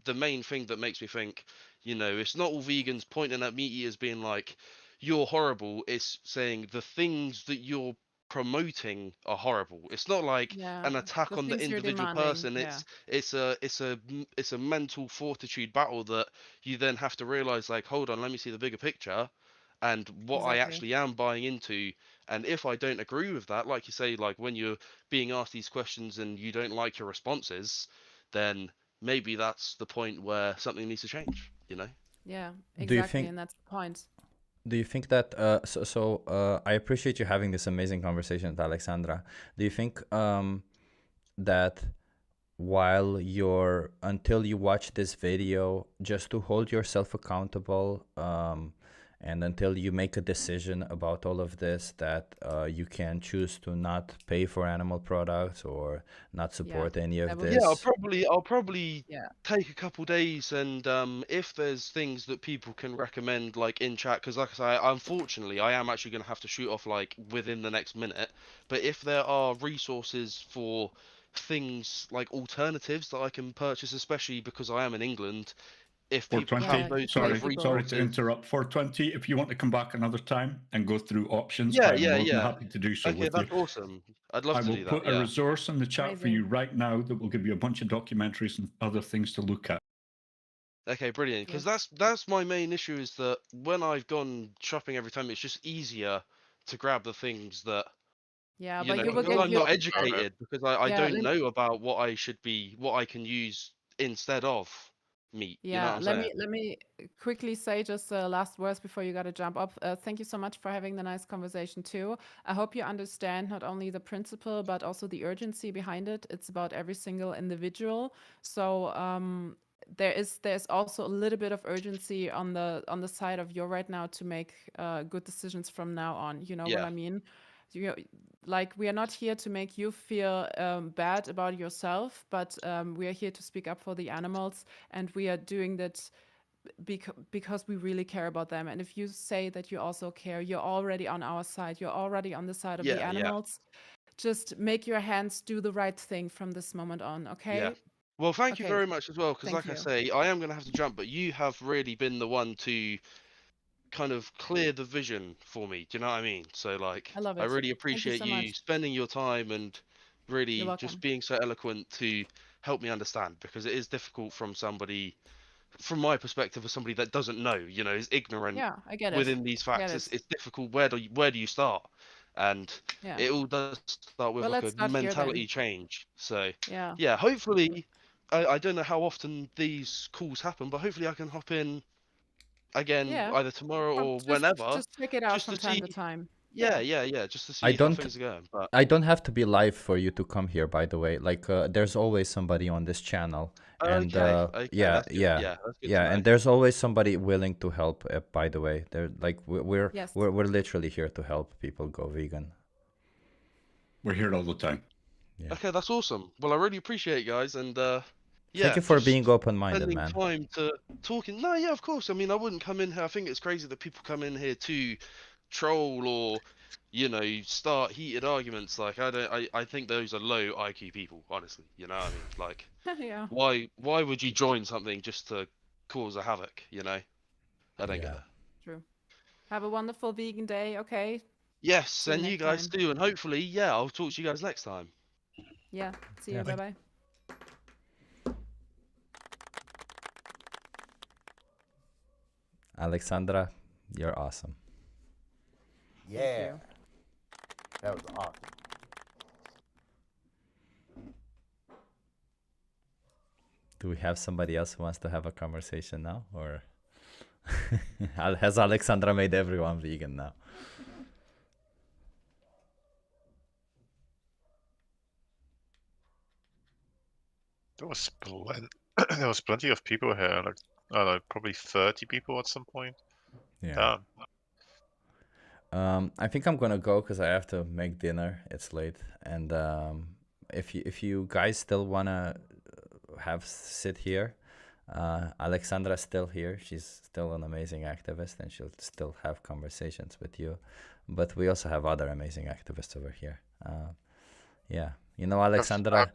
the main thing that makes me think, you know, it's not all vegans pointing at meat eaters being like, you're horrible. It's saying the things that you're promoting are horrible. It's not like Yeah, an attack the on the things you're individual demanding. person. Yeah, It's a mental fortitude battle that you then have to realize, like, hold on, let me see the bigger picture and what I exactly. actually am buying into. And if I don't agree with that, like you say, like when you're being asked these questions and you don't like your responses, then maybe that's the point where something needs to change, you know? Yeah, Do you exactly. think And that's the point. do you think that I appreciate you having this amazing conversation with Alexandra. Do you think that until you watch this video, just to hold yourself accountable, and until you make a decision about all of this, that you can choose to not pay for animal products or not support any of this? Yeah, I'll probably Yeah. take a couple days, and if there's things that people can recommend, like in chat, because like I say, unfortunately, I am actually going to have to shoot off like within the next minute. But if there are resources for things like alternatives that I can purchase, especially because I am in England, if people have 420, those kind of sorry resources. to interrupt. 420, if you want to come back another time and go through options, Yeah, I'm more than yeah. happy to do so Okay, with that's you. awesome. I'd love I to will do that. put a Yeah. resource in the chat for you Amazing. right now that will give you a bunch of documentaries and other things to look at. Okay, brilliant. Because Yes. that's my main issue is that when I've gone shopping every time, it's just easier to grab the things that Yeah, you but know, you will because get I'm your not educated, because I yeah. don't know about what I should be, what I can use instead of meat. You know what Yeah, I'm let saying? me quickly say just last words before you got to jump up. Thank you so much for having the nice conversation too. I hope you understand not only the principle but also the urgency behind it. It's about every single individual. So there's also a little bit of urgency on the side of you right now to make good decisions from now on. You know what Yeah. I mean? You, like we are not here to make you feel bad about yourself, but we are here to speak up for the animals, and we are doing that because we really care about them. And if you say that you also care, you're already on our side. You're already on the side of the Yeah, yeah, animals. Just make your hands do the right thing from this moment on, okay? yeah. Well, thank you Okay. very much as well, because Thank like I you. say, I am going to have to jump, but you have really been the one to kind of clear the vision for me. Do you know what I mean? So like, I love I it. really Thank you appreciate so you much. spending your time and You're really just welcome. being so eloquent to help me understand, because it is difficult from somebody, from my perspective, as somebody that doesn't know, you know, is ignorant Yeah, I get it. within these I get facts. it. It's difficult. Where do you start? And Yeah. it all does start with Well, like let's a start here mentality then. change. So Yeah. yeah, hopefully, I don't know how often these calls happen, but hopefully I can hop in again Yeah. either tomorrow or Just whenever, check it out just from to time see. to time. Yeah, just to I see how don't things are going. But I don't have to be live for you to come here, by the way. Like there's always somebody on this channel, and okay, yeah, that's good. yeah, Yeah, that's good to yeah, know. and there's always somebody willing to help. By the way, they're like Yes. we're literally here to help people go vegan. We're here all the time. Yeah. Okay, that's awesome. Well, I really appreciate it, guys, and Thank yeah, you for just being open-minded, spending man. time to talking. No, yeah, of course. I mean, I wouldn't come in here. I think it's crazy that people come in here to troll or, you know, start heated arguments. Like, I think those are low IQ people, honestly. You know what I mean? Like, Yeah. why would you join something just to cause a havoc? You know, I don't get Yeah. it. True. Have a wonderful vegan day, okay? Yes, See you and you next guys time. do, and hopefully, yeah, I'll talk to you guys next time. Yeah. See Yeah. you. Bye bye. Alexandra, you're awesome. Yeah. That was awesome. Do we have somebody else who wants to have a conversation now, or has Alexandra made everyone vegan now? There was there was plenty of people here, like I don't know, probably 30 people at some point. Yeah. I think I'm gonna go because I have to make dinner. It's late, and if you guys still wanna sit here, Alexandra's still here. She's still an amazing activist, and she'll still have conversations with you. But we also have other amazing activists over here. Yeah, you know, Alexandra.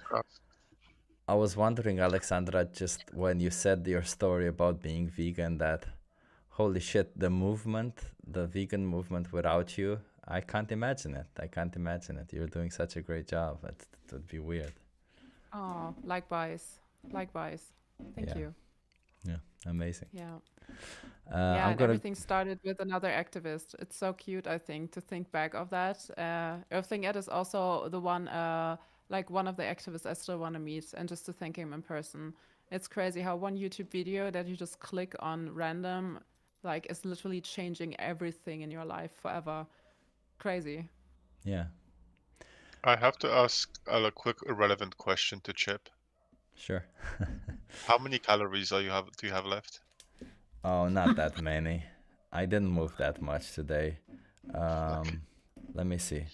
I was wondering, Alexandra, just when you said your story about being vegan, that holy shit, the vegan movement without you, I can't imagine it. I can't imagine it. You're doing such a great job. It would be weird. Oh, likewise. Likewise. Thank Yeah. you. Yeah, amazing. Yeah. I'm Yeah, and gonna. everything started with another activist. It's so cute, I think, to think back of that. Everything Ed is also the one, like one of the activists I still want to meet, and just to thank him in person. It's crazy how one YouTube video that you just click on random, like, is literally changing everything in your life forever. Crazy. Yeah, I have to ask a quick irrelevant question to Chip. sure. How many calories do you have left? Oh, not that many. I didn't move that much today. Let me see.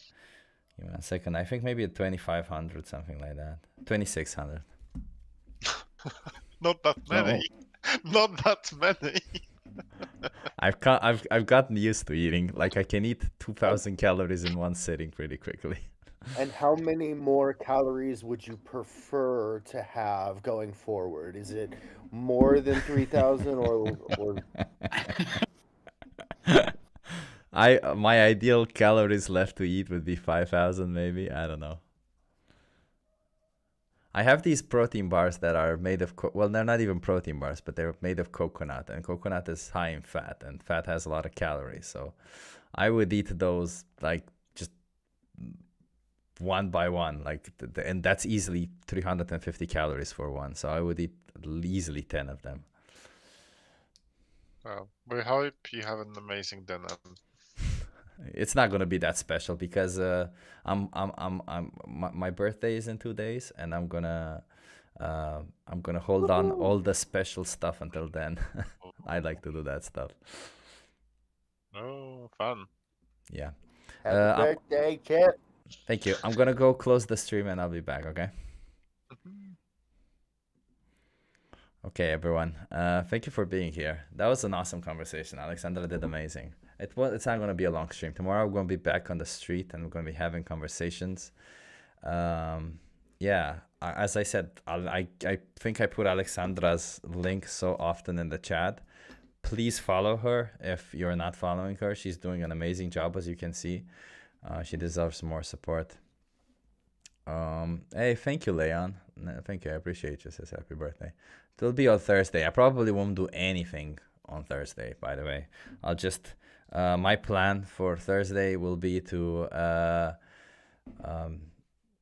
Give me 1 second. I think maybe 2,500, something like that. 2,600. Not that many. Not that many. I've gotten used to eating. Like I can eat 2,000 calories in one sitting pretty quickly. And how many more calories would you prefer to have going forward? Is it more than 3,000 or My ideal calories left to eat would be 5,000 maybe. I don't know. I have these protein bars that are made of well, they're not even protein bars, but they're made of coconut, and coconut is high in fat, and fat has a lot of calories. So I would eat those like just one by one, like and that's easily 350 calories for one. So I would eat easily 10 of them. Well, we hope you have an amazing dinner. It's not gonna be that special because my birthday is in 2 days, and I'm gonna hold on all the special stuff until then. I like to do that stuff. Oh, fun. Yeah. Happy birthday, Chip. Thank you. I'm gonna go close the stream and I'll be back. Okay. Okay, everyone. Thank you for being here. That was an awesome conversation. Alexandra did amazing. It's not going to be a long stream. Tomorrow we're going to be back on the street and we're going to be having conversations. Yeah, as I said, I think I put Alexandra's link so often in the chat. Please follow her if you're not following her. She's doing an amazing job, as you can see. She deserves more support. Hey, thank you, Leon. Thank you. I appreciate you. Says happy birthday. It'll be on Thursday. I probably won't do anything on Thursday, by the way. I'll just my plan for Thursday will be to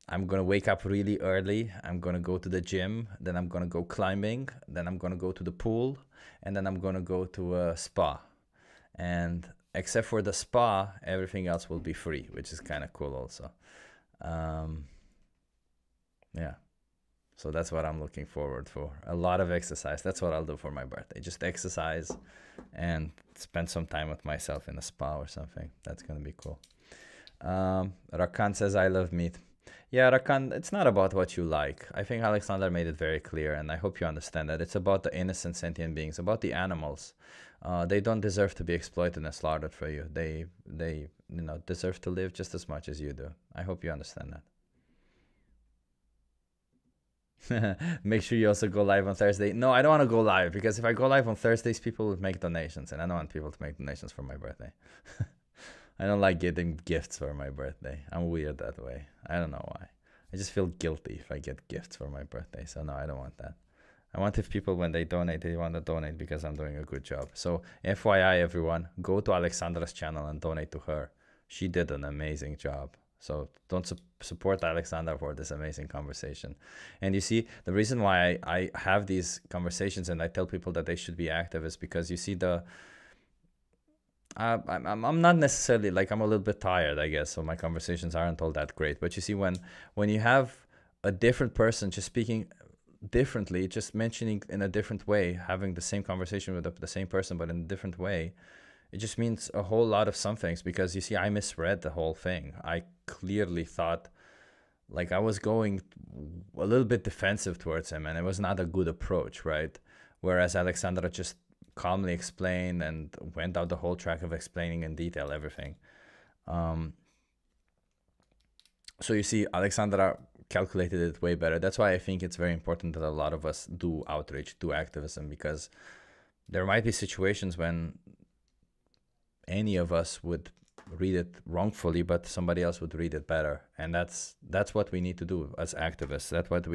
I'm gonna wake up really early. I'm gonna go to the gym, then I'm gonna go climbing, then I'm gonna go to the pool, and then I'm gonna go to a spa. And except for the spa, everything else will be free, which is kind of cool also. Yeah. So that's what I'm looking forward for. A lot of exercise. That's what I'll do for my birthday. Just exercise and spend some time with myself in a spa or something. That's going to be cool. Rakan says, I love meat. Yeah, Rakan, it's not about what you like. I think Alexander made it very clear, and I hope you understand that. It's about the innocent sentient beings, about the animals. They don't deserve to be exploited and slaughtered for you. They deserve to live just as much as you do. I hope you understand that. Make sure you also go live on Thursday. No, I don't want to go live because if I go live on Thursdays, people would make donations, and I don't want people to make donations for my birthday. I don't like getting gifts for my birthday. I'm weird that way. I don't know why. I just feel guilty if I get gifts for my birthday. So no, I don't want that. I want if people, when they donate, they want to donate because I'm doing a good job. So FYI, everyone, go to Alexandra's channel and donate to her. She did an amazing job. So don't support Alexandra for this amazing conversation. And you see, the reason why I have these conversations and I tell people that they should be active is because you see I'm not necessarily, like, I'm a little bit tired, I guess, so my conversations aren't all that great. But you see, when you have a different person just speaking differently, just mentioning in a different way, having the same conversation with the same person but in a different way, it just means a whole lot of some things. Because you see, I misread the whole thing. I clearly thought, like, I was going a little bit defensive towards him, and it was not a good approach, right? Whereas Alexandra just calmly explained and went down the whole track of explaining in detail everything. So you see, Alexandra calculated it way better. That's why I think it's very important that a lot of us do outreach, do activism, because there might be situations when any of us would read it wrongfully, but somebody else would read it better. And that's what we need to do as activists. That's what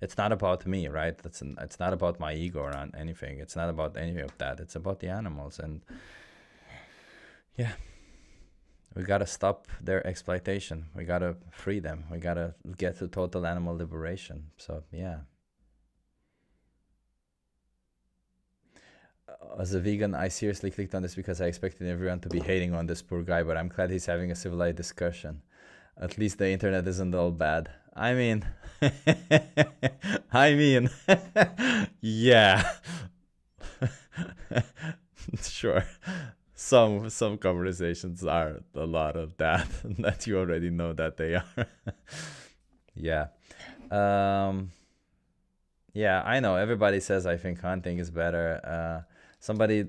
it's not about me, right? It's not about my ego or anything. It's not about any of that. It's about the animals. And yeah, we got to stop their exploitation. We got to free them. We got to get to total animal liberation. So yeah. As a vegan, I seriously clicked on this because I expected everyone to be hating on this poor guy, but I'm glad he's having a civilized discussion. At least the internet isn't all bad. I mean, yeah. Sure. Some conversations are a lot of that you already know that they are. Yeah. Yeah, I know. Everybody says I think hunting is better. Somebody,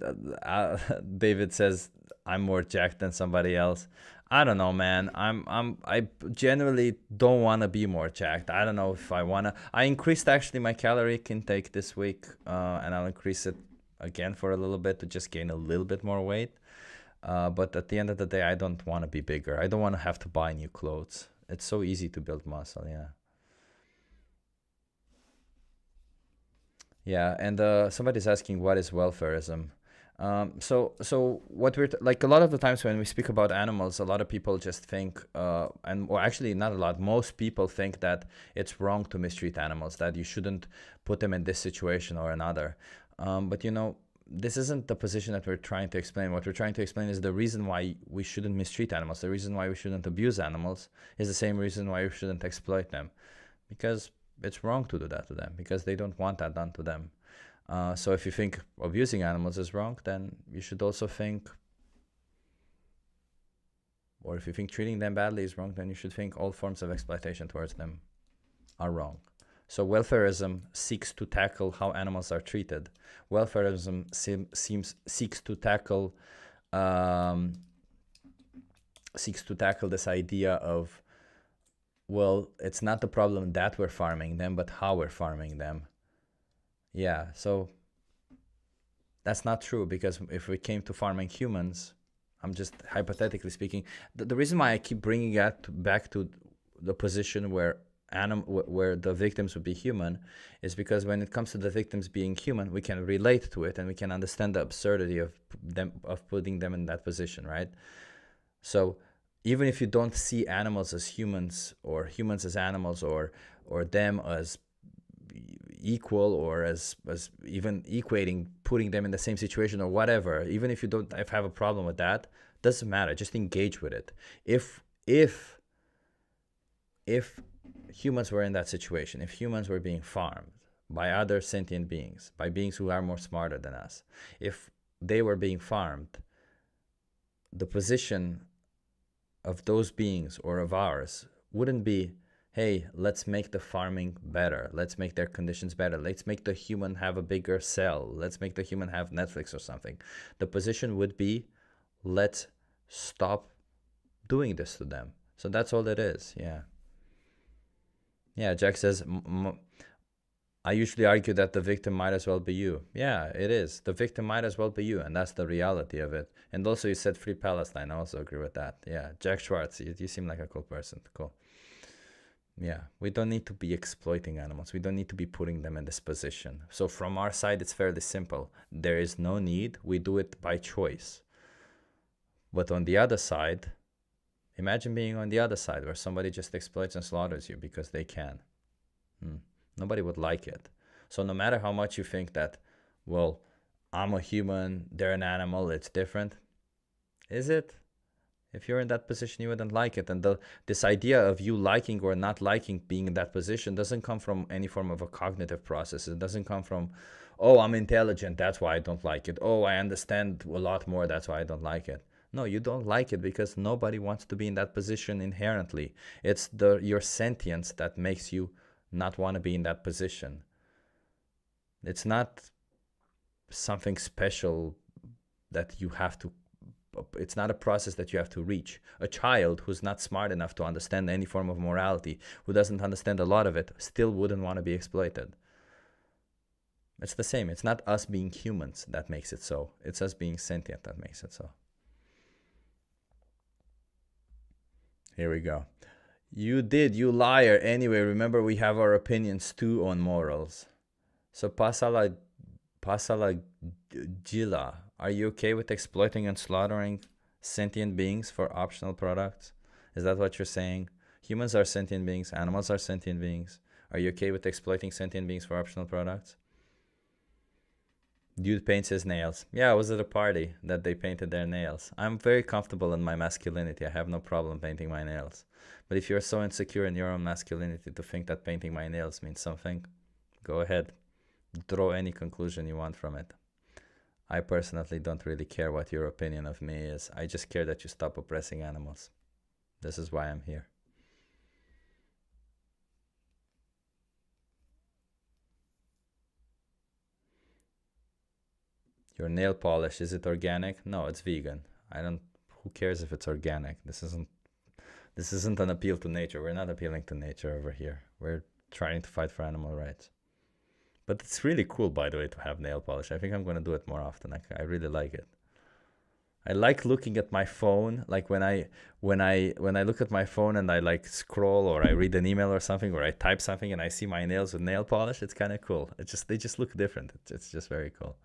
David says I'm more jacked than somebody else. I don't know, man. I generally don't want to be more jacked. I don't know if I wanna. I increased actually my calorie intake this week, and I'll increase it again for a little bit to just gain a little bit more weight. But at the end of the day, I don't want to be bigger. I don't want to have to buy new clothes. It's so easy to build muscle. Yeah. Yeah, and somebody's asking what is welfareism. So what we're like a lot of the times when we speak about animals, a lot of people just think, or actually not a lot, most people think that it's wrong to mistreat animals, that you shouldn't put them in this situation or another. But you know, this isn't the position that we're trying to explain. What we're trying to explain is the reason why we shouldn't mistreat animals. The reason why we shouldn't abuse animals is the same reason why we shouldn't exploit them, because it's wrong to do that to them, because they don't want that done to them. So if you think abusing animals is wrong, then you should also think, or if you think treating them badly is wrong, then you should think all forms of exploitation towards them are wrong. So welfareism seeks to tackle how animals are treated. Welfareism seeks to tackle this idea of, well, it's not the problem that we're farming them, but how we're farming them. Yeah, so that's not true, because if we came to farming humans, I'm just hypothetically speaking, the reason why I keep bringing it back to the position where where the victims would be human is because when it comes to the victims being human, we can relate to it and we can understand the absurdity of putting them in that position, right? So even if you don't see animals as humans, or humans as animals, or them as equal, or as even equating, putting them in the same situation or whatever, even if you don't have a problem with that, doesn't matter, just engage with it. If humans were in that situation, if humans were being farmed by other sentient beings, by beings who are more smarter than us, if they were being farmed, the position of those beings or of ours wouldn't be, hey, let's make the farming better, let's make their conditions better, let's make the human have a bigger cell, let's make the human have Netflix or something. The position would be, let's stop doing this to them. So that's all it is. Yeah, Jack says, I usually argue that the victim might as well be you. Yeah, it is. The victim might as well be you, and that's the reality of it. And also you said free Palestine. I also agree with that. Yeah, Jack Schwartz, you seem like a cool person. Cool. Yeah, we don't need to be exploiting animals. We don't need to be putting them in this position. So from our side, it's fairly simple. There is no need. We do it by choice. But on the other side, imagine being on the other side where somebody just exploits and slaughters you because they can. Nobody would like it. So no matter how much you think that, well, I'm a human, they're an animal, it's different. Is it? If you're in that position, you wouldn't like it. And this idea of you liking or not liking being in that position doesn't come from any form of a cognitive process. It doesn't come from, oh, I'm intelligent, that's why I don't like it. Oh, I understand a lot more, that's why I don't like it. No, you don't like it because nobody wants to be in that position inherently. It's your sentience that makes you not want to be in that position. It's not something special that you have to, it's not a process that you have to reach. A child who's not smart enough to understand any form of morality, who doesn't understand a lot of it, still wouldn't want to be exploited. It's the same. It's not us being humans that makes it so. It's us being sentient that makes it so. Here we go. You liar. Anyway, remember we have our opinions too on morals. So Pasala Gila, are you okay with exploiting and slaughtering sentient beings for optional products? Is that what you're saying? Humans are sentient beings, animals are sentient beings. Are you okay with exploiting sentient beings for optional products? Dude paints his nails. Yeah, I was at a party that they painted their nails. I'm very comfortable in my masculinity. I have no problem painting my nails. But if you're so insecure in your own masculinity to think that painting my nails means something, go ahead. Draw any conclusion you want from it. I personally don't really care what your opinion of me is. I just care that you stop oppressing animals. This is why I'm here. Your nail polish, is it organic? No, it's vegan. Who cares if it's organic? This isn't an appeal to nature. We're not appealing to nature over here. We're trying to fight for animal rights. But it's really cool, by the way, to have nail polish. I think I'm going to do it more often. I really like it. I like looking at my phone, like when I look at my phone and I like scroll or I read an email or something or I type something and I see my nails with nail polish. It's kind of cool. They just look different. It's just very cool.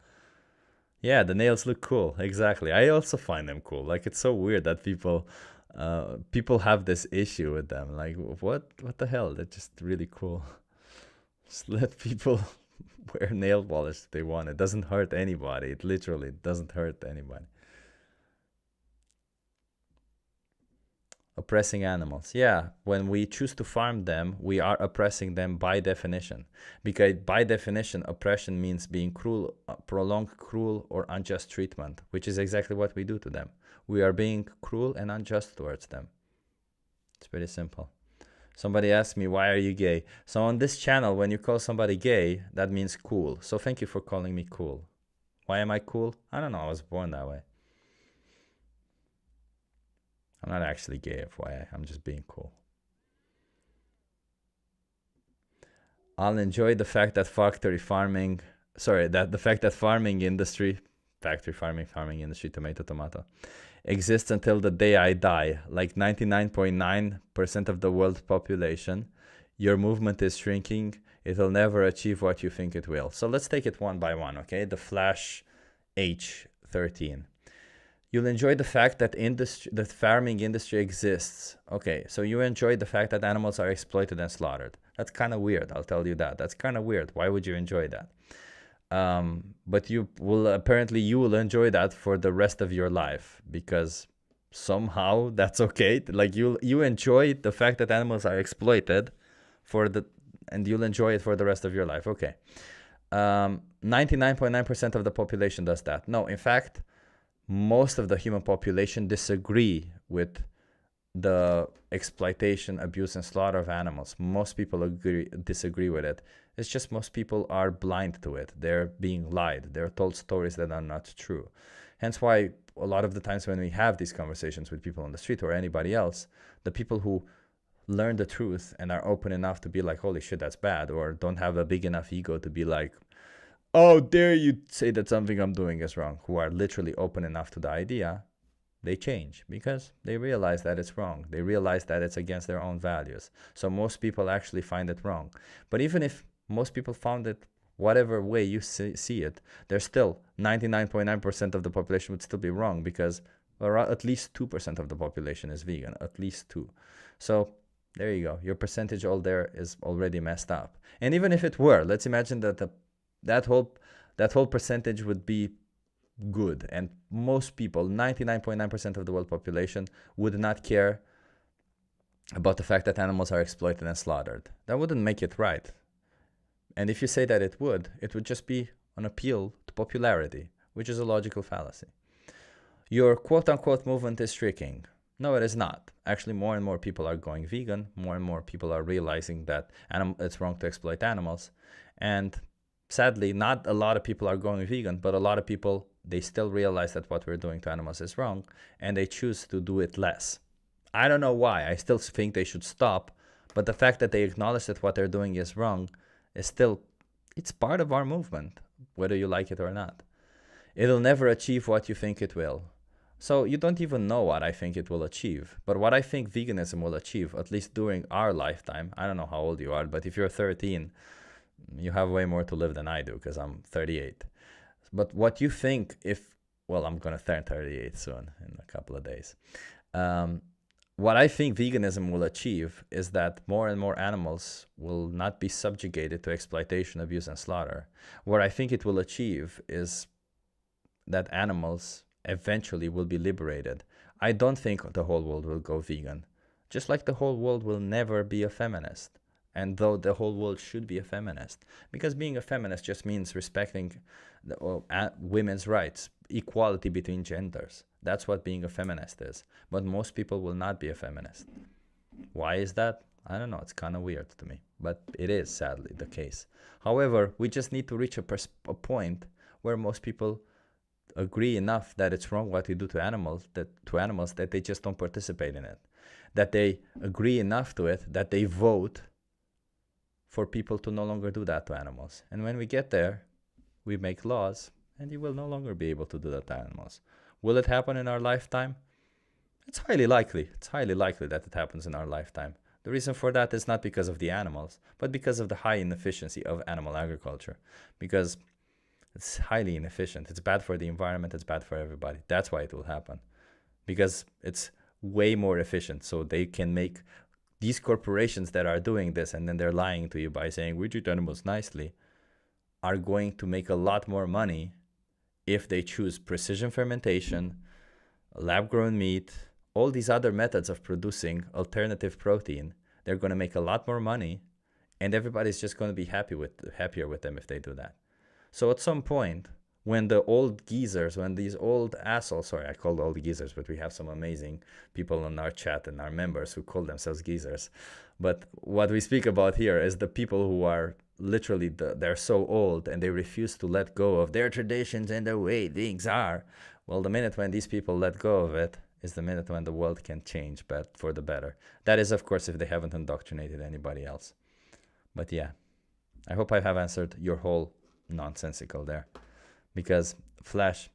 Yeah, the nails look cool. Exactly. I also find them cool. Like it's so weird that people have this issue with them. Like what the hell? They're just really cool. Just let people wear nail polish if they want. It doesn't hurt anybody. It literally doesn't hurt anybody. Oppressing animals. Yeah, when we choose to farm them, we are oppressing them by definition. Because by definition, oppression means being cruel, prolonged cruel or unjust treatment, which is exactly what we do to them. We are being cruel and unjust towards them. It's pretty simple. Somebody asked me, why are you gay? So on this channel, when you call somebody gay, that means cool. So thank you for calling me cool. Why am I cool? I don't know. I was born that way. I'm not actually gay, FYI. I'm just being cool. I'll enjoy the fact that farming industry, tomato, exists until the day I die. Like 99.9% of the world population, your movement is shrinking. It'll never achieve what you think it will. So let's take it one by one, okay? The Flash H13. You'll enjoy the fact that the farming industry exists. Okay, so you enjoy the fact that animals are exploited and slaughtered. That's kind of weird, I'll tell you that. That's kind of weird. Why would you enjoy that? But you will enjoy that for the rest of your life because somehow that's okay. Like you enjoy the fact that animals are exploited and you'll enjoy it for the rest of your life. Okay. 99.9% of the population does that. No, in fact, most of the human population disagree with the exploitation, abuse, and slaughter of animals. Most people disagree with it. It's just most people are blind to it. They're being lied. They're told stories that are not true. Hence why a lot of the times when we have these conversations with people on the street or anybody else, the people who learn the truth and are open enough to be like, holy shit, that's bad, or don't have a big enough ego to be like, oh, dare you say that something I'm doing is wrong, who are literally open enough to the idea, they change because they realize that it's wrong. They realize that it's against their own values. So most people actually find it wrong. But even if most people found it whatever way you see it, there's still 99.9% of the population would still be wrong because at least 2% of the population is vegan, at least 2. So there you go. Your percentage all there is already messed up. And even if it were, let's imagine that that whole percentage would be good, and most people, 99.9% of the world population, would not care about the fact that animals are exploited and slaughtered. That wouldn't make it right. And if you say that it would just be an appeal to popularity, which is a logical fallacy. Your quote-unquote movement is shrinking. No, it is not. Actually, more and more people are going vegan. More and more people are realizing that it's wrong to exploit animals. And sadly, not a lot of people are going vegan, but a lot of people, they still realize that what we're doing to animals is wrong, and they choose to do it less. I don't know why. I still think they should stop, but the fact that they acknowledge that what they're doing is wrong is still, it's part of our movement, whether you like it or not. It'll never achieve what you think it will. So you don't even know what I think it will achieve. But what I think veganism will achieve, at least during our lifetime, I don't know how old you are, but if you're 13, you have way more to live than I do because I'm 38. But what you think well, I'm going to turn 38 soon in a couple of days. What I think veganism will achieve is that more and more animals will not be subjugated to exploitation, abuse, and slaughter. What I think it will achieve is that animals eventually will be liberated. I don't think the whole world will go vegan, just like the whole world will never be a feminist. And though the whole world should be a feminist, because being a feminist just means respecting women's rights, equality between genders. That's what being a feminist is. But most people will not be a feminist. Why is that? I don't know. It's kind of weird to me, but it is sadly the case. However, we just need to reach a point where most people agree enough that it's wrong what we do to animals that they just don't participate in it. That they agree enough to it that they vote for people to no longer do that to animals. And when we get there, we make laws, and you will no longer be able to do that to animals. Will it happen in our lifetime? It's highly likely. It's highly likely that it happens in our lifetime. The reason for that is not because of the animals, but because of the high inefficiency of animal agriculture. Because it's highly inefficient. It's bad for the environment. It's bad for everybody. That's why it will happen. Because it's way more efficient. So they can make these corporations that are doing this, and then they're lying to you by saying we treat animals nicely, are going to make a lot more money if they choose precision fermentation, lab-grown meat, all these other methods of producing alternative protein. They're going to make a lot more money, and everybody's just going to be happier with them if they do that. So at some point, when the old geezers, when these old assholes, sorry, I called old geezers, but we have some amazing people in our chat and our members who call themselves geezers. But what we speak about here is the people who are literally, they're so old and they refuse to let go of their traditions and the way things are. Well, the minute when these people let go of it is the minute when the world can change for the better. That is, of course, if they haven't indoctrinated anybody else. But yeah, I hope I have answered your whole nonsensical there. Because Flash,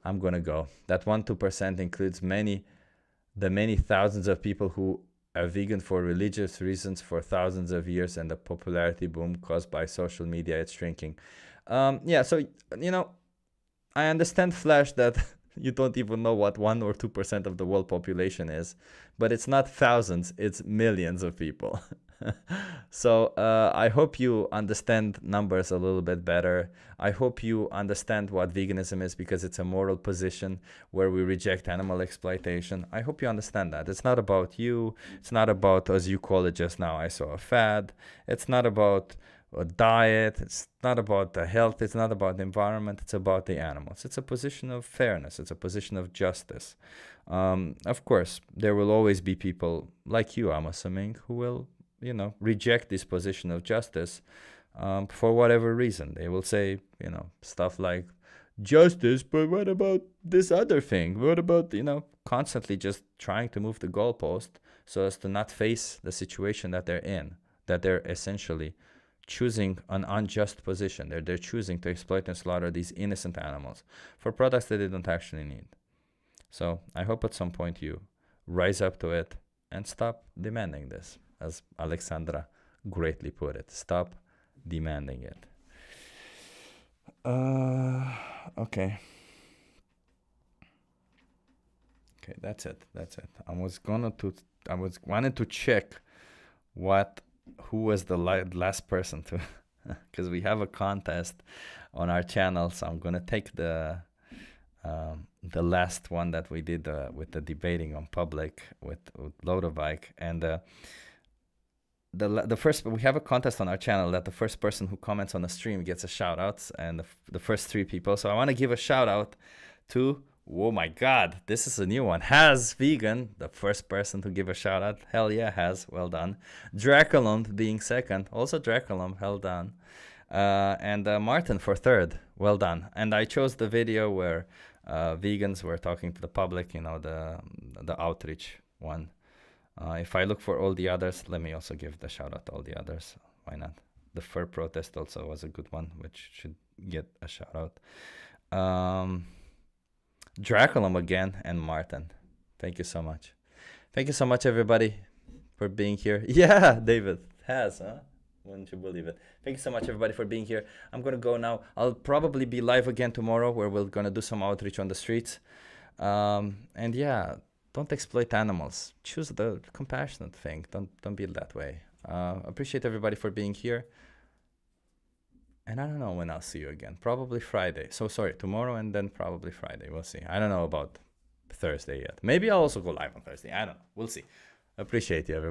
I'm gonna go. That 1-2% includes the many thousands of people who are vegan for religious reasons for thousands of years, and the popularity boom caused by social media, it's shrinking. Yeah, so, you know, I understand, Flash, that you don't even know what 1 or 2% of the world population is, but it's not thousands, it's millions of people. So I hope you understand numbers a little bit better. I hope you understand what veganism is, because it's a moral position where we reject animal exploitation. I hope you understand that. It's not about you. It's not about, as you call it just now, I saw a fad. It's not about a diet. It's not about the health. It's not about the environment. It's about the animals. It's a position of fairness. It's a position of justice. Of course, there will always be people like you, I'm assuming, who will, you know, reject this position of justice for whatever reason. They will say, you know, stuff like justice, but what about this other thing? What about, you know, constantly just trying to move the goalpost so as to not face the situation that they're in, that they're essentially choosing an unjust position. They're choosing to exploit and slaughter these innocent animals for products that they don't actually need. So I hope at some point you rise up to it and stop demanding this. As Alexandra greatly put it, stop demanding it. Okay. Okay, that's it. I wanted to check who was the last person to, because we have a contest on our channel. So I'm gonna take the last one that we did with the debating on public with Lodobike, and the first, we have a contest on our channel that the first person who comments on the stream gets a shout out, and the first 3 people. So I want to give a shout out to, oh my god, this is a new one, Has Vegan, the first person to give a shout out. Hell yeah, Has, well done. Draculum being second, also Draculum, well done. And Martin for third, well done. And I chose the video where vegans were talking to the public, you know, the outreach one. If I look for all the others, let me also give the shout out to all the others. Why not? The fur protest also was a good one, which should get a shout out. Draculum again, and Martin. Thank you so much. Thank you so much, everybody, for being here. Yeah, David has, huh? Wouldn't you believe it? Thank you so much, everybody, for being here. I'm gonna go now. I'll probably be live again tomorrow, where we're gonna do some outreach on the streets. And yeah, don't exploit animals. Choose the compassionate thing. Don't be that way. Appreciate everybody for being here. And I don't know when I'll see you again. Probably Friday. So sorry, tomorrow and then probably Friday. We'll see. I don't know about Thursday yet. Maybe I'll also go live on Thursday. I don't know. We'll see. Appreciate you, everybody.